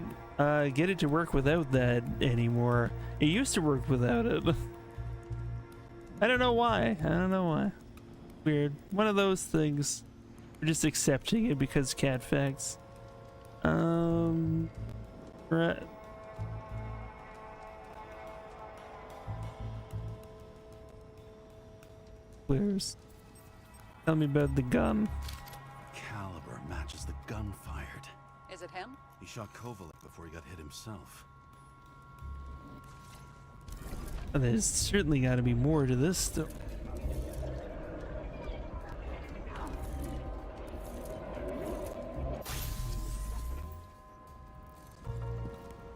S1: get it to work without that anymore. It used to work without it. I don't know why. I don't know why. Weird. One of those things. We're just accepting it because cat facts. Right. Clears. Tell me about the gun.
S4: Caliber matches the gun fired.
S6: Is it him?
S4: He shot Kovalev before he got hit himself.
S1: There's certainly got to be more to this stuff.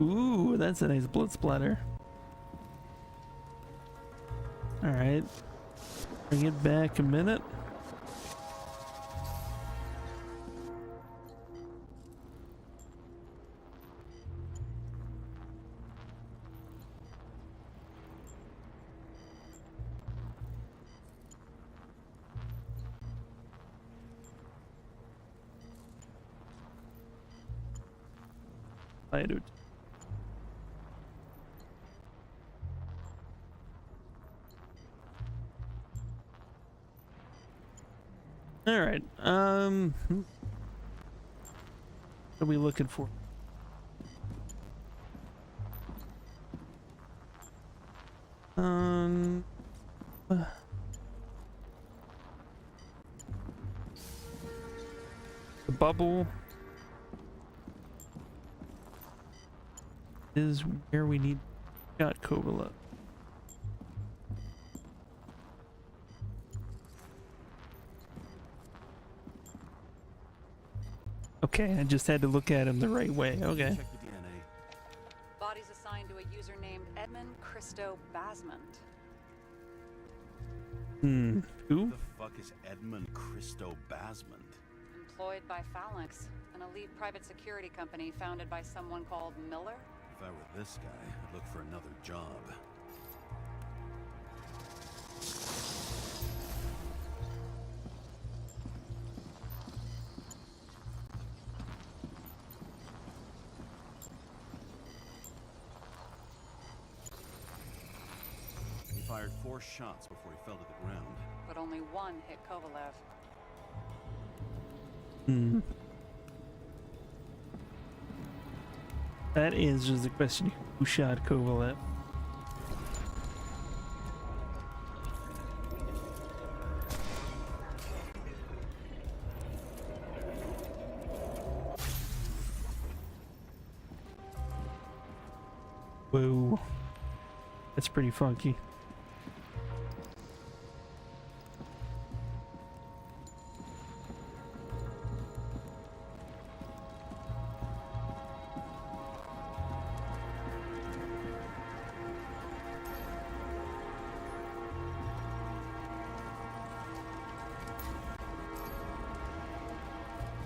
S1: Ooh, that's a nice blood splatter. All right, bring it back a minute. I do. All right. What are we looking for? The bubble is where we need got Kovalev. Okay, I just had to look at him the right way. Okay.
S4: Check the DNA.
S6: Body's assigned to a user named Edmund Christo Basmond.
S1: Who?
S4: Who the fuck is Edmund Christo Basmond?
S6: Employed by Phalanx, an elite private security company founded by someone called Miller.
S4: If I were this guy, I'd look for another job. He fired 4 shots before he fell to the ground.
S6: But only one hit Kovalev.
S1: That answers the question. Who shot Kovalev? Whoa. That's pretty funky.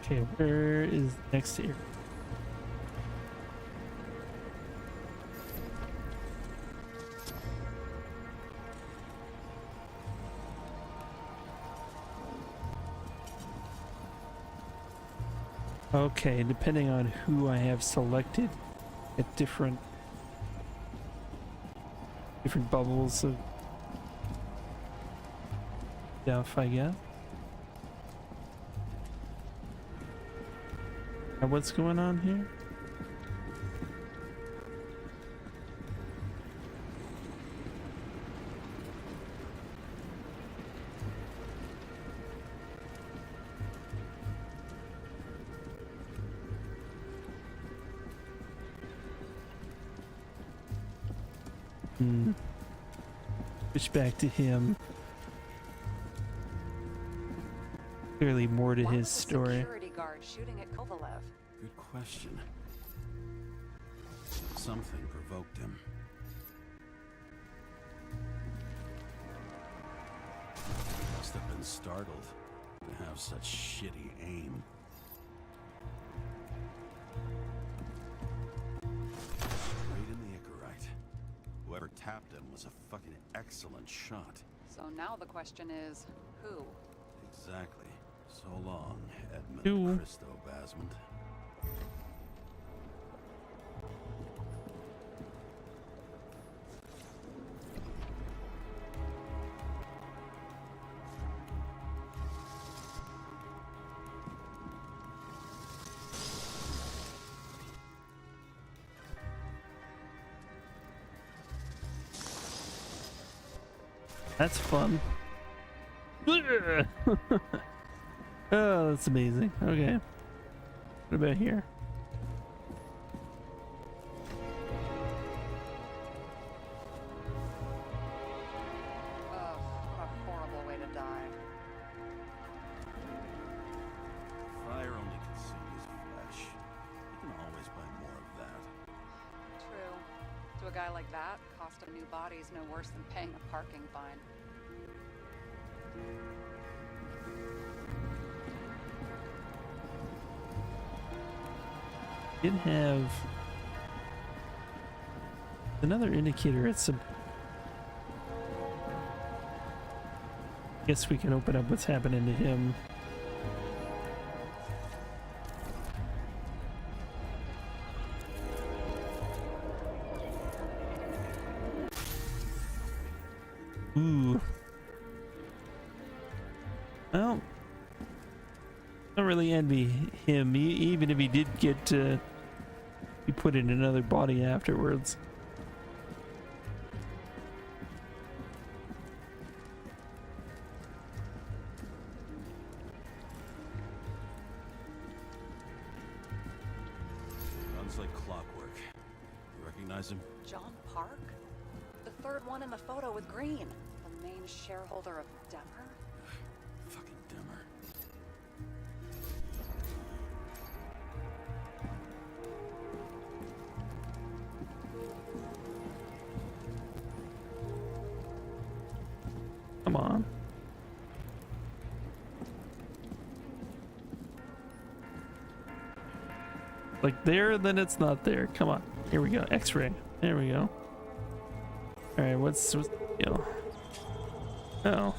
S1: Okay, where is next here? Okay, depending on who I have selected at different bubbles of stuff, I guess. Now what's going on here? Switch back to him. Clearly more to his story.
S6: Security guard shooting at Kovalev.
S4: Good question. Something provoked him. He must have been startled to have such shitty aim. Straight in the Icarite. Whoever tapped him was a fucking excellent shot.
S6: So now the question is, who?
S4: Exactly. So long, Edmund
S1: Who?
S4: Christo Basmond.
S1: That's fun. Oh, that's amazing. Okay. What about here?
S6: Ugh, what a horrible way to die.
S4: Fire only consumes flesh. You can always buy more of that.
S6: True. To a guy like that, cost of new body is no worse than paying a parking fine.
S1: Did have another indicator at some. Guess we can open up what's happening to him. Ooh. Well, don't really envy him, even if he did get he put in another body afterwards.
S4: Runs like clockwork. You recognize him?
S6: John Park? The third one in the photo with Green. The main shareholder of Demer?
S4: Fucking Demer.
S1: Come on. Like there, then it's not there. Come on. Here we go. X-ray. There we go. All right. What's the deal? Oh.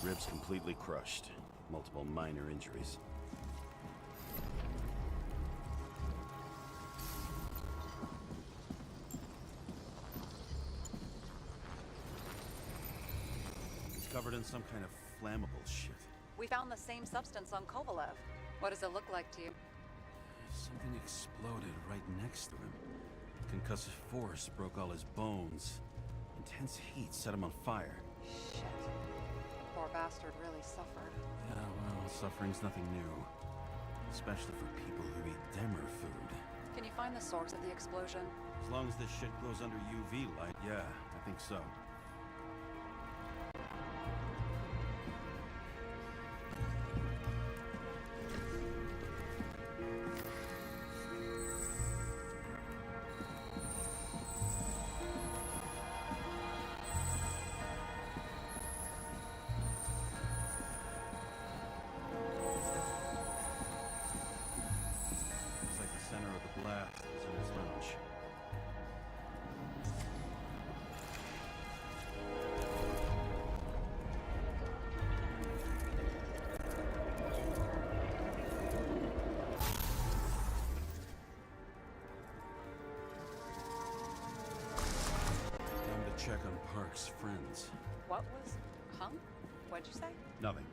S4: Ribs completely crushed. Multiple minor injuries. He's covered in some kind of flammable shit.
S6: We found the same substance on Kovalev. What does it look like to you?
S4: Something exploded right next to him. Concussive force broke all his bones. Intense heat set him on fire.
S6: Shit. Poor bastard really suffered.
S4: Yeah, well, suffering's nothing new. Especially for people who eat Demer food.
S6: Can you find the source of the explosion?
S4: As long as this shit glows under UV light, yeah, I think so. Check on Park's friends.
S6: What was... Huh? What'd you say?
S4: Nothing.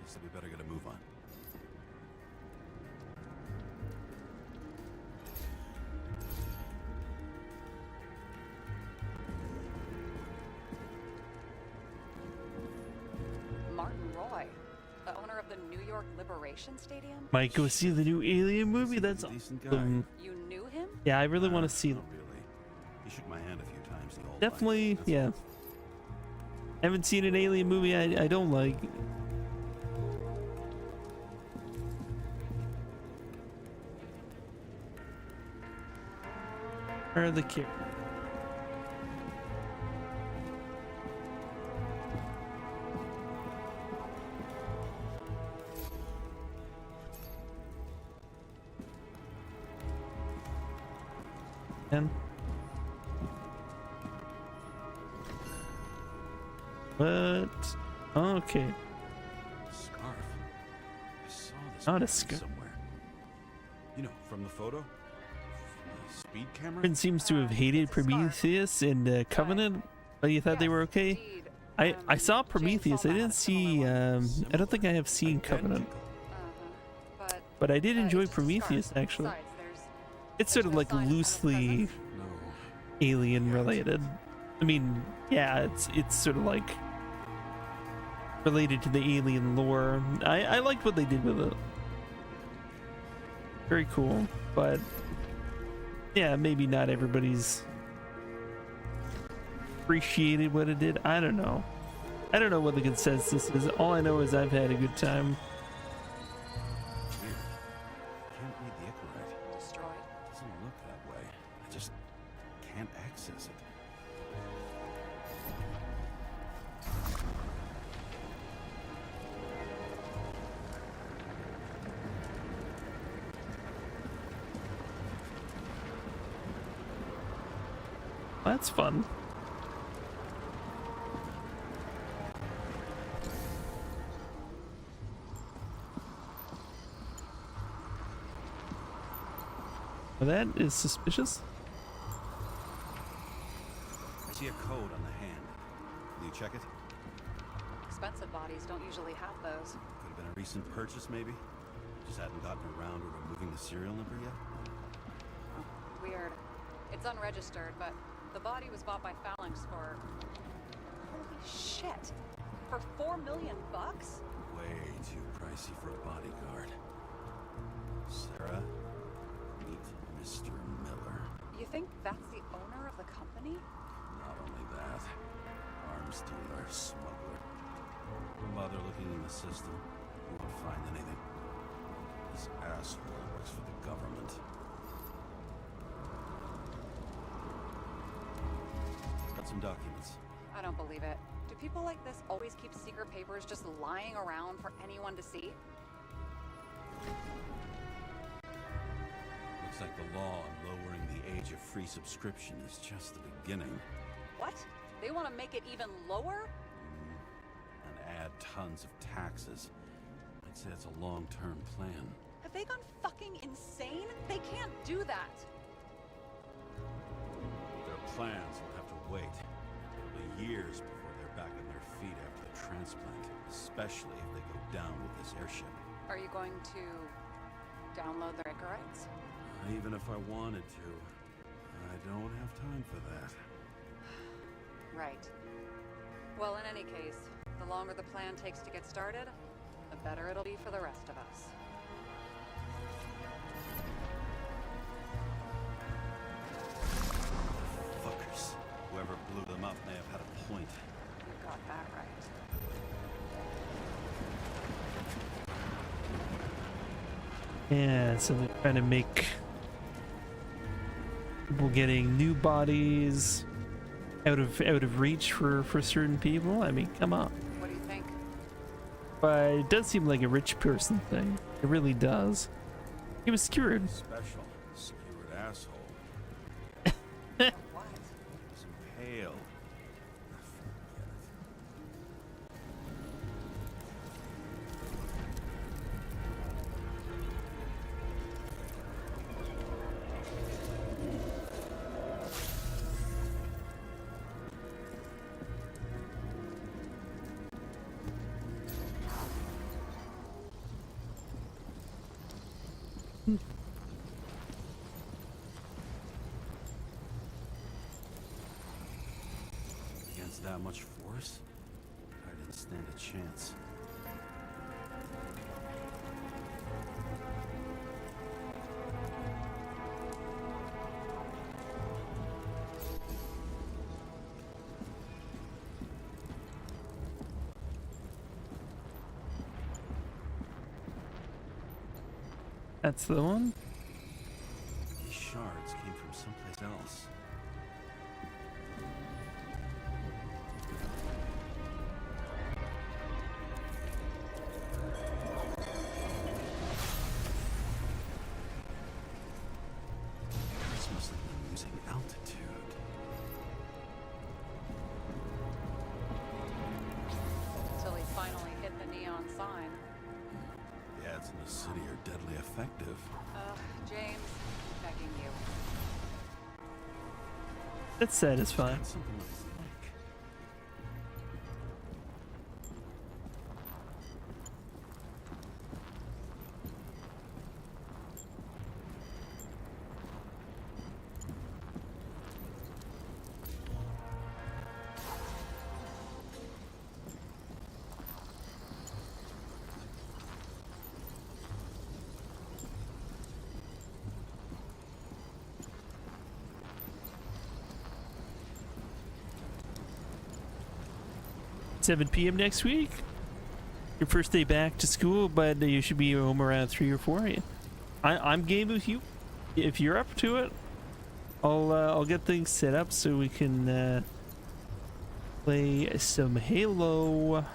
S4: Just that we better get a move on.
S6: Martin Roy, the owner of the New York Liberation Stadium?
S1: Might go see the new Alien movie. That's
S4: decent
S1: awesome.
S6: You knew him?
S1: Yeah, I really want to see.
S4: Not really. He shook my hand a few times. The old
S1: Definitely, yeah. Haven't seen an Alien movie I don't like. Where are the kids? And what? Okay.
S4: Scarf. I saw this
S1: Not a
S4: movie
S1: scarf.
S4: somewhere. You know, from the photo? From the speed camera?
S1: Friend seems to have hated Prometheus and Covenant, but you thought they were okay. I saw Prometheus. I didn't see. I don't think I have seen Covenant, but I did enjoy Prometheus actually. It's sort of like loosely
S4: No.
S1: alien related. I mean, yeah, it's sort of like related to the alien lore. I liked what they did with it. Very cool, but yeah, maybe not everybody's appreciated what it did. I don't know. I don't know what the consensus is. All I know is I've had a good time.
S4: Weird. Can't read the Icarite.
S6: Destroyed.
S4: Doesn't look that way. I just can't access it.
S1: That's fun. Well, that is suspicious.
S4: I see a code on the hand. Will you check it?
S6: Expensive bodies don't usually have those.
S4: Could have Been a recent purchase, maybe? Just hadn't gotten around to removing the serial number yet?
S6: Weird. It's unregistered, but the body was bought by Phalanx for... Holy shit! For $4 million bucks?
S4: Way too pricey for a bodyguard. Sarah, meet Mr. Miller.
S6: You think that's the owner of the company?
S4: Not only that, arms dealer, smuggler. Don't bother looking in the system. You won't find anything. This asshole works for the government. Got some documents.
S6: I don't believe it. Do people like this always keep secret papers just lying around for anyone to see?
S4: Looks like the law on lowering the age of free subscription is just the beginning.
S6: What? They want to make it even lower?
S4: And add tons of taxes. I'd say it's a long-term plan.
S6: Have they gone fucking insane? They can't do that!
S4: Their plans will have to wait. Years before they're back on their feet after the transplant. Especially if they go down with this airship.
S6: Are you going to download their Icarites?
S4: Even if I wanted to, I don't have time for that.
S6: Right. Well, in any case, the longer the plan takes to get started, the better it'll be for the rest of us.
S4: Fuckers. Whoever blew them up may have had a point.
S6: You got that right.
S1: Yeah, so they're trying to make people getting new bodies out of reach for certain people. I mean, come on.
S6: What do you think?
S1: But it does seem like a rich person thing. It really does. He was skewered.
S4: Special. Skewered asshole.
S6: What?
S4: He's impaled. Against that much force, I didn't stand a chance.
S1: That's the one.
S4: These shards came from someplace else. This must have been losing altitude.
S6: Until he finally hit the neon sign.
S4: The ads in the city are deadly effective.
S6: James, I'm begging you.
S1: That's satisfying.
S4: That's something that was like.
S1: $7 p.m. next week. Your first day back to school, but you should be home around 3 or 4. I'm game with you. If you're up to it, I'll get things set up so we can play some Halo.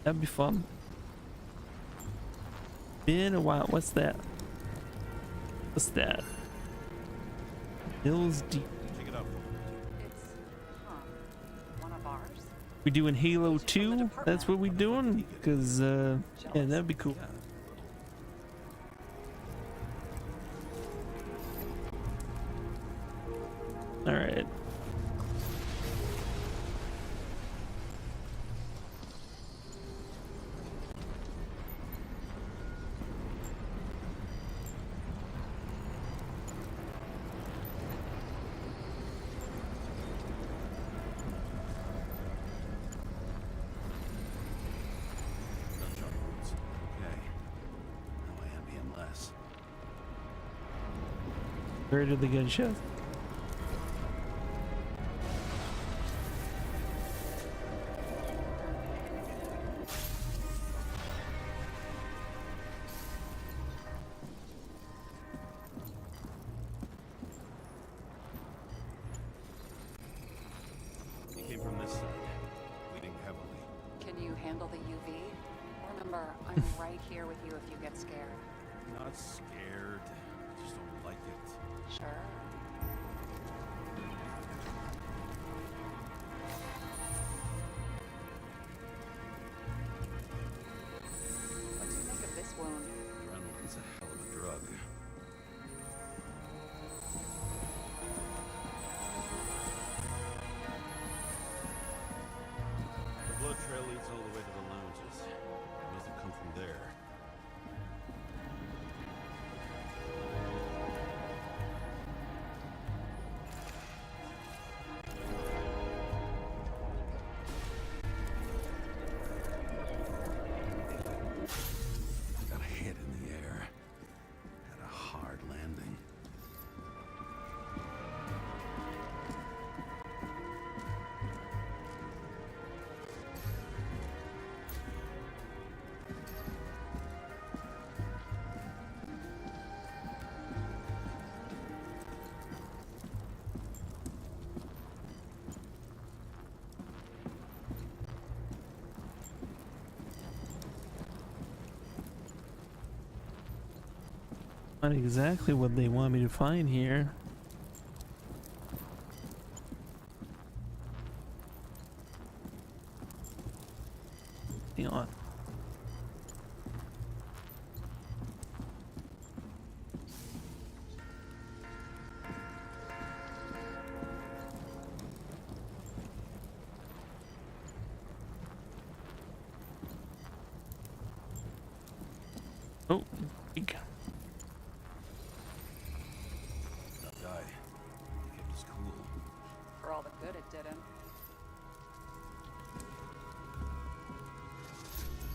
S1: That'd be fun. Been a while. What's that? What's that? Hills Deep.
S4: Check it out.
S6: It's, one of ours?
S1: We doing Halo 2? That's what we doing? Because, yeah, that'd be cool. Alright.
S4: glass.
S1: Where did the gunshot?
S4: He came from this side, bleeding heavily.
S6: Can you handle the UV? Remember, I'm right here with you if you get scared.
S4: Not scared. I just don't like it.
S6: Sure. What do you think of this wound?
S4: Adrenaline's a hell of a drug. The blood trail leads all the way to the lounges. It must have come from there. I got a hit in the air. Had a hard landing.
S1: Not exactly what they want me to find here. Hang on. Oh, big.
S4: That guy. He kept his cool.
S6: For all the good it did him.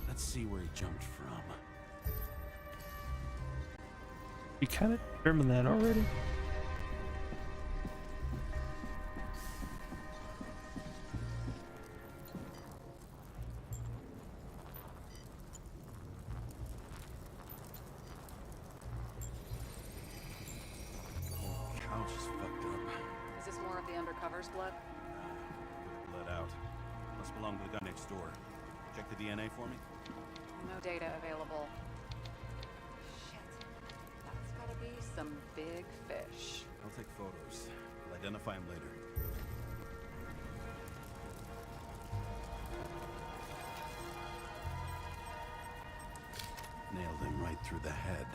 S4: Let's see where he jumped from.
S1: You kind of determined that already.
S4: The whole couch is fucked up.
S6: Is this more of the undercover's blood?
S4: Bled out. Must belong to the guy next door. Check the DNA for me.
S6: No data available. Shit. That's gotta be some big fish.
S4: I'll take photos. I'll identify him later. Nailed him right through the head.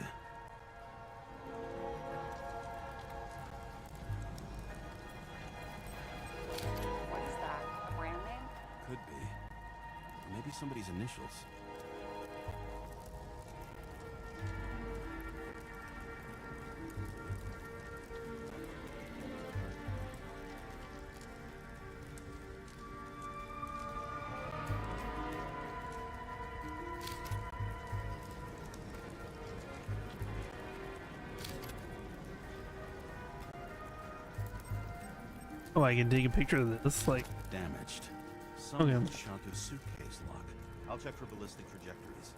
S6: What is that? A brand name?
S4: Could be. Maybe somebody's initials.
S1: Oh, I can take a picture of this. Like,
S4: Damaged. Some
S1: Okay.
S4: chunk of suitcase lock. I'll check for ballistic trajectories.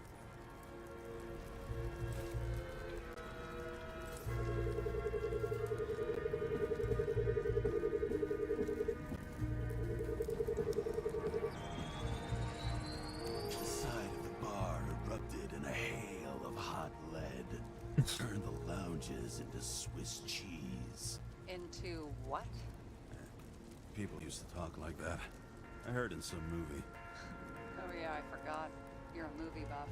S4: The side of the bar erupted in a hail of hot lead. Turned the lounges into Swiss cheese.
S6: Into what?
S4: People used to talk like that. I heard in some movie.
S6: Oh yeah, I forgot. You're a movie buff.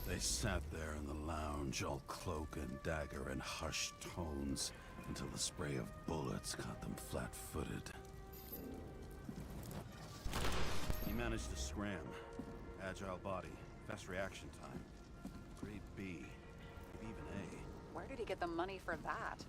S4: They sat there in the lounge, all cloak and dagger and hushed tones, until the spray of bullets caught them flat-footed. He managed to scram.
S7: Agile body, fast reaction time. Grade B, maybe even A.
S6: Where did he get the money for that?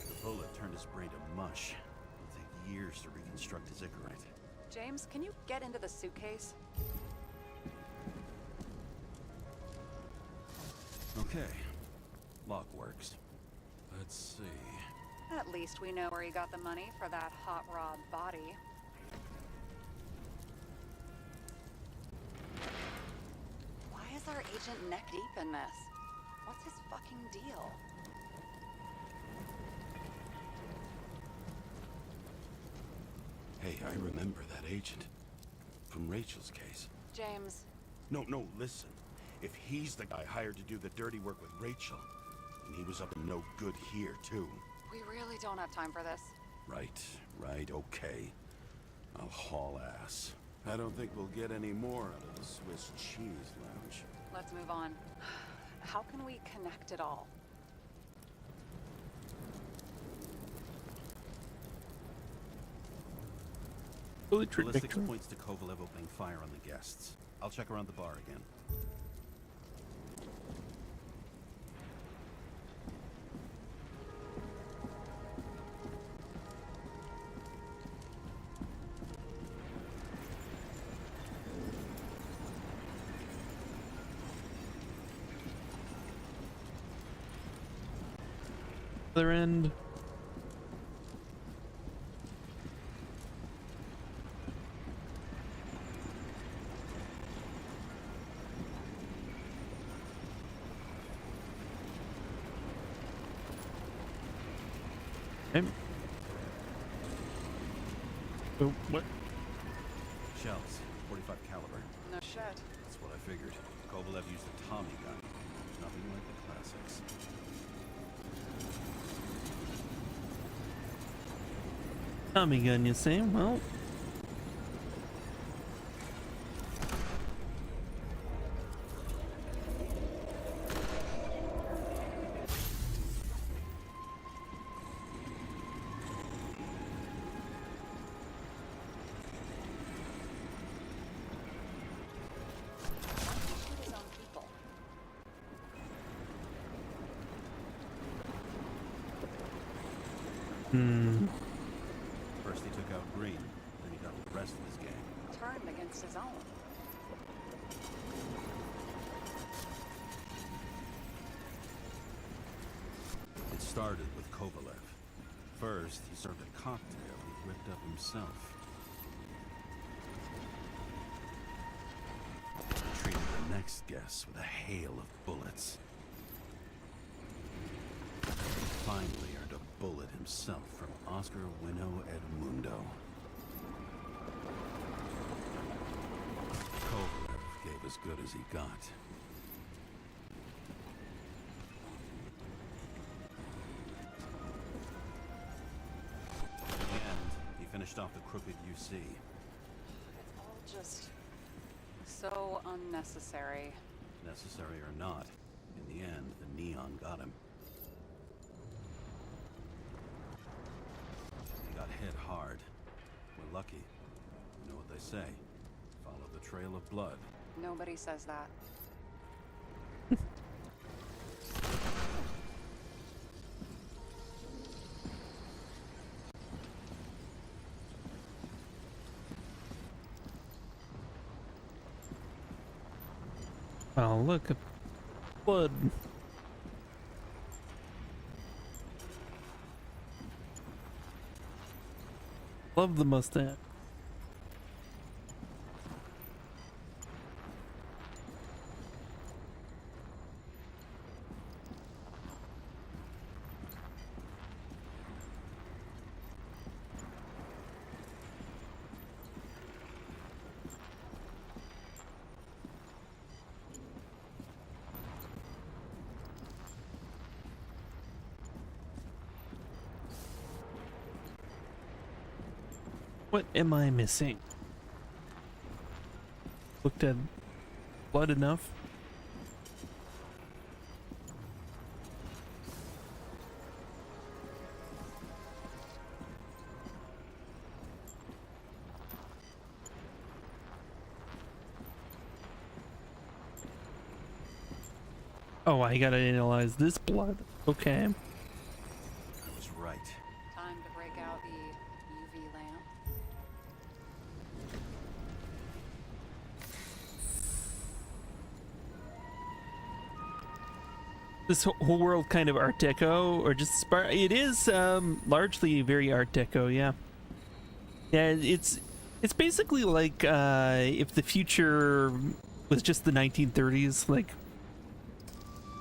S7: The bullet turned his brain to mush. It'll take years to reconstruct his Icarite.
S6: James, can you get into the suitcase?
S7: Okay. Lock works. Let's see.
S6: At least we know where he got the money for that hot rod body. Why is our agent neck deep in this? What's his fucking deal?
S7: Hey, I remember that agent. From Rachel's case.
S6: James,
S7: No, listen. If he's the guy hired to do the dirty work with Rachel, and he was up to no good here, too.
S6: we really don't have time for this.
S7: Right, okay. I'll haul ass. I don't think we'll get any more out of the Swiss Cheese Lounge.
S6: Let's move on. How can we connect it all?
S1: Ballistic
S7: Ballistics points to Kovalev opening fire on the guests. I'll check around the bar again.
S1: Other end. Okay. Oh, what?
S7: Shells, 45 caliber.
S6: No shit.
S7: That's what I figured. Kovalev used a Tommy gun. Nothing like the classics.
S1: Tommy gun, you say? Well,
S6: Why did he shoot his own people?
S7: First he took out Green, then he got the rest of his gang.
S6: Turned against his own.
S7: It started with Kovalev. First, he served a cocktail he whipped up himself. He treated the next guest with a hail of bullets. Finally earned a bullet himself from Oscar Wino Edmundo. Kovalev gave as good as he got. In the end, he finished off the crooked UC.
S6: It's all just so unnecessary.
S7: Necessary or not, in the end, the neon got him. He got hit hard. We're lucky. You know what they say. Follow the trail of blood.
S6: Nobody says that.
S1: oh, look at blood. Love the mustache. What am I missing? Looked at blood enough. Oh, I gotta analyze this blood. Okay.
S4: I was right.
S6: Time to break out the UV lamp.
S1: This whole world kind of Art Deco, or just it is largely very Art Deco, yeah. Yeah, it's basically like if the future was just the 1930s, like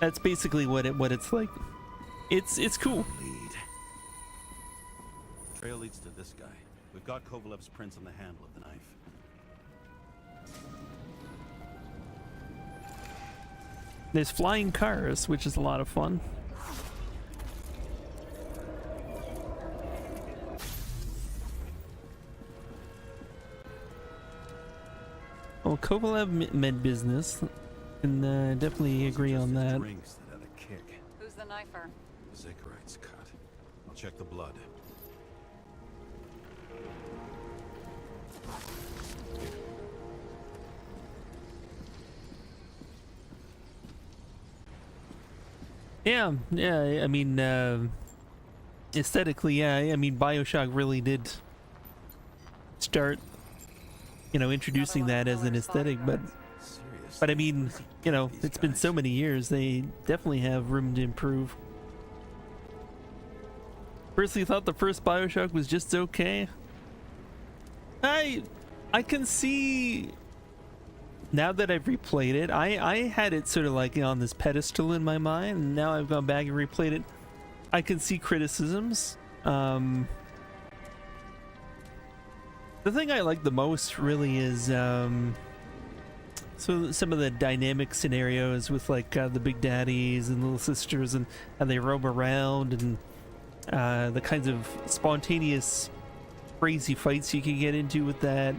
S1: that's basically what it's like. It's cool.
S4: Lead. Trail leads to this guy. We've got Kovalev's prints on the handle of the knife.
S1: There's flying cars, which is a lot of fun. Well, Kovalev meant business, and definitely agree on that.
S4: Drinks that had a kick.
S6: Who's the knifer?
S4: Zikarite's cut. I'll check the blood.
S1: Yeah, I mean, aesthetically, yeah, I mean, BioShock really did start, you know, introducing that as an aesthetic, but I mean, you know, it's been so many years, they definitely have room to improve. Personally thought the first BioShock was just okay. I can see, now that I've replayed it, I had it sort of like on this pedestal in my mind, and now I've gone back and replayed it. I can see criticisms. The thing I like the most really is so some of the dynamic scenarios with like the big daddies and little sisters and how they roam around, and the kinds of spontaneous crazy fights you can get into with that.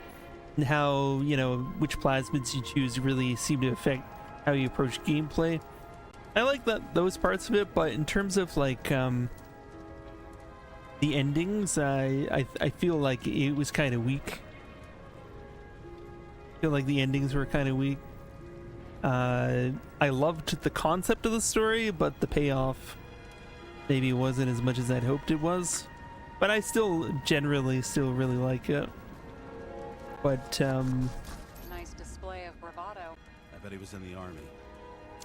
S1: And how, you know, which plasmids you choose really seem to affect how you approach gameplay. I like those parts of it, but in terms of like the endings, I feel like it was kind of weak. I feel like the endings were kind of weak. I loved the concept of the story, but the payoff maybe wasn't as much as I'd hoped it was. But I still generally really like it. But
S6: Nice display of bravado.
S4: I bet he was in the army.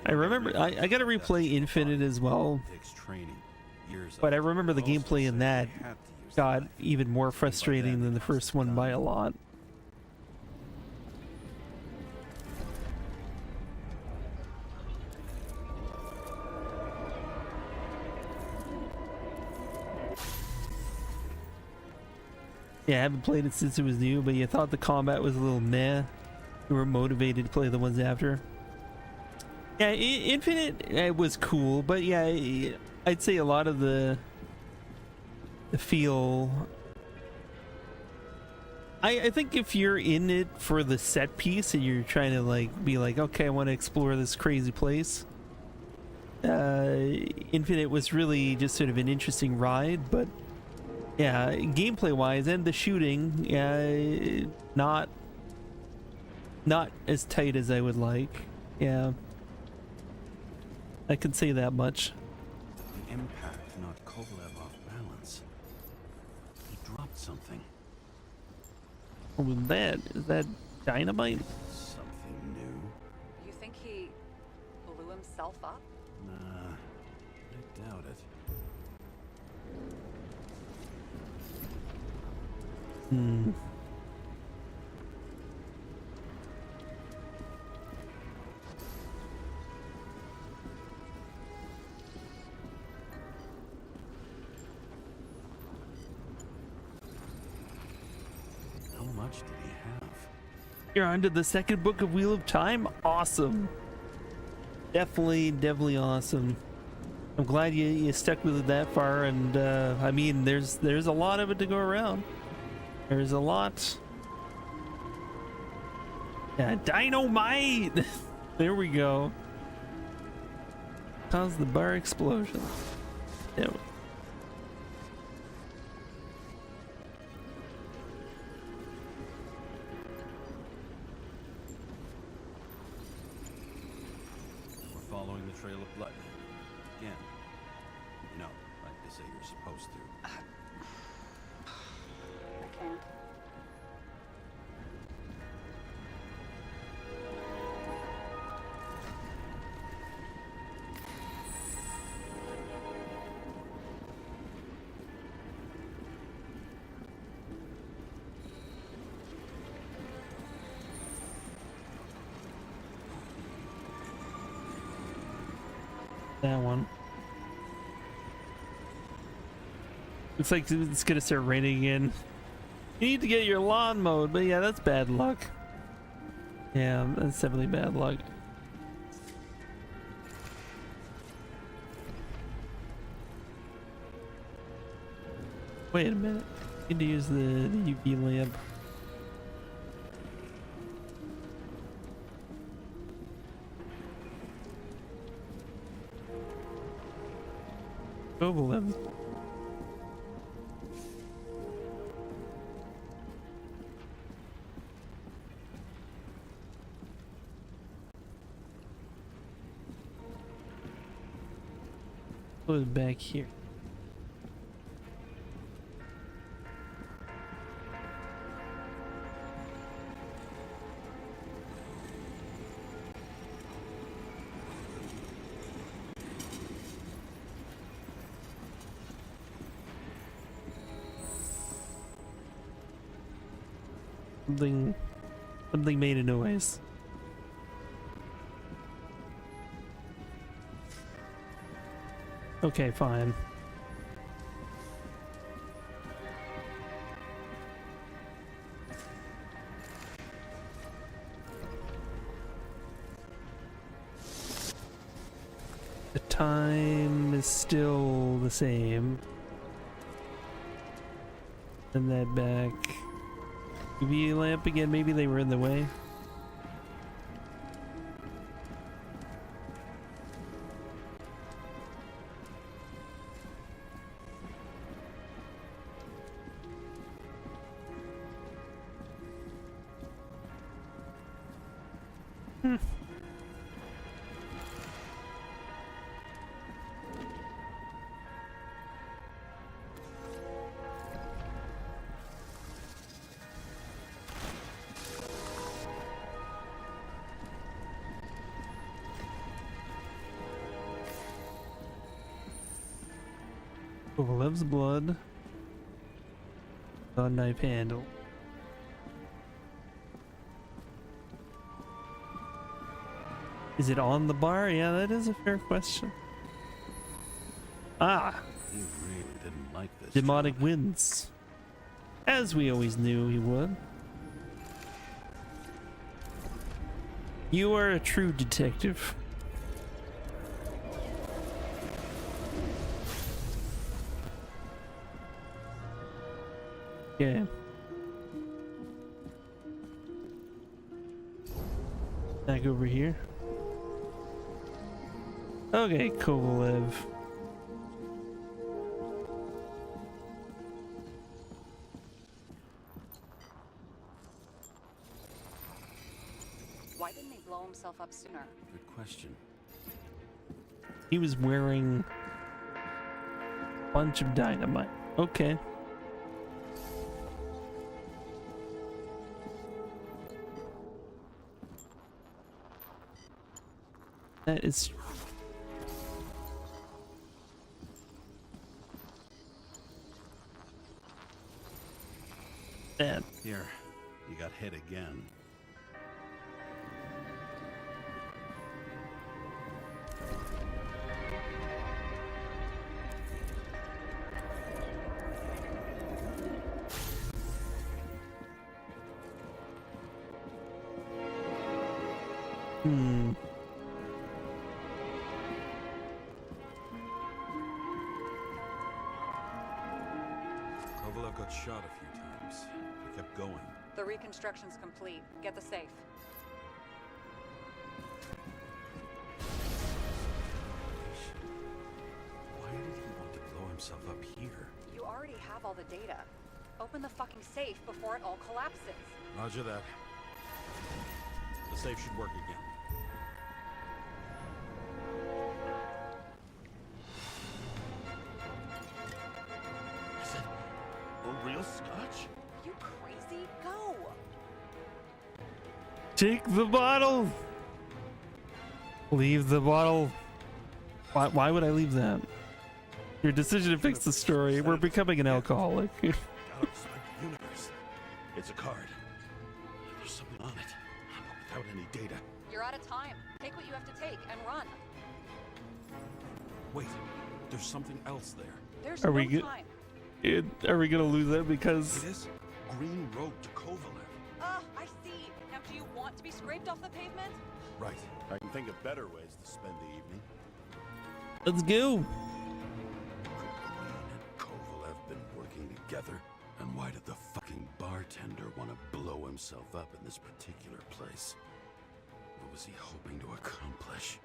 S1: I remember I gotta replay Infinite as well,
S4: Takes training. Years
S1: but I
S4: of it.
S1: remember the
S4: Also
S1: gameplay in
S4: said
S1: that
S4: they had to use the
S1: got
S4: knife.
S1: even more frustrating than the first one by a lot. Yeah, I haven't played it since it was new, but you thought the combat was a little meh. You were motivated to play the ones after. Yeah, Infinite, it was cool, but yeah, I'd say a lot of the feel. I think if you're in it for the set piece and you're trying to like be like, okay, I want to explore this crazy place. Infinite was really just sort of an interesting ride, but yeah, gameplay wise and the shooting, yeah, not as tight as I would like. Yeah, I can say that much.
S4: The impact knocked Kovalev off balance. He dropped something.
S1: What was that? Is that dynamite?
S4: Something new.
S6: You think he blew himself up?
S4: Nah, I doubt it.
S1: Hmm.
S4: How much did he have?
S1: You're on to the second book of Wheel of Time? Awesome. Definitely awesome. I'm glad you stuck with it that far, and I mean, there's a lot of it to go around. There's a lot. Yeah, dynamite! There we go. Cause the bar explosion. Yeah.
S4: We're following the trail of blood. Again. You know, like they say you're supposed to.
S6: I can't.
S1: That one. Looks like it's gonna start raining again. You need to get your lawn mowed, but yeah, that's bad luck. Yeah, that's definitely bad luck. Wait a minute. I need to use the UV lamp. Kovalev. What was back here? Something made a noise. Okay, fine. The time is still the same. Send that back. UV lamp again, maybe they were in the way. Kovalev's blood. A knife handle. Is it on the bar? Yeah, that is a fair question. Ah!
S4: He really didn't like this.
S1: Demonic
S4: job.
S1: wins. As we always knew he would. You are a true detective. Okay. Back over here. Okay, Kovalev.
S6: Why didn't he blow himself up sooner?
S4: Good question.
S1: He was wearing a bunch of dynamite. Okay. That is that.
S4: Here, you got hit again. Kovalev got shot a few times. He kept going.
S6: The reconstruction's complete. Get the safe.
S4: Why did he want to blow himself up here?
S6: You already have all the data. Open the fucking safe before it all collapses.
S4: Roger that. The safe should work again.
S7: real scotch?
S6: You crazy? Go!
S1: Take the bottle. Leave the bottle. Why would I leave that? Your decision to fix the story. We're becoming an alcoholic.
S7: Gotta respect the universe. It's a card. There's something on it. Without any data.
S6: You're out of time. Take what you have to take and run.
S7: Wait, there's something else there.
S6: There's
S1: Are
S6: no
S1: we good?
S6: time.
S1: Are we gonna lose that because
S7: It is Green Road to Kovalev.
S6: Ah, I see. Now, do you want to be scraped off the pavement?
S7: Right. I can think of better ways to spend the evening.
S1: let's go?
S4: Could Green and Kovalev been working together? And why did the fucking bartender want to blow himself up in this particular place? What was he hoping to accomplish?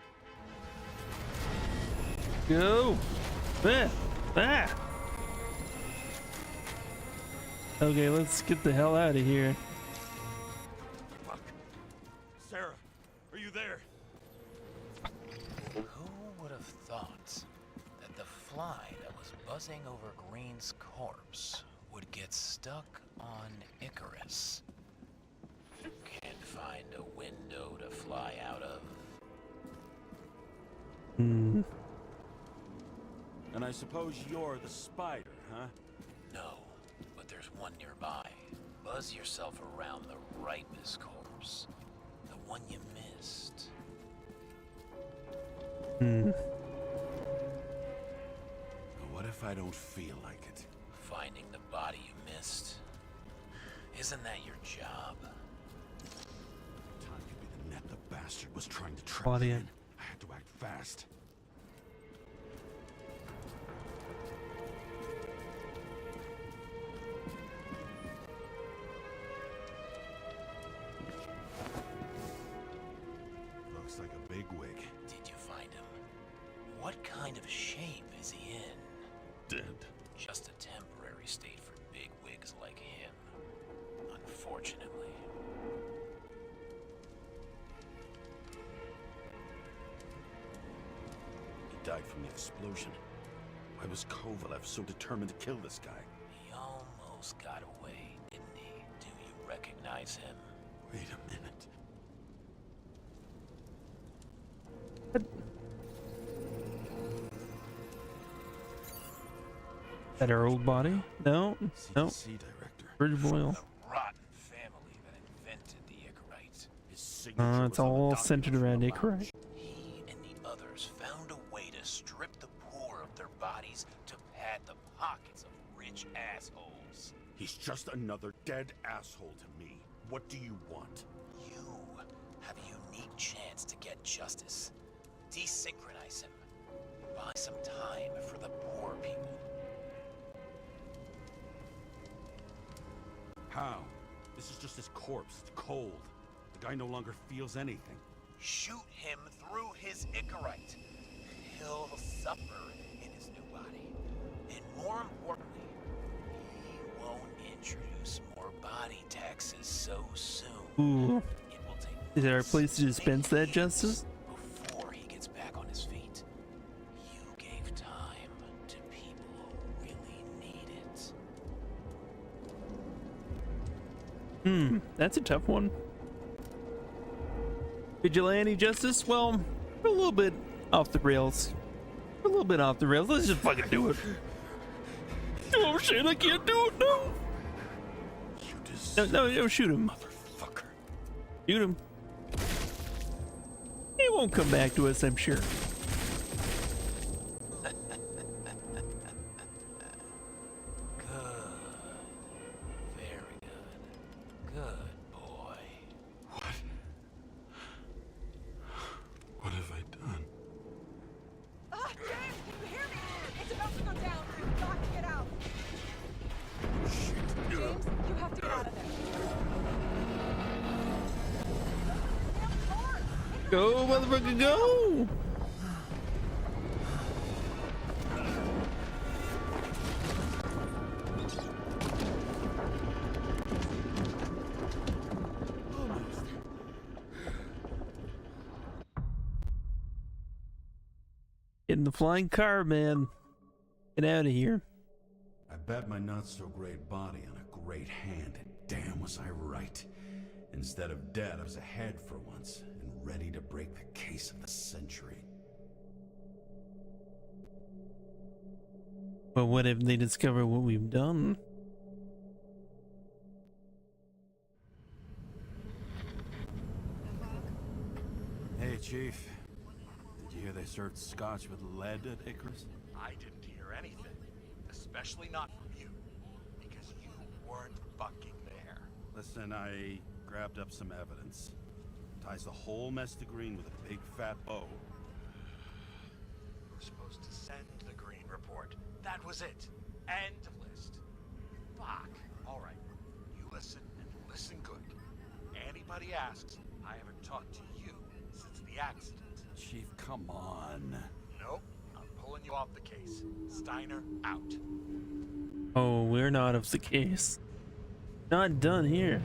S1: Go. Ah. Okay, let's get the hell out of here.
S7: Fuck. Sarah, are you there?
S8: Who would have thought that the fly that was buzzing over Green's corpse would get stuck on Icarus? Can't find a window to fly out of.
S7: And I suppose you're the spider, huh?
S8: No, but there's one nearby. Buzz yourself around the Ripus corpse. The one you missed.
S4: What if I don't feel like it?
S8: Finding the body you missed. Isn't that your job?
S4: Time could be the net the bastard was trying to trap
S1: Body
S4: me
S1: in.
S4: in. I had to act fast. Looks like a big wig.
S8: Did you find him? What kind of shape is he in?
S4: Dead.
S8: Just a temporary state for big wigs like him. Unfortunately.
S4: He died from the explosion. Why was Kovalev so determined to kill this guy?
S8: He almost got away, didn't he? Do you recognize him?
S4: Wait a minute.
S1: At our old body? No, no.
S4: CDC director.
S1: Bridge Boyle.
S8: The rotten family that invented the Icarite.
S7: His signature
S1: It's
S7: was on the
S1: all
S7: document
S1: centered
S7: from
S1: around
S7: the
S1: Icarite.
S7: lounge.
S8: He and the others found a way to strip the poor of their bodies to pad the pockets of rich assholes.
S7: He's just another dead asshole to me. What do you want?
S8: You have a unique chance to get justice. Desynchronize him. Buy some time for the poor people.
S7: How? This is just his corpse. It's cold. The guy no longer feels anything.
S8: Shoot him through his Icarite. He'll suffer in his new body. And more importantly, he won't introduce more body taxes so soon.
S1: Ooh.
S8: It will take
S1: Is there a
S8: months,
S1: place to dispense that
S8: maybe
S1: justice?
S8: years before he gets back on his feet. You gave time to people who really need it.
S1: That's a tough one. Vigilante justice? Well, we're a little bit off the rails. We're a little bit off the rails. Let's just fucking do it. Oh shit, I can't do it, no!
S4: You
S1: No, shoot him.
S4: motherfucker.
S1: Shoot him. He won't come back to us, I'm sure.
S8: Good. Very good. Good boy.
S4: What have I done?
S6: Ah, James, can you hear me? It's about to go down. We've got to get out. James, you have to get out of there.
S1: Go, motherfucker, go! Get in the flying car, man. Get out of here.
S4: I bet my not-so-great body on a great hand, and damn was I right. Instead of dead, I was ahead for once, and ready to break the case of the century.
S1: But what if they discover what we've done?
S7: Hey, Chief. Did you hear they served scotch with lead at Icarus?
S5: I didn't hear anything, especially not from you, because you weren't fucking there.
S7: Listen, I grabbed up some evidence. Ties the whole mess to Green with a big fat bow.
S5: You were supposed to send the Green report. That was it. End of list. Fuck. All right. You listen and listen good. Anybody asks, I haven't talked to you since the accident.
S7: Chief, come on.
S5: Nope. I'm pulling you off the case. Steiner out.
S1: Oh, we're not of the case. Not done here.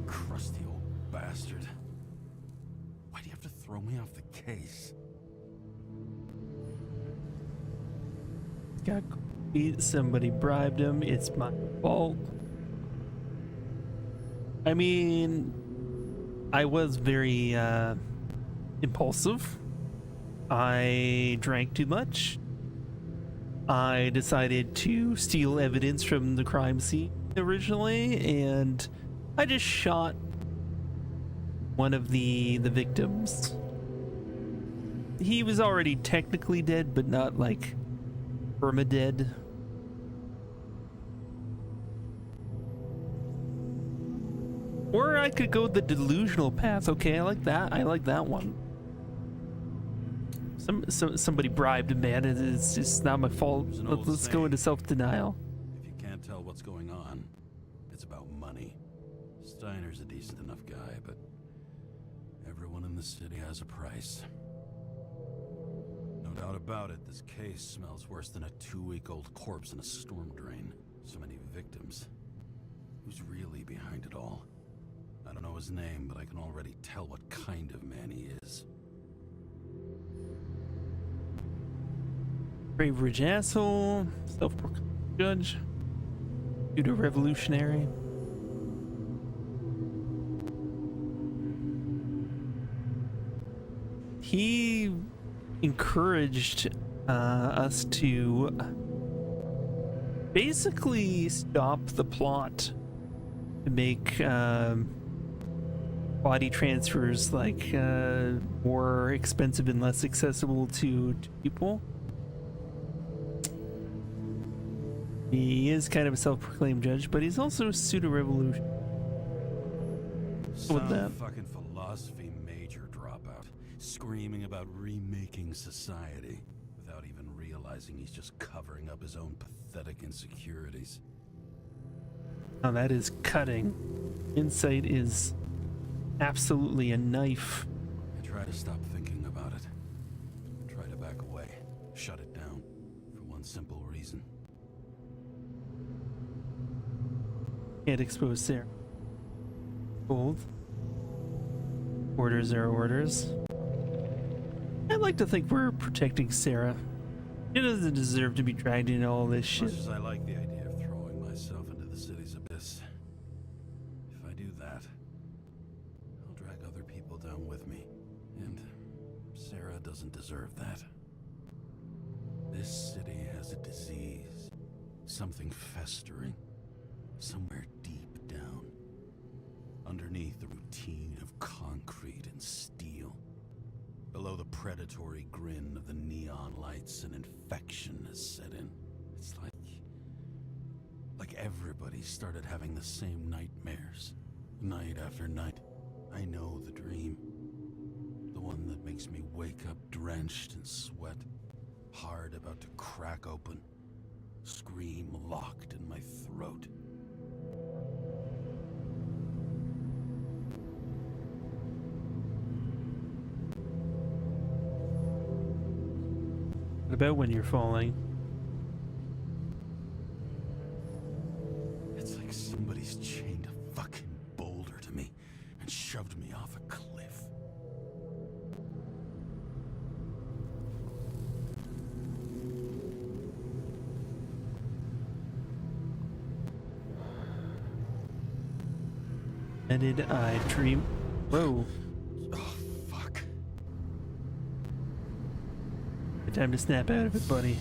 S4: Crusty old bastard. Why do you have to throw me off the case?
S1: Got beat, somebody bribed him, it's my fault. I mean, I was very impulsive. I drank too much. I decided to steal evidence from the crime scene originally, and I just shot one of the victims. He was already technically dead, but not like permadead. Or I could go the delusional path. Okay, I like that. I like that one. Somebody bribed a man. It's just not my fault.
S4: There's an old
S1: Let's go
S4: saying.
S1: into self-denial.
S4: If you can't tell what's going on, it's about money. Steiner's a decent enough guy, but everyone in the city has a price. No doubt about it, this case smells worse than a 2-week-old corpse in a storm drain. So many victims. Who's really behind it all? I don't know his name, but I can already tell what kind of man he is.
S1: Braveridge asshole, self-proclaimed judge, pseudo-revolutionary. He encouraged us to basically stop the plot to make body transfers like more expensive and less accessible to people. He is kind of a self-proclaimed judge, but he's also a pseudo-revolution.
S4: Some
S1: that?
S4: fucking philosophy major dropout, screaming about remaking society, without even realizing he's just covering up his own pathetic insecurities.
S1: Now that is cutting. Insight is absolutely a knife.
S4: I try to stop thinking about it. Try to back away, shut it down, for one simple reason.
S1: Can't expose Sarah. Cold. Orders are orders. I'd like to think we're protecting Sarah. She doesn't deserve to be dragged into all this
S4: As
S1: shit.
S4: much as I like the idea of throwing myself into the city's abyss, if I do that, I'll drag other people down with me. And Sarah doesn't deserve that. This city has a disease. Something festering. Somewhere deep down. Underneath the routine of concrete and steel. Below the predatory grin of the neon lights, an infection has set in. It's like everybody started having the same nightmares. Night after night. I know the dream. The one that makes me wake up drenched in sweat. Heart about to crack open. Scream locked in my throat.
S1: What about when you're falling?
S4: It's like somebody's chained a fucking boulder to me, and shoved me off a cliff.
S1: And did I dream? Whoa.
S4: Oh, fuck.
S1: Good time to snap out of it, buddy.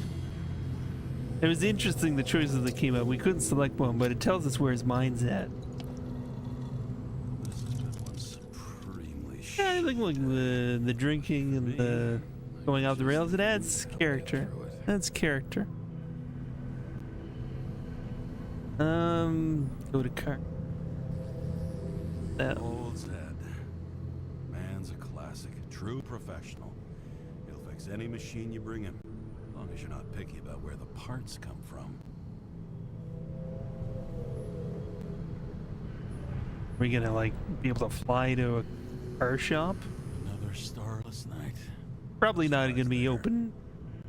S1: It was interesting, the choices that came up. We couldn't select one, but it tells us where his mind's at.
S4: This has been one supremely
S1: Yeah, I think like the drinking and the going off the rails, it adds character. That's character. Go to car. That.
S4: Old Zed. Man's a classic. True professional. He'll fix any machine you bring him, as long as you're not picky about where the parts come from.
S1: Are we gonna like be able to fly to a car shop?
S4: Another starless night.
S1: Probably not gonna be open.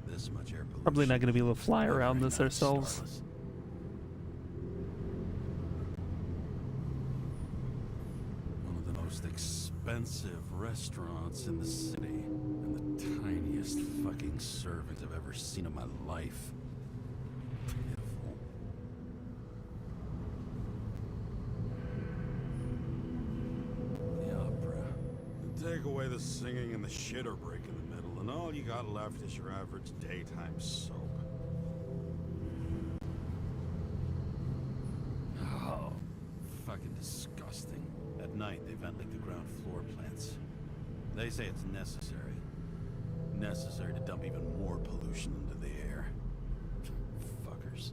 S4: This much air pollution.
S1: Probably not gonna be able to fly around
S4: Every
S1: this
S4: night
S1: ourselves.
S4: starless. One of the most expensive restaurants in the city, and the tiniest fucking servant I've ever seen in my life. Pitiful. The opera. Take away the singing and the shitter break in the middle, and all you got left is your average daytime soap. Oh, fucking disgusting. At night, they ventilate the ground floor plants. They say it's necessary. Necessary to dump even more pollution into the air. Fuckers.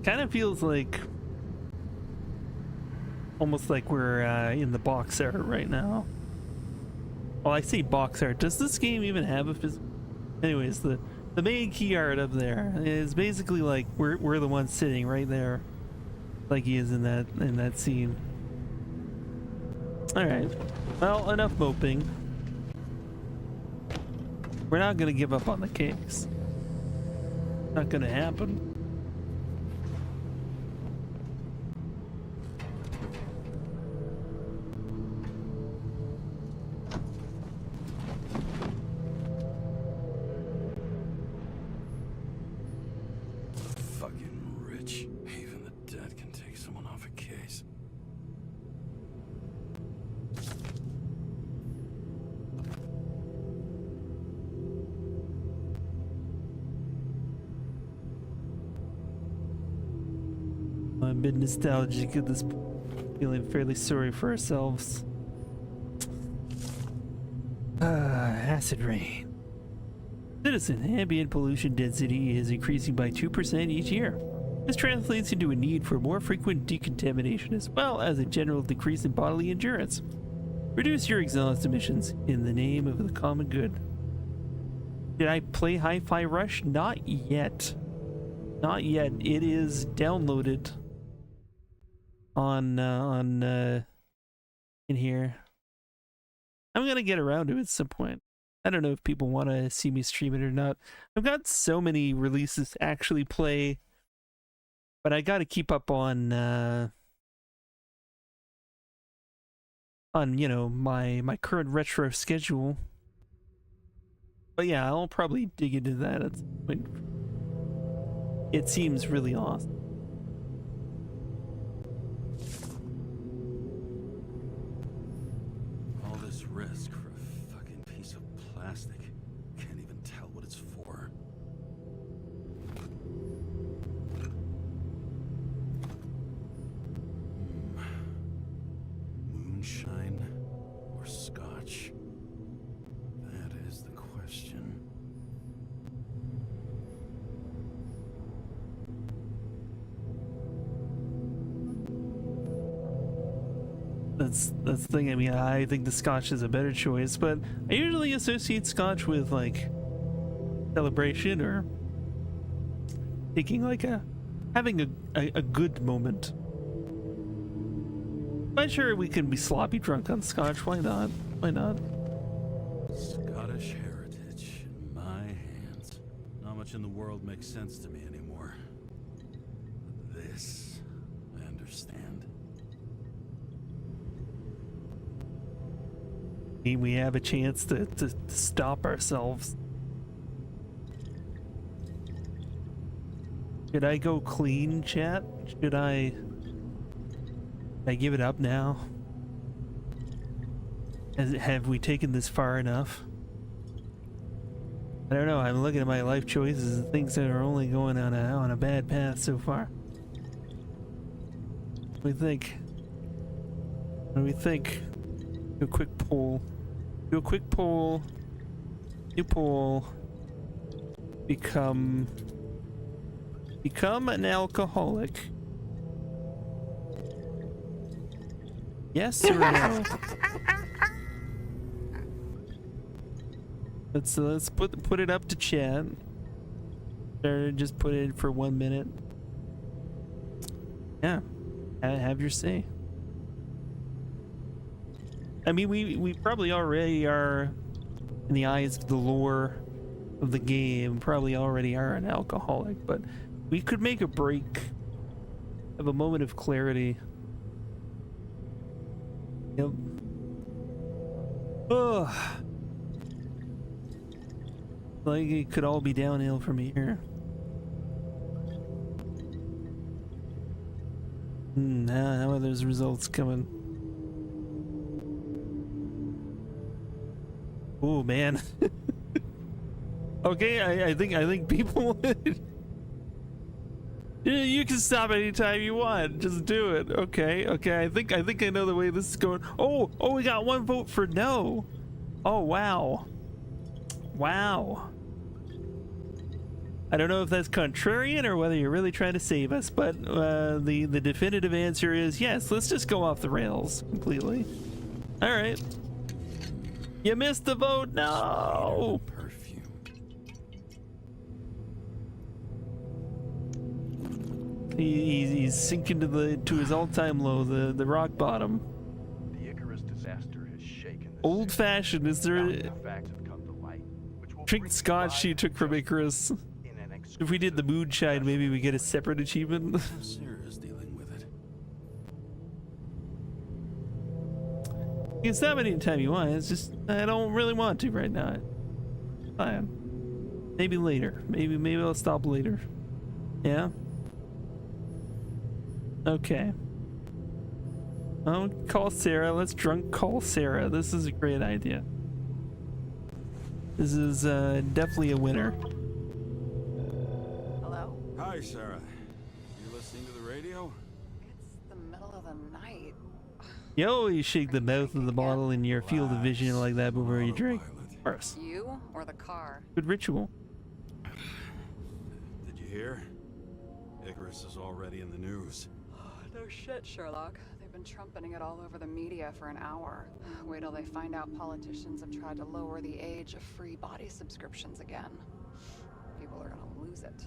S1: Kind of feels like almost like we're in the box art right now. Well, I say box art. Does this game even have a anyways, the main key art up there is basically like we're the ones sitting right there, like he is in that scene. All right, well, enough moping. We're not gonna give up on the cakes. Not gonna happen.
S4: Fucking rich. Even the dead can take someone off a case.
S1: I'm a bit nostalgic at this point, feeling fairly sorry for ourselves. Acid rain. Citizen ambient pollution density is increasing by 2% each year. This translates into a need for more frequent decontamination as well as a general decrease in bodily endurance. Reduce your exhaust emissions in the name of the common good. Did I play Hi-Fi Rush? Not yet. Not yet. It is downloaded on in here. I'm gonna get around to it at some point. I don't know if people want to see me stream it or not. I've got so many releases to actually play, but I got to keep up on you know, my current retro schedule. But yeah, I'll probably dig into that at some point. It seems really awesome.
S4: All this risk for a fucking piece of plastic. Can't even tell what it's for. Moonshine or scotch? That is the question.
S1: That's the thing. I mean, I think the scotch is a better choice, but I usually associate scotch with like celebration or taking like having a good moment. But sure, we can be sloppy drunk on scotch. Why not? Why not?
S4: Scottish heritage in my much in the world makes sense to me anymore. But this, I understand.
S1: We have a chance to stop ourselves. Should I go clean, chat? Should I give it up now? Have we taken this far enough? I don't know. I'm looking at my life choices and things that are only going on a bad path so far. What do we think? What do we think? Do a quick poll. Do a quick poll. New poll. Become an alcoholic. Yes or no? Let's put it up to chat. Or just put it for 1 minute. Yeah, have your say. I mean, we probably already are, in the eyes of the lore of the game, probably already are an alcoholic, but we could make a break, have a moment of clarity. Yep. Ugh. Like it could all be downhill from here. How are those results coming? Oh man. Okay, I think people you can stop anytime you want. Just do it. Okay. I think I know the way this is going. Oh, we got 1 vote for no. Oh wow. I don't know if that's contrarian or whether you're really trying to save us, but the definitive answer is yes. Let's just go off the rails completely. All right. You missed the vote. No.
S4: Perfume.
S1: He's sinking to his all-time low, the rock bottom.
S5: The Icarus disaster has shaken the
S1: Old fashioned. Is there
S5: The facts have come to light, which will
S1: drink
S5: bring
S1: scotch she
S5: life
S1: took from
S5: to
S1: Icarus?
S5: in an
S1: If we did the moonshine, maybe we get a separate achievement.
S4: How Sarah's dealing with it.
S1: You can stop anytime you want. It's just I don't really want to right now. Fine. Maybe later. Maybe I'll stop later. Yeah. Okay. I'll call Sarah. Let's drunk call Sarah. This is a great idea. This is definitely a winner.
S6: Hello?
S4: Hi, Sarah. You listening to the radio?
S6: It's the middle of the night.
S1: You always shake the mouth of the bottle in your field of vision like that before you drink.
S4: Autopilot.
S1: First.
S6: You or the car?
S1: Good ritual.
S4: Did you hear? Icarus is already in the news.
S6: No shit, Sherlock. They've been trumpeting it all over the media for an hour. Wait till they find out politicians have tried to lower the age of free body subscriptions again. People are gonna lose it.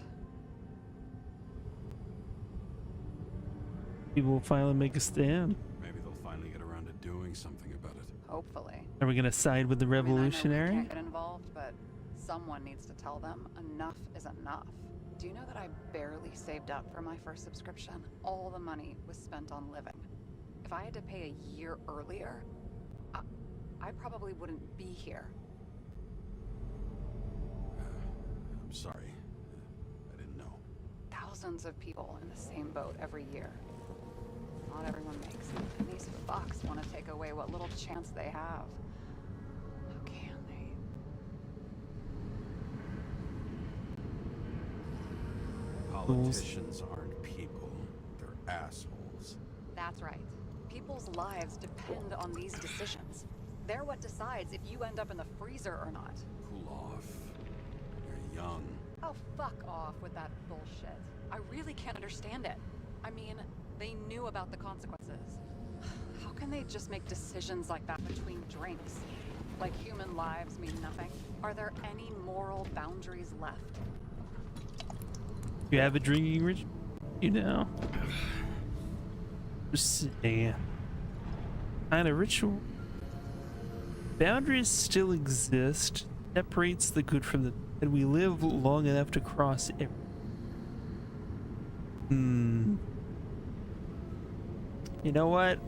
S1: People will finally make a stand.
S4: Maybe they'll finally get around to doing something about it.
S6: Hopefully.
S1: Are we gonna side with the
S6: I mean, I know we
S1: revolutionary?
S6: can't get involved, but someone needs to tell them enough is enough. Do you know that I barely saved up for my first subscription? All the money was spent on living. If I had to pay a year earlier, I probably wouldn't be here.
S4: I'm sorry. I didn't know.
S6: Thousands of people in the same boat every year. Not everyone makes it, and these fucks want to take away what little chance they have. How can they?
S4: Politicians aren't people. They're assholes.
S6: That's right. People's lives depend on these decisions. They're what decides if you end up in the freezer or not.
S4: Cool off. You're young.
S6: Oh, fuck off with that bullshit. I really can't understand it. I mean, they knew about the consequences. How can they just make decisions like that between drinks? Like human lives mean nothing? Are there any moral boundaries left?
S1: You have a drinking ritual? You know. Just a kind of ritual. Boundaries still exist. separates the good from the bad. We live long enough to cross it. You know what?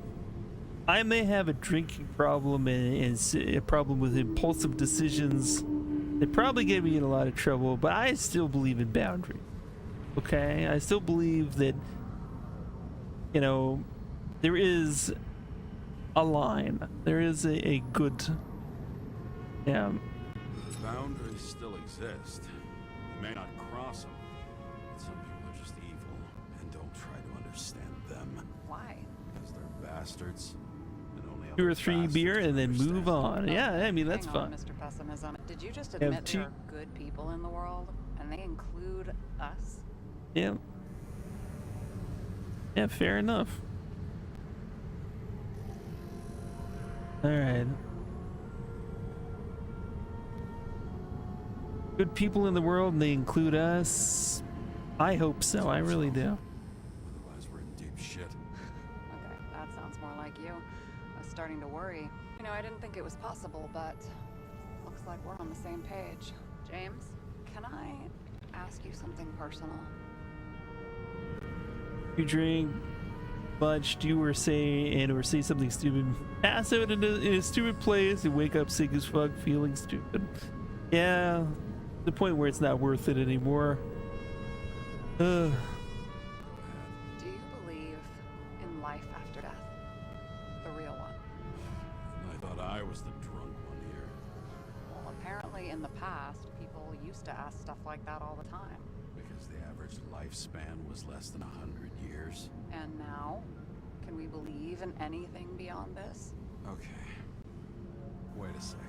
S1: I may have a drinking problem and a problem with impulsive decisions. They probably get me in a lot of trouble, but I still believe in boundaries. Okay? I still believe that, you know, there is a line. There is a good... Yeah.
S4: Boundaries still exist. You may not cross them, but some people are just evil and don't try to understand them.
S6: Why?
S4: Because they're bastards. And only
S1: 2 or
S4: other
S1: 3
S4: bastards
S1: beer
S4: can
S1: and then
S4: understand
S1: move
S4: them.
S1: on. Yeah, I mean, that's
S6: Hang on,
S1: fine.
S6: Mr. Pessimism. Did you just
S1: Have
S6: admit
S1: two-
S6: there are good people in the world, and they include us?
S1: Yeah. Yeah, fair enough. All right. Good people in the world, and they include us. I hope so. I really do.
S4: Otherwise, we're in deep shit.
S6: Okay, that sounds more like you. I was starting to worry. You know, I didn't think it was possible, but looks like we're on the same page. James, can I ask you something personal?
S1: You drink much, do or say something stupid, pass out in a stupid place, and wake up sick as fuck, feeling stupid. Yeah, the point where it's not worth it anymore.
S6: Do you believe in life after death? The real one?
S4: I thought I was the drunk one here.
S6: Well, apparently in the past, people used to ask stuff like that all the time.
S4: Because the average lifespan was less than 100 years.
S6: And now, can we believe in anything beyond this?
S4: Okay. Wait a sec.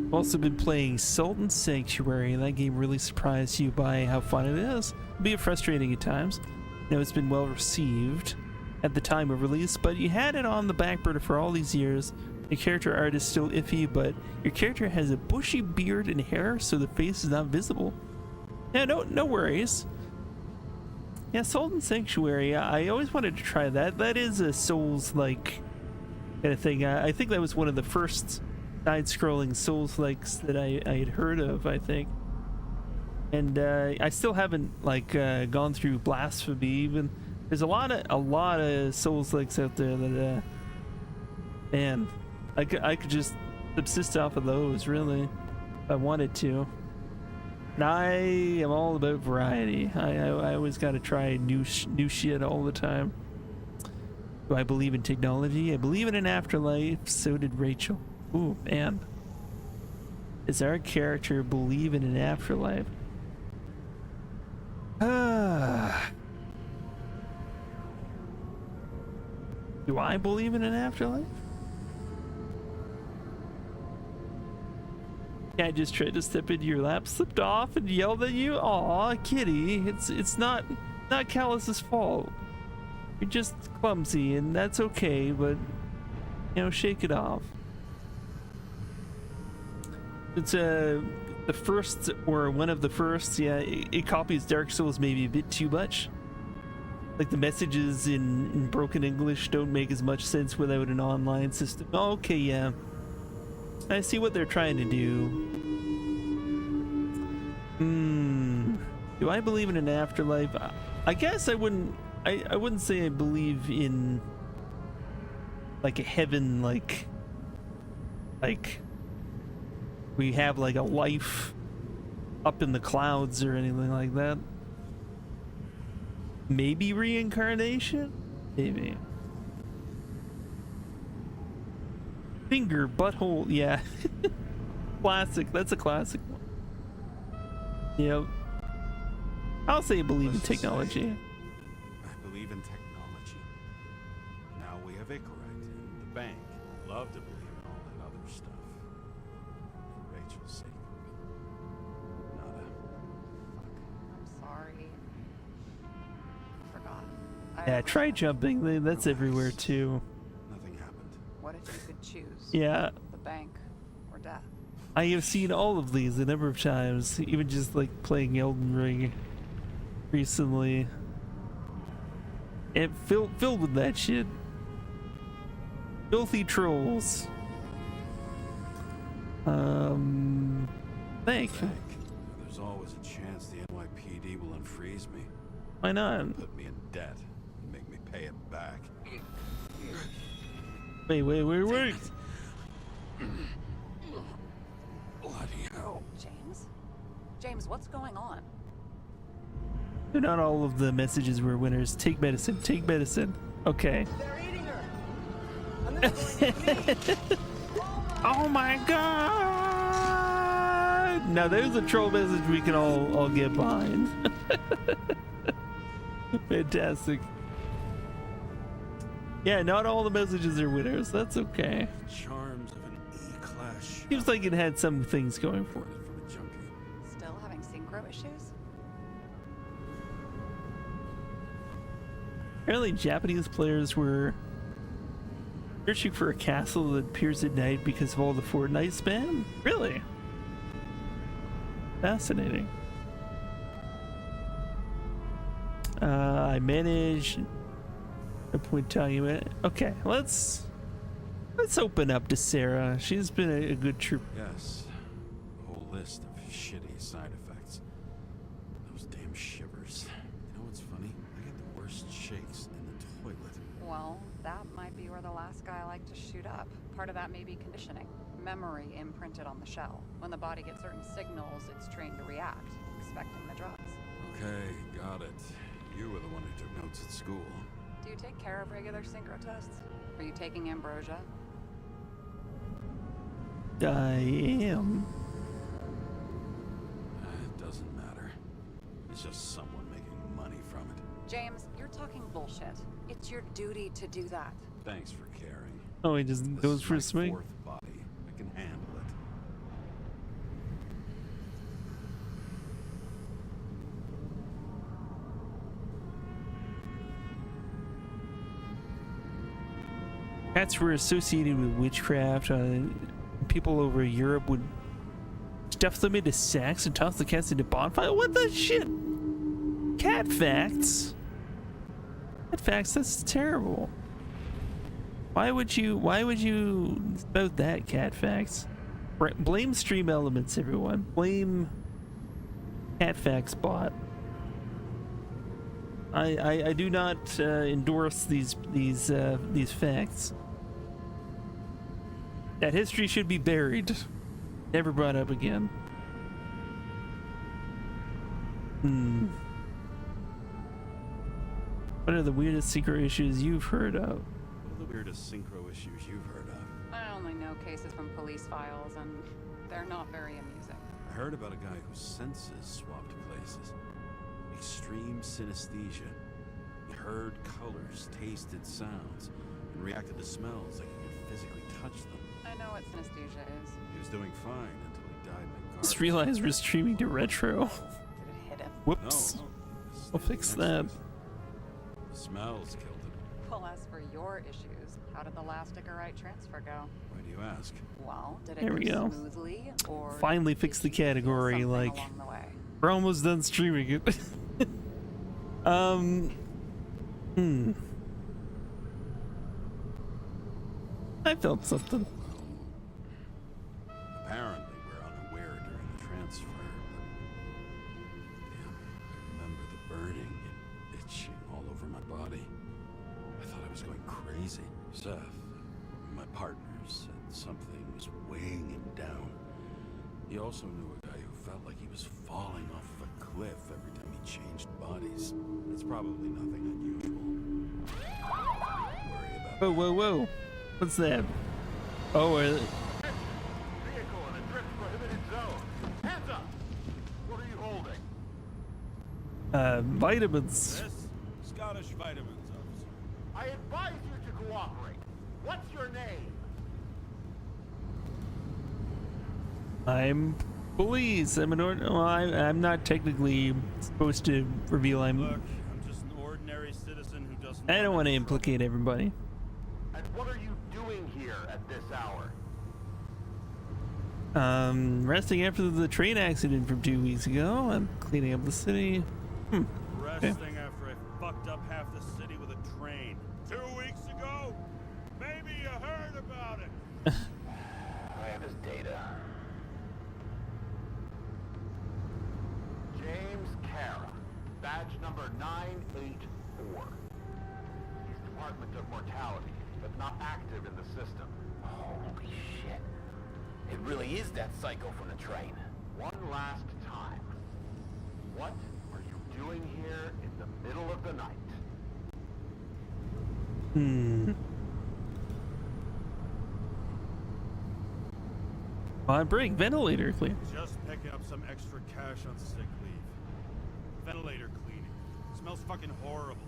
S1: I've also been playing Sultan Sanctuary, and that game really surprised you by how fun it is. Be frustrating at times. You know, it's been well received at the time of release, but you had it on the back burner for all these years. Your character art is still iffy, but your character has a bushy beard and hair, so the face is not visible. Yeah, no worries. Yeah, Sultan Sanctuary, I always wanted to try that. That is a Souls-like kind of thing. I think that was one of the first side-scrolling Souls-likes that I had heard of, I think. And I still haven't like gone through Blasphemy even. There's a lot of Souls-likes out there that man, I could just subsist off of those really if I wanted to. And I am all about variety. I always got to try new shit all the time. Do I believe in technology? I believe in an afterlife. So did Rachel. Ooh, man. Does our character believe in an afterlife? Do I believe in an afterlife? I just tried to step into your lap, slipped off, and yelled at you. Aw, kitty. It's not Callus's fault. You're just clumsy, and that's okay, but you know, shake it off. It's the first, or one of the first, yeah, it copies Dark Souls maybe a bit too much. Like the messages in broken English don't make as much sense without an online system. Okay, yeah. I see what they're trying to do. Do I believe in an afterlife? I guess I wouldn't say I believe in like a heaven, like we have like a life up in the clouds or anything like that. Maybe reincarnation? Maybe. Finger, butthole, yeah. Classic, that's a classic one. Yep. I'll say I believe in technology.
S4: I believe in technology. Now we have Icarite and the bank. Love to believe in all that other stuff. For Rachel's sake. Nada.
S6: I'm sorry. I forgot.
S1: Yeah, try jumping. That's everywhere too.
S4: Nothing happened.
S6: What if you could choose?
S1: Yeah.
S6: The bank or death?
S1: I have seen all of these a number of times, even just like playing Elden Ring recently. And filled with that shit. Filthy trolls. Think.
S4: There's always a chance the NYPD will unfreeze me.
S1: Why not?
S4: Put me in debt and make me pay it back.
S1: Wait.
S4: Bloody hell.
S6: James, what's going on?
S1: Not all of the messages were winners. Take medicine. Take medicine. Okay.
S10: They're eating her. And then they're going to eat.
S1: Oh my god! Now there's a troll message we can all get behind. Fantastic. Yeah, not all the messages are winners. That's okay.
S4: Charms of an E-class.
S1: Seems like it had some things going for it.
S4: From a junkie.
S6: Still having synchro issues?
S1: Apparently, Japanese players were searching for a castle that appears at night because of all the Fortnite spam. Really? Fascinating. I managed a point telling you it. Okay, let's open up to Sarah. She's been a good troop.
S4: Yes. A whole list of shitty side effects. Those damn shivers. You know what's funny? I get the worst shakes in the toilet.
S6: Well, that might be where the last guy liked to shoot up. Part of that may be conditioning. Memory imprinted on the shell. When the body gets certain signals, it's trained to react, expecting the drugs.
S4: Okay, got it. You were the one who took notes at school.
S6: Do you take care of regular synchro tests? Are you taking ambrosia?
S1: I am.
S4: It doesn't matter. It's just someone making money from it.
S6: James, you're talking bullshit. It's your duty to do that.
S4: Thanks for caring.
S1: Oh, he just
S4: This
S1: goes
S4: is
S1: for
S4: my
S1: a swing.
S4: fourth body. I can handle it.
S1: Cats were associated with witchcraft. People over Europe would stuff them into sacks and toss the cats into bonfire. What the shit? Cat facts? Cat facts? That's terrible. Why would you spout that, cat facts? Blame Stream Elements, everyone. Blame Cat Facts bot. I do not endorse these facts. That history should be buried, never brought up again. What are the weirdest secret issues you've heard of?
S4: What are the weirdest synchro issues you've heard of?
S6: I only know cases from police files, and they're not very amusing.
S4: I heard about a guy whose senses swapped places. Extreme synesthesia. He heard colors, tasted sounds, and reacted to smells like he could physically touch them.
S6: I know what synesthesia is.
S4: He was doing fine until he died in a car.
S1: Just realized we're streaming to retro.
S6: Did it hit him?
S1: Whoops.
S4: No.
S1: I'll fix that.
S4: The smells killed him.
S6: Well, as for your issues, how did the last Icarite transfer go?
S4: Why do you ask?
S6: Well, did it
S1: There we go.
S6: smoothly, or
S1: Finally
S6: did
S1: fix the
S6: you feel
S1: category,
S6: something
S1: like,
S6: along the way?
S1: we're almost done streaming it. I felt something.
S4: Apparently, we're unaware during the transfer, but damn, I remember the burning and itching all over my body. I thought I was going crazy. Seth, my partner, said something was weighing him down. He also knew a guy who felt like he was falling off of a cliff every time he changed bodies. It's probably nothing unusual. Worry about
S1: Whoa. What's that? Oh,
S5: Vehicle in a drift prohibited zone. Hands up! What are you holding?
S1: Vitamins.
S7: This? Scottish vitamins, officer.
S5: I advise you to cooperate. What's your name?
S1: I'm police. I'm I'm not technically supposed to reveal
S7: Look,
S1: I'm.
S7: I'm just an ordinary citizen who doesn't.
S1: I don't want to implicate everybody.
S5: And what are you doing here at this hour?
S1: Resting after the train accident from 2 weeks ago. I'm cleaning up the city.
S7: Resting after I fucked up half the city with a train. 2 weeks ago? Maybe you heard about it.
S5: I have his data.
S11: 984. He's Department of Mortality, but not active in the system.
S8: Holy shit. It really is that psycho from the train.
S11: One last time. What are you doing here in the middle of the night?
S1: I bring ventilator clean.
S7: Just picking up some extra cash on sick leave. Ventilator cleaning. Smells fucking horrible.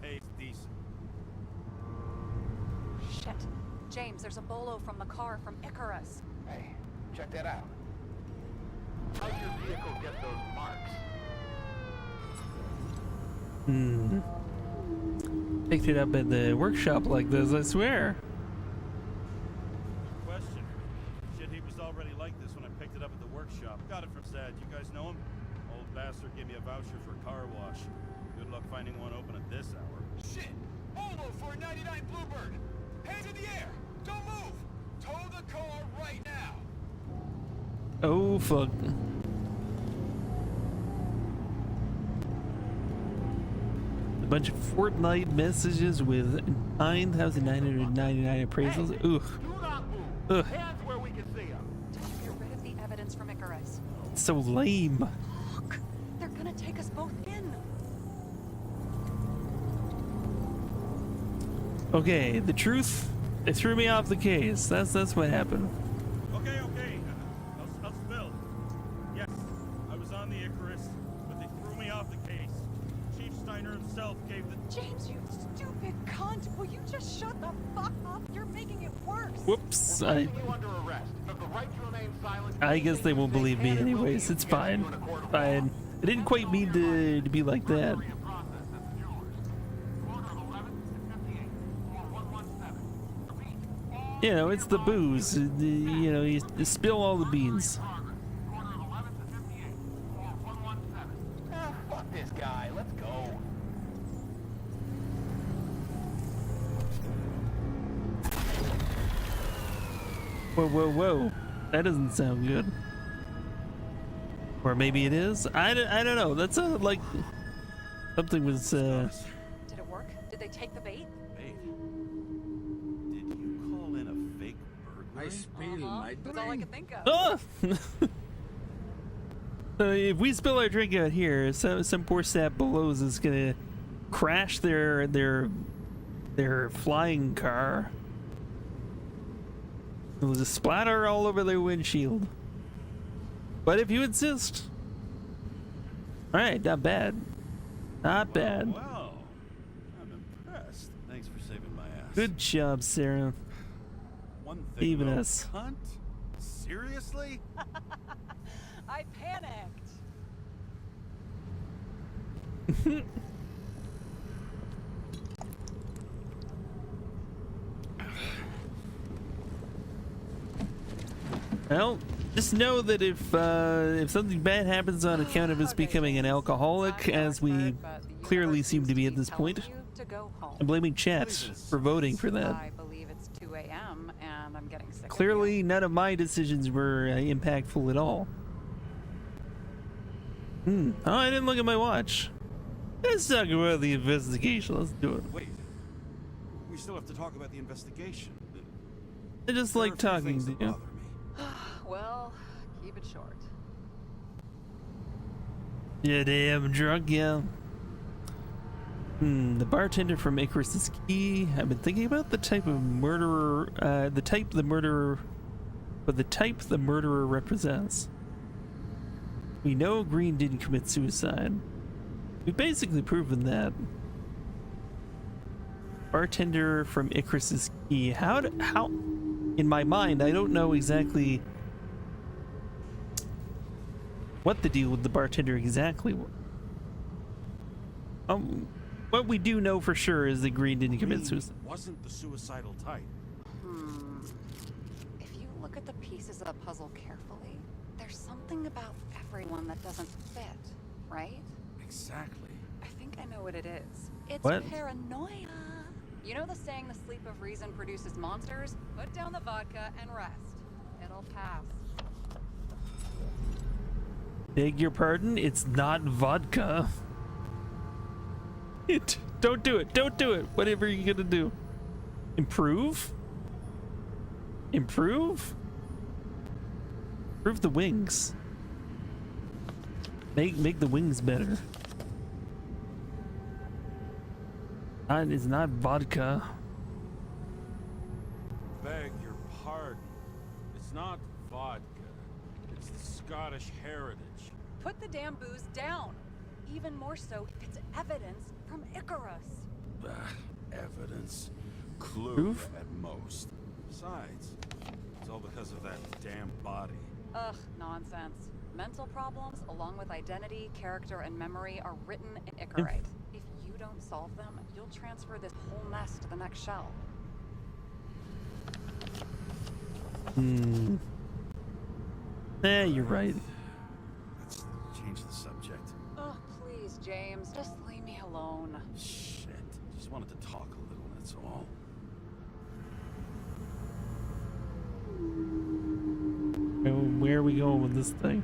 S7: Pays decent.
S6: Shit. James, there's a bolo from the car from Icarus.
S8: Hey, check that out.
S11: How'd your vehicle get those marks?
S1: Picked it up at the workshop like this, I swear.
S7: Question. Shit, he was already like this when I picked it up at the workshop. Got it from Sad. You guys know him? Old bastard gave me a voucher for a car wash. Good luck finding one open at this hour.
S8: Shit! Bolo for a 99 Bluebird! Hands in the air! Don't move! Tow the car right now!
S1: Oh fuck. A bunch of Fortnite messages with 9,999 appraisals.
S11: Hey,
S1: Ugh.
S11: do not move.
S1: Ugh.
S11: Hands where we can see them.
S6: Did you get rid of the evidence from Icarus?
S1: So lame.
S6: Fuck! They're gonna take us both in.
S1: Okay, the truth. They threw me off the case. That's what happened.
S7: Okay. I'll spill. Yes, I was on the Icarus, but they threw me off the case. Chief Steiner himself gave the...
S6: James, you stupid cunt! Will you just shut the fuck up? You're making it worse.
S1: Whoops.
S11: We're placing you under arrest. You have the right to remain silent.
S1: I guess they won't believe me anyways. It's fine. Fine. I didn't quite mean to be like that. You know, it's the booze. You know, you spill all the beans.
S8: Ah, fuck this guy. Let's go.
S1: Whoa. That doesn't sound good. Or maybe it is? I don't know. That sounded like something was,
S6: Did it work? Did they take the bait?
S7: Wait. Did you call in a fake burglary?
S10: I spill my
S6: That's all I could think of.
S1: Oh! So if we spill our drink out here, some poor sap belows is gonna crash their flying car. It'll just splatter all over their windshield. But if you insist. Alright, not bad. Not bad.
S7: Wow. I'm impressed. Thanks for saving my ass.
S1: Good job, Sarah.
S7: One thing
S1: Even
S7: though,
S1: us.
S7: cunt? Seriously?
S6: I panicked.
S1: Well, just know that if something bad happens on account of us becoming an alcoholic, as we clearly seem to be at this point, I'm blaming chat for voting for that.
S6: I believe it's 2 a.m. and I'm getting sick.
S1: Clearly, none of my decisions were impactful at all. Oh, I didn't look at my watch. Let's talk about the investigation. Let's do it.
S7: Wait. We still have to talk about the investigation.
S1: I just like talking to you.
S6: Well, keep it short.
S1: Yeah, damn drunk, yeah. The bartender from Icarus' Key. I've been thinking about the type of murderer, the type the murderer represents. We know Green didn't commit suicide. We've basically proven that. Bartender from Icarus' Key. How? In my mind, I don't know exactly what the deal with the bartender exactly was. What we do know for sure is that Green didn't commit suicide.
S7: Wasn't the suicidal type.
S6: If you look at the pieces of the puzzle carefully, there's something about everyone that doesn't fit, right?
S7: Exactly.
S6: I think I know what it is. It's
S1: What?
S6: paranoia. You know the saying, the sleep of reason produces monsters? Put down the vodka and rest. It'll pass.
S1: Beg your pardon? It's not vodka. Don't do it. Don't do it. Whatever you're gonna do. Improve? Improve? Improve the wings. Make the wings better. It's not vodka.
S7: Beg your pardon. It's not vodka. It's the Scottish heritage.
S6: Put the damn booze down. Even more so if it's evidence from Icarus.
S4: Evidence. Clue
S1: Proof?
S4: at most.
S7: Besides, it's all because of that damn body.
S6: Ugh, nonsense. Mental problems, along with identity, character, and memory, are written in Icarite. If you don't solve them, you'll transfer this whole mess to the next shell.
S1: You're right.
S4: Let's change the subject.
S6: Oh, please, James, just leave me alone.
S4: Shit. Just wanted to talk a little, that's all.
S1: Where are we going with this thing?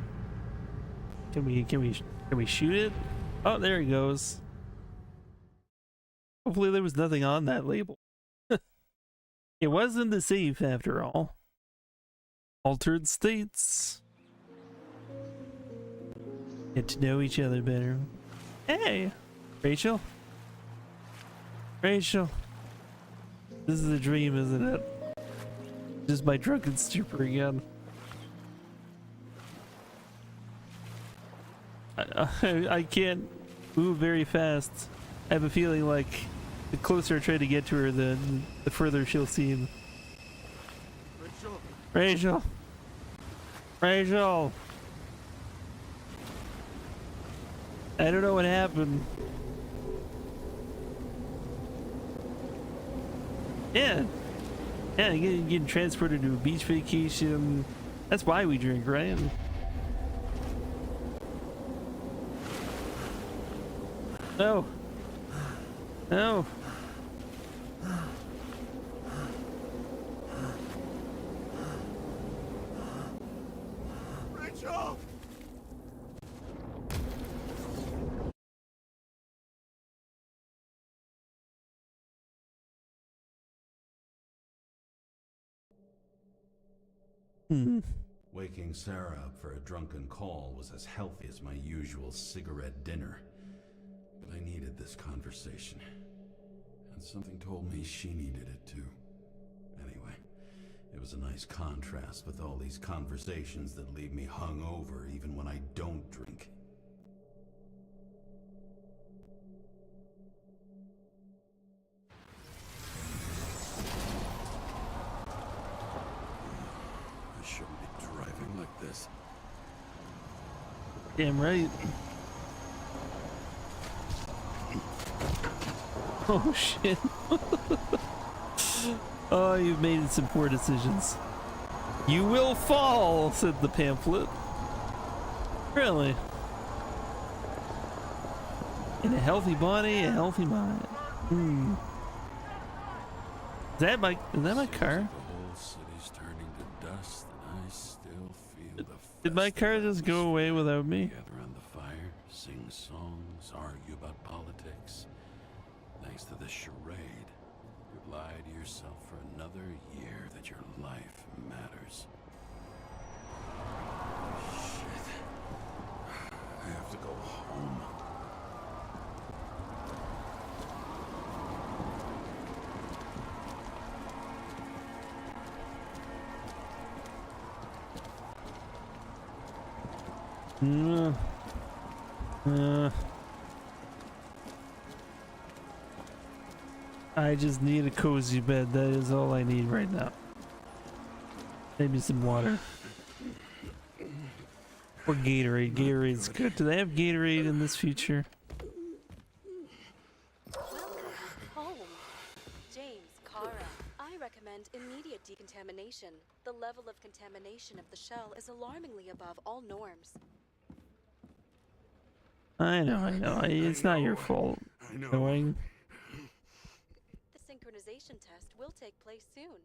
S1: Can we shoot it? Oh, there he goes. Hopefully there was nothing on that label. It wasn't the safe after all. Altered states. Get to know each other better. Hey, Rachel. Rachel. This is a dream, isn't it? Just my drunken stupor again. I can't move very fast. I have a feeling like the closer I try to get to her, the further she'll seem. Rachel! Rachel! I don't know what happened. Yeah. Yeah, getting transported to a beach vacation. That's why we drink, right? No. No.
S7: Rachel!
S4: Waking Sarah up for a drunken call was as healthy as my usual cigarette dinner. But I needed this conversation. And something told me she needed it too. Anyway, it was a nice contrast with all these conversations that leave me hungover even when I don't drink. I shouldn't be driving like this.
S1: Damn right. Oh shit. Oh, you've made some poor decisions. You will fall, said the pamphlet. Really? In a healthy body, a healthy mind. Is that my car?
S4: The whole city's turning to dust, and I still feel the
S1: Did my car just go away without me?
S4: Gather around the fire, sing songs, argue about politics. Thanks to this charade, you lie to yourself for another year that your life matters. Shit. I have to go home.
S1: I just need a cozy bed. That is all I need right now. Maybe some water. Or Gatorade. Gatorade's good. Do they have Gatorade in this future?
S9: Welcome home. James, Kara, I recommend immediate decontamination. The level of contamination of the shell is alarmingly above all norms.
S1: I know. It's not your fault. Knowing.
S9: The synchronization test will take place soon.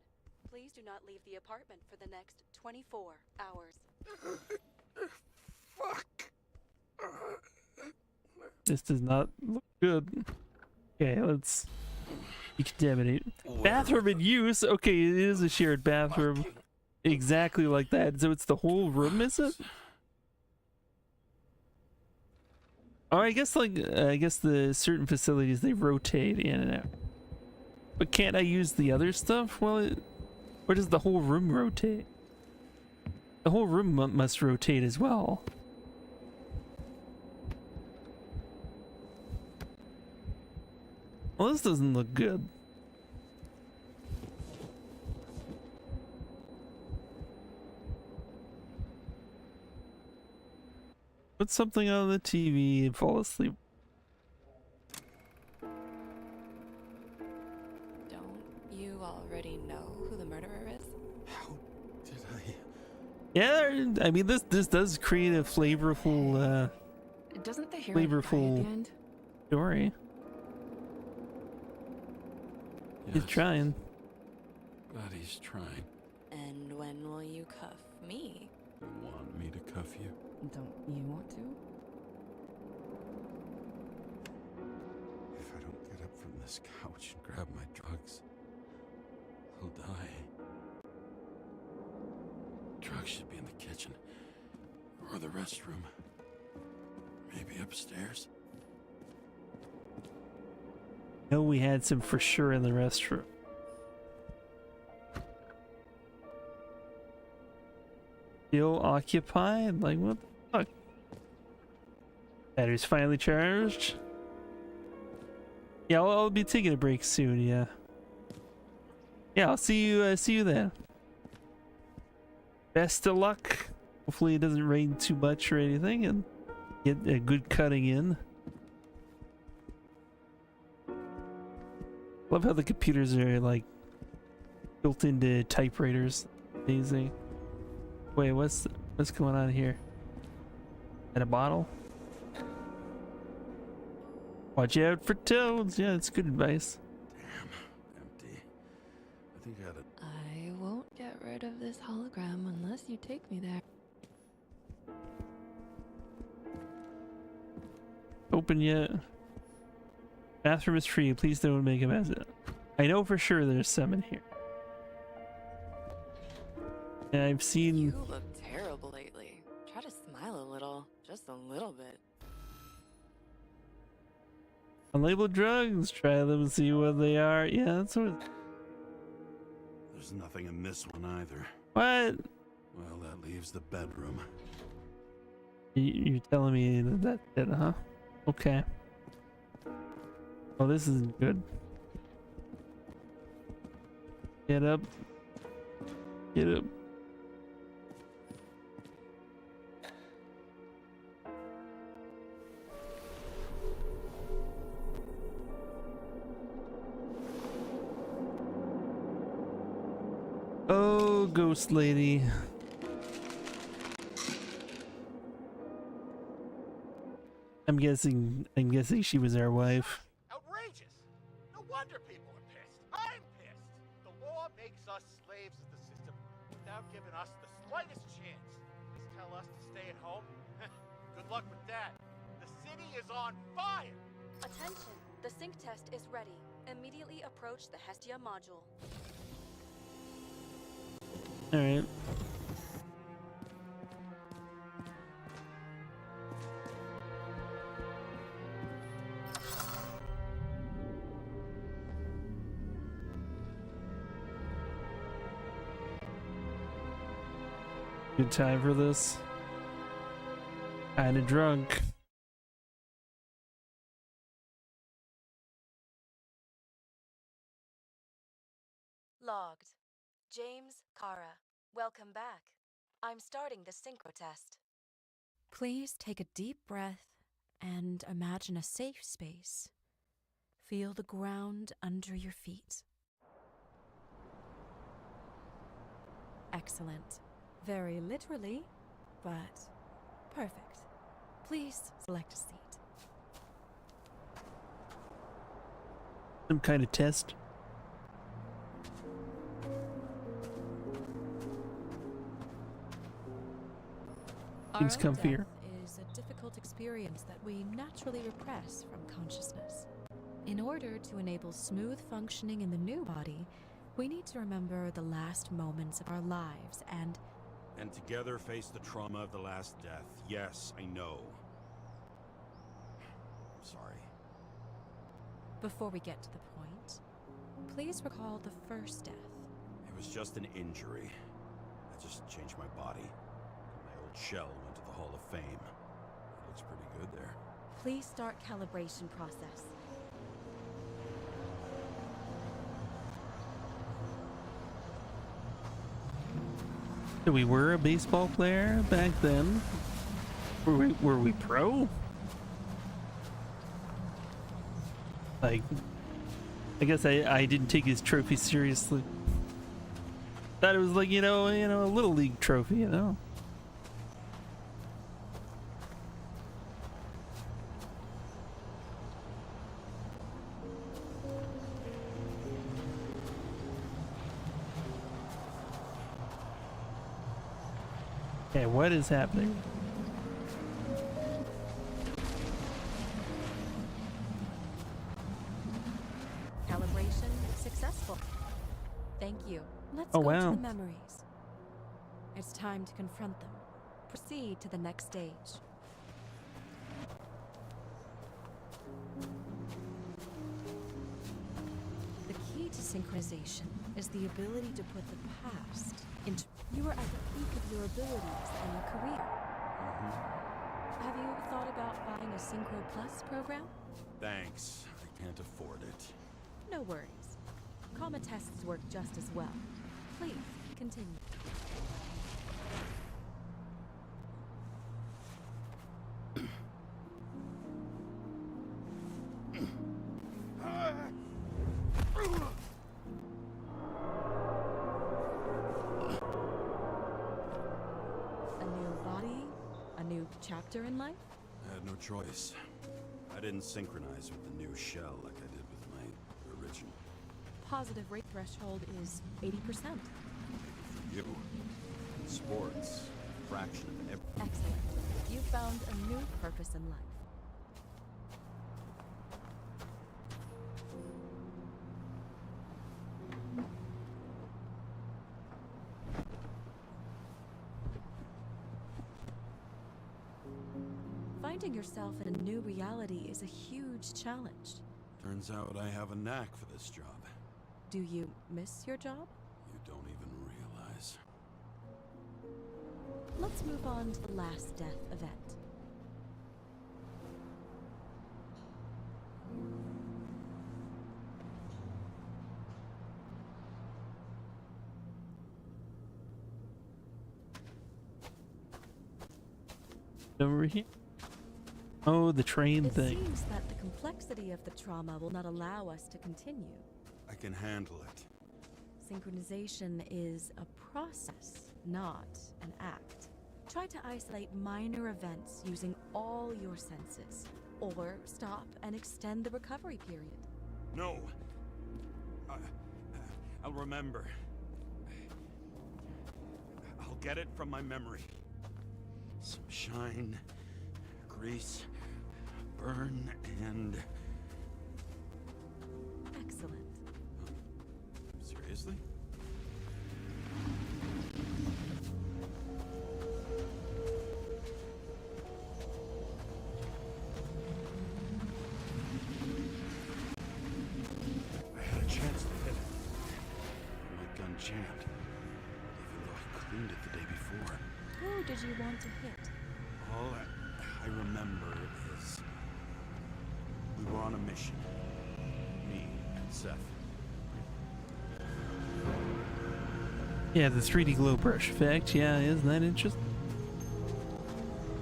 S9: Please do not leave the apartment for the next 24 hours.
S1: This does not look good. Okay, let's decontaminate. Bathroom in use. Okay, it is a shared bathroom. Exactly like that. So it's the whole room, is it? Oh, I guess the certain facilities they rotate in and out. But can't I use the other stuff? Well, or does the whole room rotate? The whole room must rotate as well. Well, this doesn't look good. Put something on the TV and fall asleep.
S2: Don't you already know who the murderer is?
S4: How did I?
S1: Yeah, I mean this does create a flavorful
S2: Doesn't the hero die at
S1: flavorful
S2: the end?
S1: story. He's trying.
S4: Glad he's trying.
S2: And when will you cuff me?
S4: You want me to cuff you?
S2: Don't you want to?
S4: If I don't get up from this couch and grab my drugs, I'll die. Drugs should be in the kitchen. Or the restroom. Maybe upstairs.
S1: No, we had some for sure in the restroom. Still occupied? Like, what the fuck? Battery's finally charged. Yeah, I'll be taking a break soon, yeah. Yeah, I'll see you then. Best of luck. Hopefully it doesn't rain too much or anything and get a good cutting in. Love how the computers are like built into typewriters. Amazing. Wait, what's going on here? At a bottle? Watch out for toads. Yeah, it's good advice.
S4: Damn, empty. I think I ought to.
S2: I won't get rid of this hologram unless you take me there.
S1: Open yet? Bathroom is free. Please don't make a mess. I know for sure there's some in here. And I've seen.
S2: You look terrible lately. Try to smile a little. Just a little bit.
S1: Unlabeled drugs. Try them and see what they are. Yeah, that's what.
S4: There's nothing in this one either.
S1: What?
S4: Well, that leaves the bedroom.
S1: You're telling me that's it, huh? Okay. Oh, this isn't good. Get up. Get up. Oh, ghost lady. I'm guessing she was our wife.
S5: Outrageous! No wonder people are pissed. I'm pissed. The law makes us slaves of the system without giving us the slightest chance. Just tell us to stay at home? Good luck with that. The city is on fire!
S9: Attention! The sync test is ready. Immediately approach the Hestia module.
S1: Alright. Good time for this. Kinda drunk.
S9: Logged. James, Kara, welcome back. I'm starting the synchro test.
S12: Please take a deep breath and imagine a safe space. Feel the ground under your feet. Excellent. Very literally, but perfect. Please select a seat.
S1: Some kind of test. Seems
S12: Our own
S1: comfier.
S12: death is a difficult experience that we naturally repress from consciousness. In order to enable smooth functioning in the new body, we need to remember the last moments of our lives and
S7: together face the trauma of the last death. Yes, I know. Sorry.
S12: before we get to the point, please recall the first death.
S7: It was just an injury. I just changed my body. My old shell went to the Hall of Fame. It looks pretty good there.
S12: Please start calibration process.
S1: So we were a baseball player back then? Were we pro? Like, I guess I didn't take his trophy seriously. Thought it was like, you know, a little league trophy, you know? Okay, what is happening?
S12: Calibration successful. Thank you. Let's
S1: Oh,
S12: go
S1: wow.
S12: to the memories. It's time to confront them. Proceed to the next stage. The key to synchronization is the ability to put the past into... You are at the peak of your abilities and your career. Have you thought about buying a Synchro Plus program?
S7: Thanks. I can't afford it.
S12: No worries. Comma tests work just as well. Please, continue. A new body? A new chapter in life?
S7: I had no choice. I didn't synchronize with the new shell like I did with my original.
S12: Positive rate threshold is 80%.
S7: For you. In sports, a fraction of every...
S12: Excellent. You found a new purpose in life. Finding yourself in a new reality is a huge challenge.
S7: Turns out I have a knack for this job.
S12: Do you miss your job?
S7: You don't even realize.
S12: Let's move on to the last death event.
S1: Over here? Oh, the train
S12: It
S1: thing.
S12: seems that the complexity of the trauma will not allow us to continue.
S7: I can handle it.
S12: Synchronization is a process, not an act. Try to isolate minor events using all your senses, or stop and extend the recovery period.
S7: No. I'll remember. I'll get it from my memory. Some shine, grease, burn, and...
S12: Excellent.
S7: Seriously? I had a chance to hit it. My gun jammed. Even though I cleaned it the day before.
S12: Who did you want to hit?
S7: All I remember is... we were on a mission. Me and Seth.
S1: Yeah, the 3D glow brush effect. Yeah, isn't that interesting?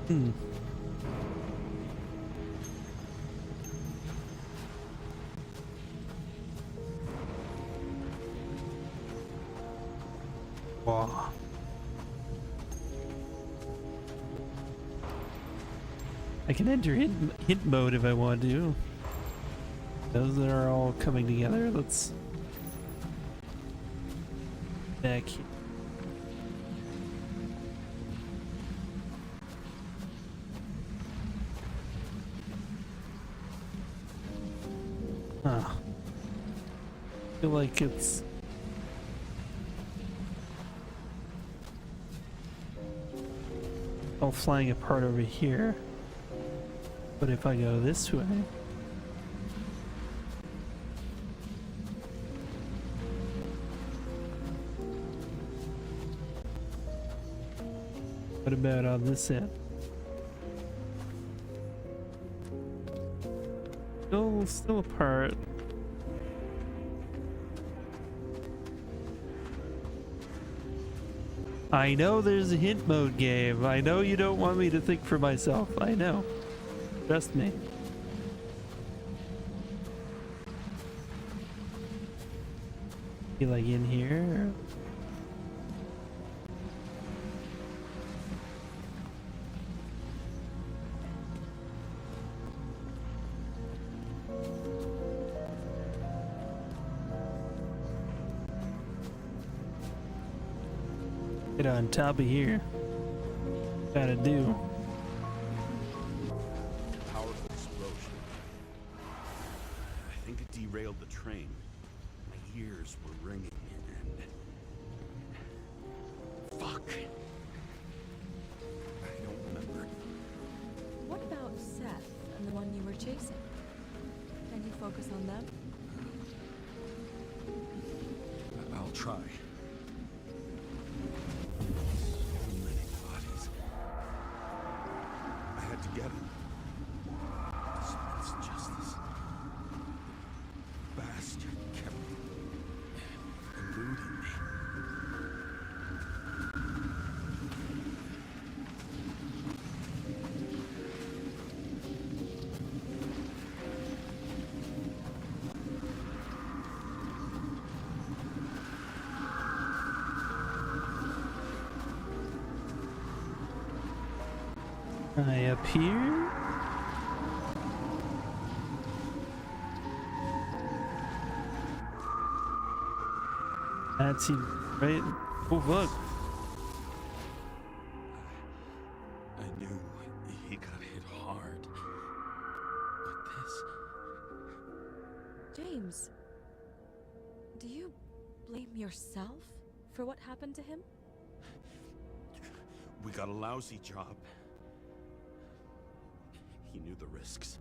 S1: Hmm. Wow. I can enter hint mode if I want to. Those are all coming together. Let's back here. feel like it's all flying apart over here. But if I go this way, what about on this end? Still apart. I know there's a hint mode game. I know you don't want me to think for myself. I know. Trust me. You like in here? Get on top of here. Gotta do.
S4: Powerful explosion. I think it derailed the train. My ears were ringing and... Fuck. I don't remember.
S12: What about Seth and the one you were chasing? Can you focus on them?
S4: I'll try. To get him. Dispense justice. The bastard kept eluding me.
S1: Up here? That's right. Oh, look.
S4: I knew he got hit hard. But this...
S12: James, do you blame yourself for what happened to him?
S4: We got a lousy job. He knew the risks.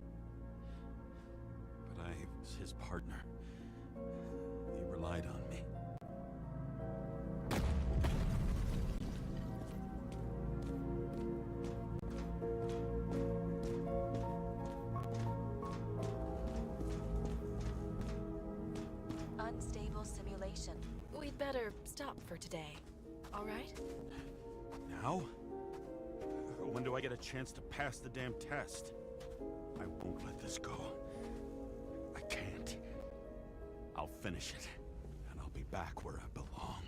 S4: But I was his partner. He relied on me.
S9: Unstable simulation. We'd better stop for today. All right?
S4: Now? When do I get a chance to pass the damn test? I won't let this go. I can't. I'll finish it, and I'll be back where I belong.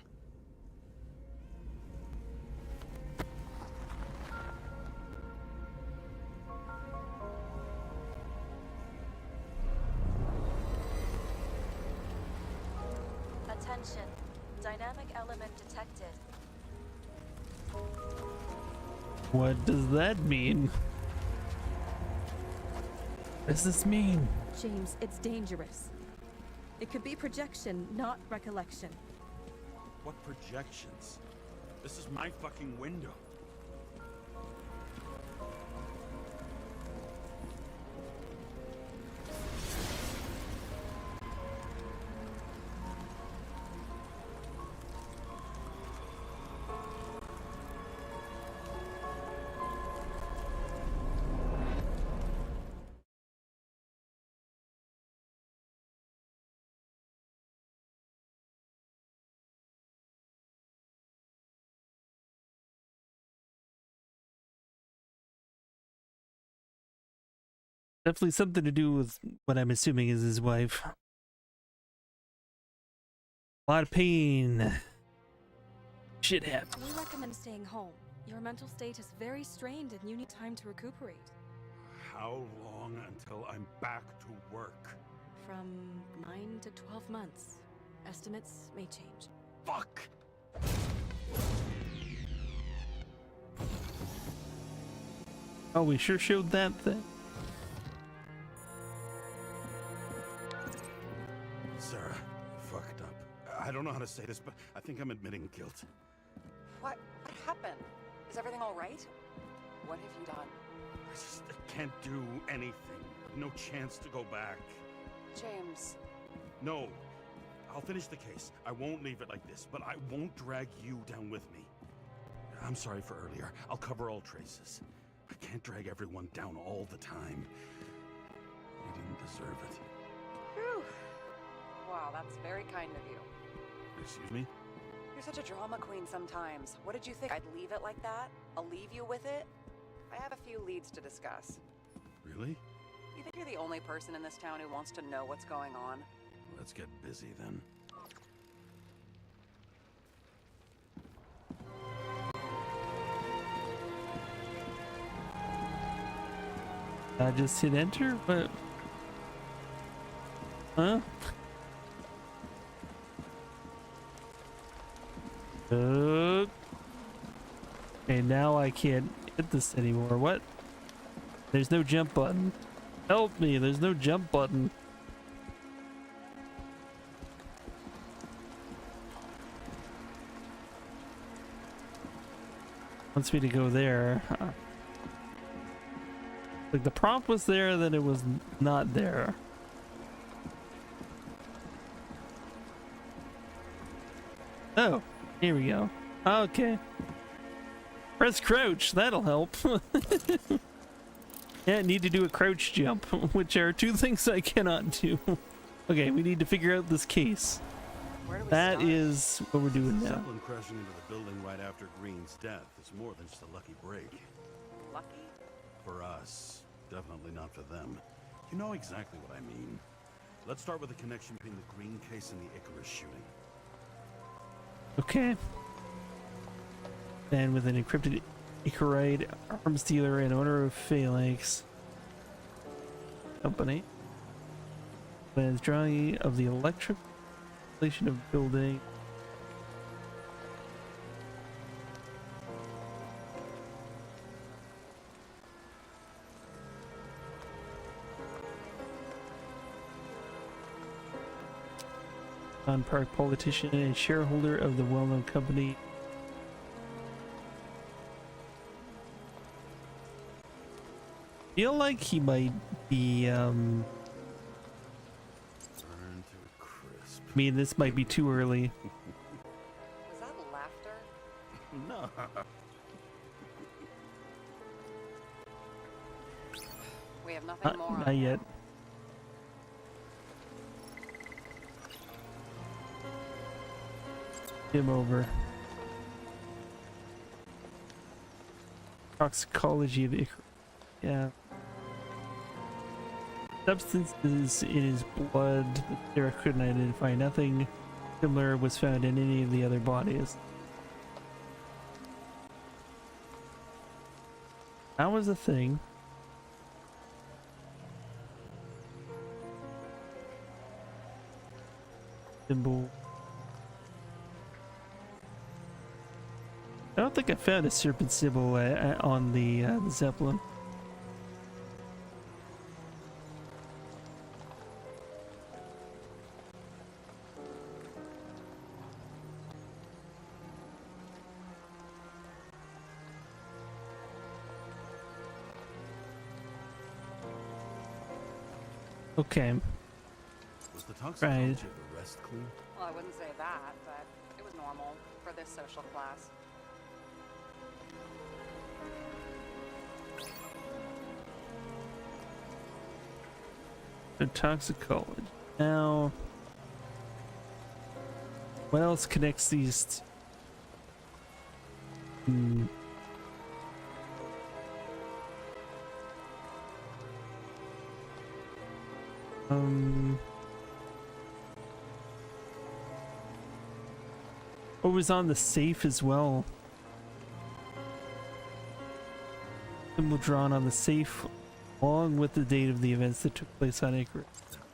S9: Attention. Dynamic element detected.
S1: What does that mean? What does this mean?
S12: James, it's dangerous. It could be projection, not recollection.
S4: What projections? This is my fucking window.
S1: Definitely something to do with what I'm assuming is his wife. A lot of pain. Shit happened.
S12: We recommend staying home. Your mental state is very strained and you need time to recuperate.
S4: How long until I'm back to work?
S12: From 9 to 12 months. Estimates may change.
S4: Fuck!
S1: Oh, we sure showed that thing.
S4: Sarah, fuck.
S7: want to say this, but I think I'm admitting guilt.
S6: What happened? Is everything all right? What have you done?
S7: I can't do anything. No chance to go back.
S6: James.
S7: No. I'll finish the case. I won't leave it like this, but I won't drag you down with me. I'm sorry for earlier. I'll cover all traces. I can't drag everyone down all the time. You didn't deserve it.
S6: Whew. Wow, that's very kind of you.
S7: Excuse me?
S6: You're such a drama queen sometimes. What did you think? I'd leave it like that? I'll leave you with it? I have a few leads to discuss.
S7: Really?
S6: You think you're the only person in this town who wants to know what's going on?
S7: Let's get busy then.
S1: I just hit enter, but huh? Okay, now I can't hit this anymore. What? There's no jump button. Help me, there's no jump button. Wants me to go there. Like the prompt was there, then it was not there. Oh, here we go. Okay. Press crouch, that'll help. Yeah, I need to do a crouch jump, which are two things I cannot do. Okay, we need to figure out this case. That is what we're doing now.
S7: Zeppelin crashing into the building right after Green's death is more than just a lucky break.
S6: Lucky?
S7: For us. Definitely not for them. You know exactly what I mean. Let's start with the connection between the Green case and the Icarus shooting.
S1: Okay. And with an encrypted Icarite arms dealer and owner of Phalanx Company. Plans drawing of the electric installation of building. Non-park politician and shareholder of the well-known company. Feel like he might be
S7: Burn to a crisp.
S1: I mean, this might be too early.
S6: Was that laughter?
S7: No.
S6: We have nothing more on
S1: Not yet. Him over. Toxicology of Icarus. Yeah. Substances in his blood that Sarah couldn't identify. Nothing similar was found in any of the other bodies. That was a thing. Symbol. I don't think I found a serpent symbol on the Zeppelin. Okay.
S7: Was the toxicology
S1: Right.
S7: of the rest clean?
S6: Well, I wouldn't say that, but it was normal for this social class.
S1: The toxicology. Now, what else connects these? What was on the safe as well? Symbol drawn on the safe, along with the date of the events that took place on Icarus.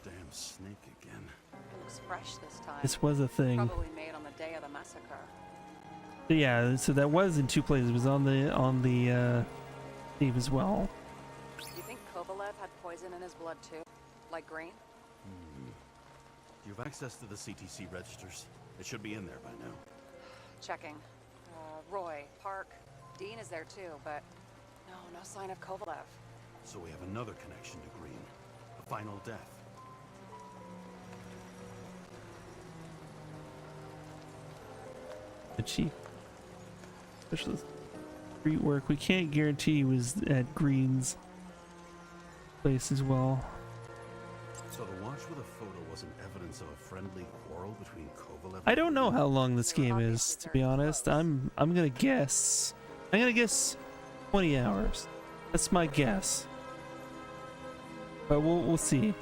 S7: Damn snake again.
S6: It looks fresh this time.
S1: This was a thing.
S6: Probably made on the day of the massacre.
S1: Yeah, so that was in two places. It was on the safe as well.
S6: Do you think Kovalev had poison in his blood too? Like Green?
S7: Do you have access to the CTC registers? It should be in there by now.
S6: Checking. Roy, Park, Dean is there too, but no sign of Kovalev.
S7: So we have another connection to Green. A final death.
S1: The chief specialist street work. We can't guarantee he was at Green's place as well.
S7: So the watch with a photo wasn't evidence of a friendly quarrel between Kovalev.
S1: I don't know how long this game is, to be honest. I'm gonna guess. I'm gonna guess 20 hours. That's my guess. But we'll see.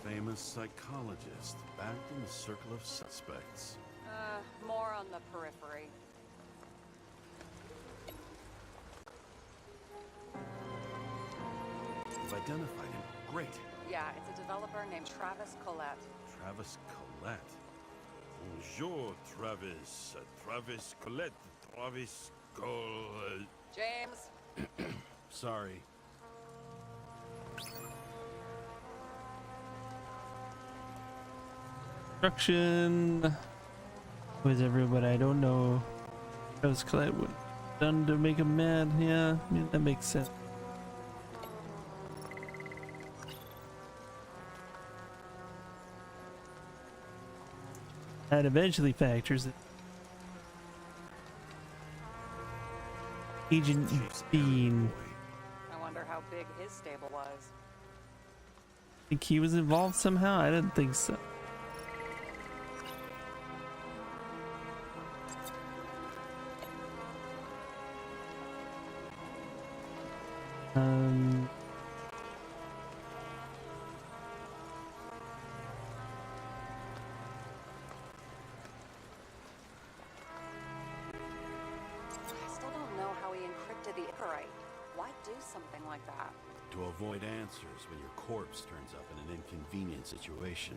S7: Famous psychologist, back in the circle of suspects.
S6: More on the periphery.
S7: You've identified him. Great.
S6: Yeah, it's a developer named Travis Collette.
S7: Travis Collette. Bonjour, Travis. Travis Collette. Travis Collette.
S6: James.
S7: Sorry.
S1: Construction. Was everyone? I don't know. Travis Collette would done to make him mad. Yeah, I mean, that makes sense. That eventually factors it. Agent Bean.
S6: I wonder how big his stable was.
S1: Think he was involved somehow? I didn't think so.
S6: I still don't know how he encrypted the Icarite. Why do something like that?
S7: To avoid answers when your corpse turns up in an inconvenient situation.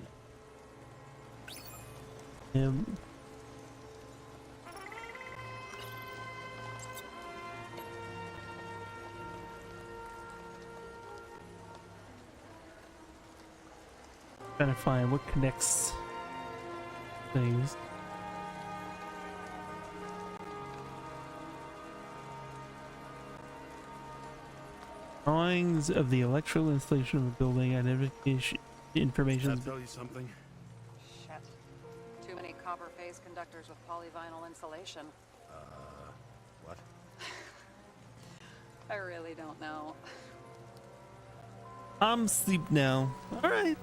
S1: Trying to find what connects things. Drawings of the electrical installation of a building, identification information.
S7: Does that tell you something?
S6: Shit. Too many copper phase conductors with polyvinyl insulation.
S7: What?
S6: I really don't know.
S1: I'm asleep now. All right.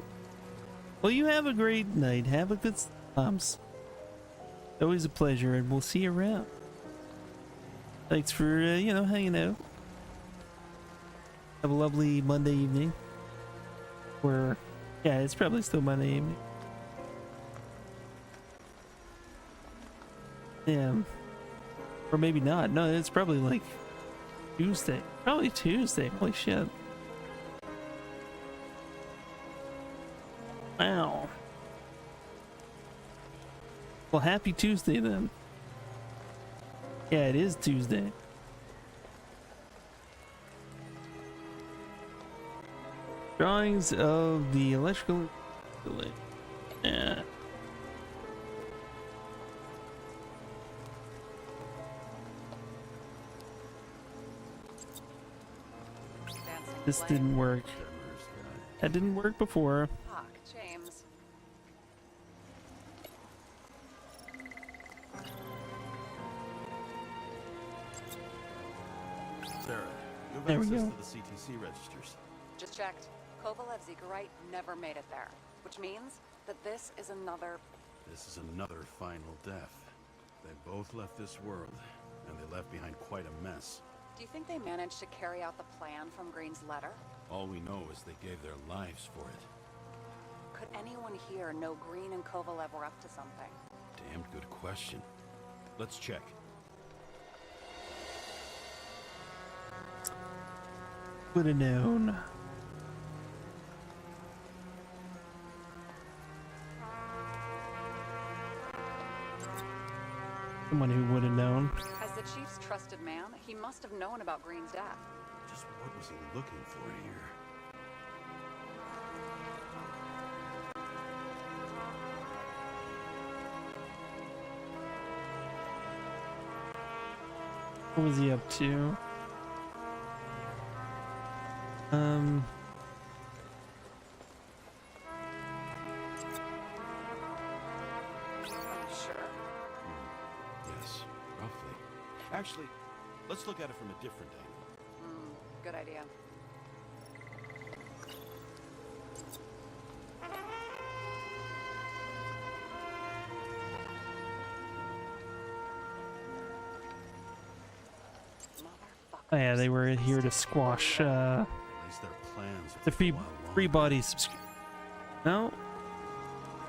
S1: Well, you have a great night. Have a good sleep. Always a pleasure, and we'll see you around. Thanks for hanging out. Have a lovely Monday evening. Or yeah, it's probably still Monday evening. Yeah. Or maybe not. No, it's probably like Tuesday. Probably Tuesday. Holy shit. Wow. Well, happy Tuesday then. Yeah, it is Tuesday. Drawings of the electrical installation. Yeah. This didn't work. That didn't work before.
S6: Fuck, James.
S7: Sarah, you have
S1: There we
S7: access
S1: go.
S7: to the CTC registers.
S6: Just checked. Kovalev's Icarite never made it there, which means that this is another.
S7: This is another final death. They both left this world, and they left behind quite a mess.
S6: Do you think they managed to carry out the plan from Green's letter?
S7: All we know is they gave their lives for it.
S6: Could anyone here know Green and Kovalev were up to something?
S7: Damned good question. Let's check.
S1: would have known. Someone who would have known.
S6: As the chief's trusted man, he must have known about Green's death.
S7: Just what was he looking for here?
S1: What was he up to?
S6: Sure.
S7: Yes, roughly. Actually, let's look at it from a different angle.
S6: Good idea.
S1: Oh yeah, they were here to squash
S7: At least their plans are
S1: the free
S7: well along.
S1: free body subscription. No,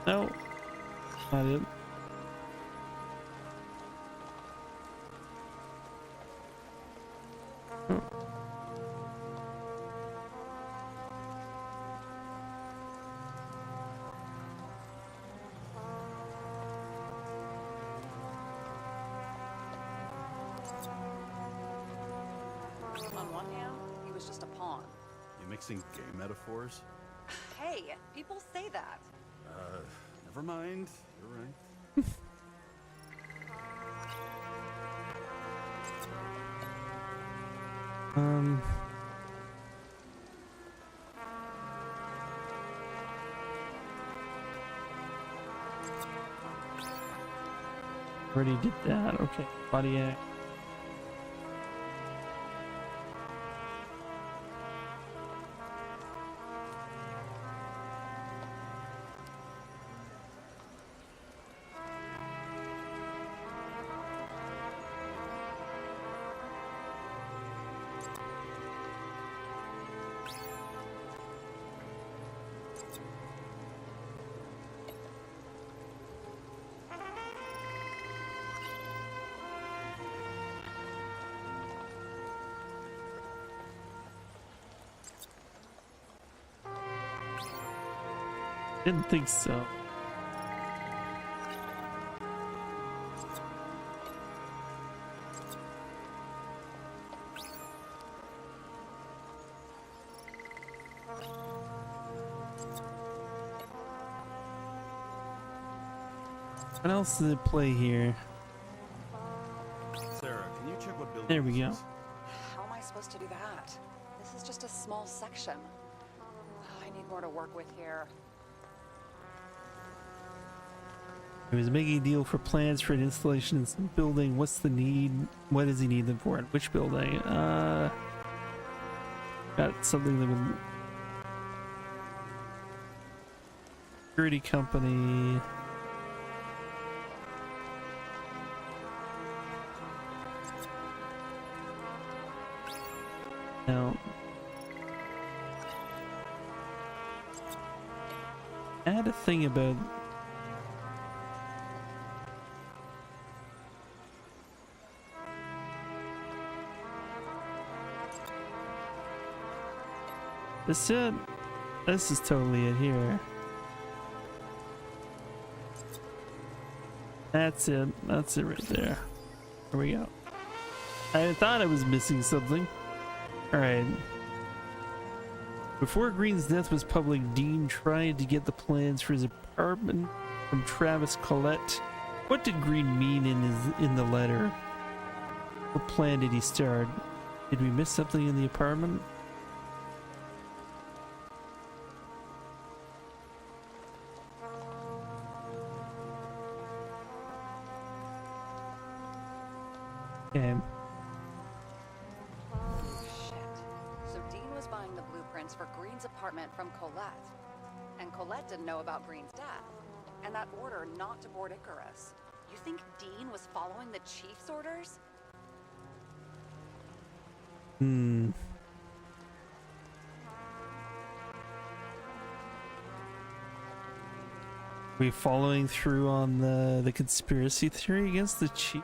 S1: no, not it.
S6: On one hand, he was just a pawn.
S7: You mixing gay metaphors?
S6: Hey, people say that.
S7: Never mind. You're right.
S1: Already did that. Okay, body act. Didn't think so. What else does it play here?
S7: Sarah, can you check what building
S1: There we
S7: this
S1: go.
S7: is?
S6: How am I supposed to do that? This is just a small section. I need more to work with here.
S1: He was making a deal for plans for an installation in some building. What's the need? What does he need them for? Which building? Got something that would... Security company. Now, add a thing about this. It. This is totally it here. That's it. That's it right there. There we go. I thought I was missing something. Alright. Before Green's death was public, Dean tried to get the plans for his apartment from Travis Collette. What did Green mean in the letter? What plan did he start? Did we miss something in the apartment? Okay.
S6: Shit. So Dean was buying the blueprints for Green's apartment from Colette. And Colette didn't know about Green's death. And that order not to board Icarus. You think Dean was following the chief's orders?
S1: We following through on the conspiracy theory against the chief?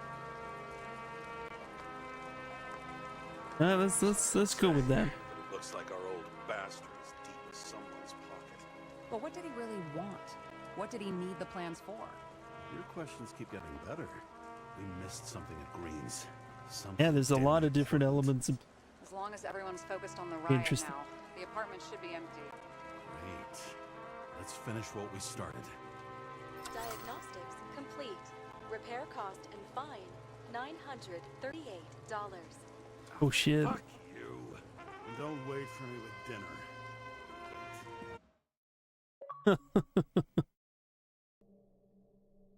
S1: Let's go with that.
S7: Look, Looks like our old bastard is deep in someone's pocket.
S6: But what did he really want? What did he need the plans for?
S7: Your questions keep getting better. We missed something at Green's.
S1: Yeah, there's a lot of different elements.
S6: As long as everyone's focused on the riot
S1: Interesting.
S6: now, the apartment should be empty.
S7: Great. Let's finish what we started.
S9: Diagnostics complete. Repair cost and fine $938.
S1: Oh shit.
S7: Fuck you. And don't wait for me with dinner.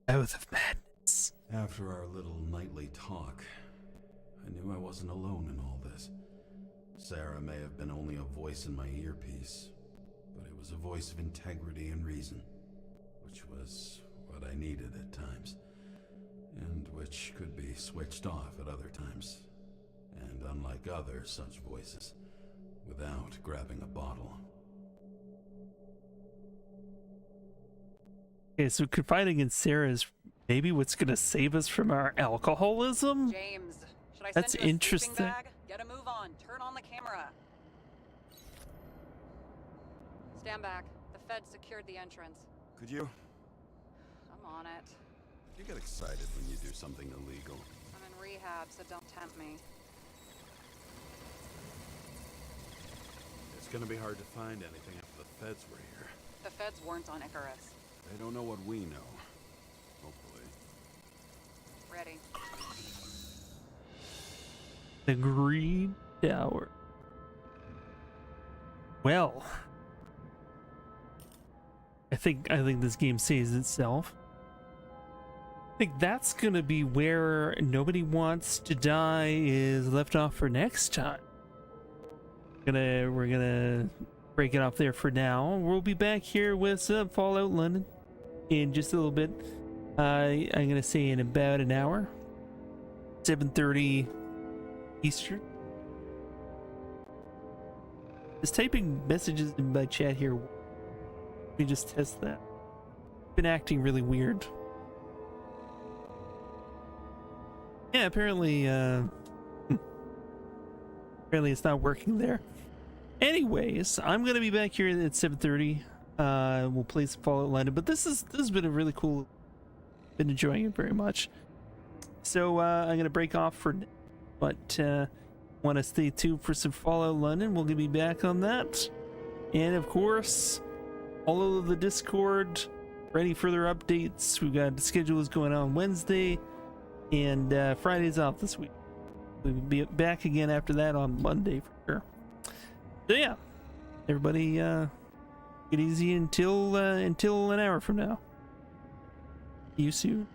S1: Oath of madness.
S4: After our little nightly talk, I knew I wasn't alone in all this. Sarah may have been only a voice in my earpiece, but it was a voice of integrity and reason, which was what I needed at times, and which could be switched off at other times, and unlike other such voices, without grabbing a bottle.
S1: Okay, so confiding in Sarah is maybe what's gonna save us from our alcoholism?
S6: James, should I
S1: That's
S6: send you a
S1: interesting.
S6: sleeping bag? Get a move on. Turn on the camera. Stand back. The Fed secured the entrance.
S4: Could you?
S6: I'm on it.
S4: You get excited when you do something illegal.
S6: I'm in rehab, so don't tempt me.
S7: It's gonna be hard to find anything after the feds were here.
S6: The Feds weren't on Icarus.
S4: They don't know what we know. Hopefully.
S6: Ready.
S1: The Green Tower. Well, I think this game saves itself. I think that's gonna be where Nobody Wants to Die is left off for next time. We're gonna break it off there for now. We'll be back here with some Fallout London in just a little bit. I'm gonna say in about an hour, 7:30 Eastern. Just typing messages in my chat here. Let me just test that. Been acting really weird. Yeah, apparently it's not working there. Anyways, I'm gonna be back here at 7:30. We'll play some Fallout London, but this has been a really cool. Been enjoying it very much. So I'm gonna break off for, but want to stay tuned for some Fallout London. We'll be back on that, and of course, all of the Discord for any further updates. We've got the schedules going on Wednesday, and Friday's off this week. We'll be back again after that on Monday for sure. So yeah, everybody, get easy until an hour from now. See you soon.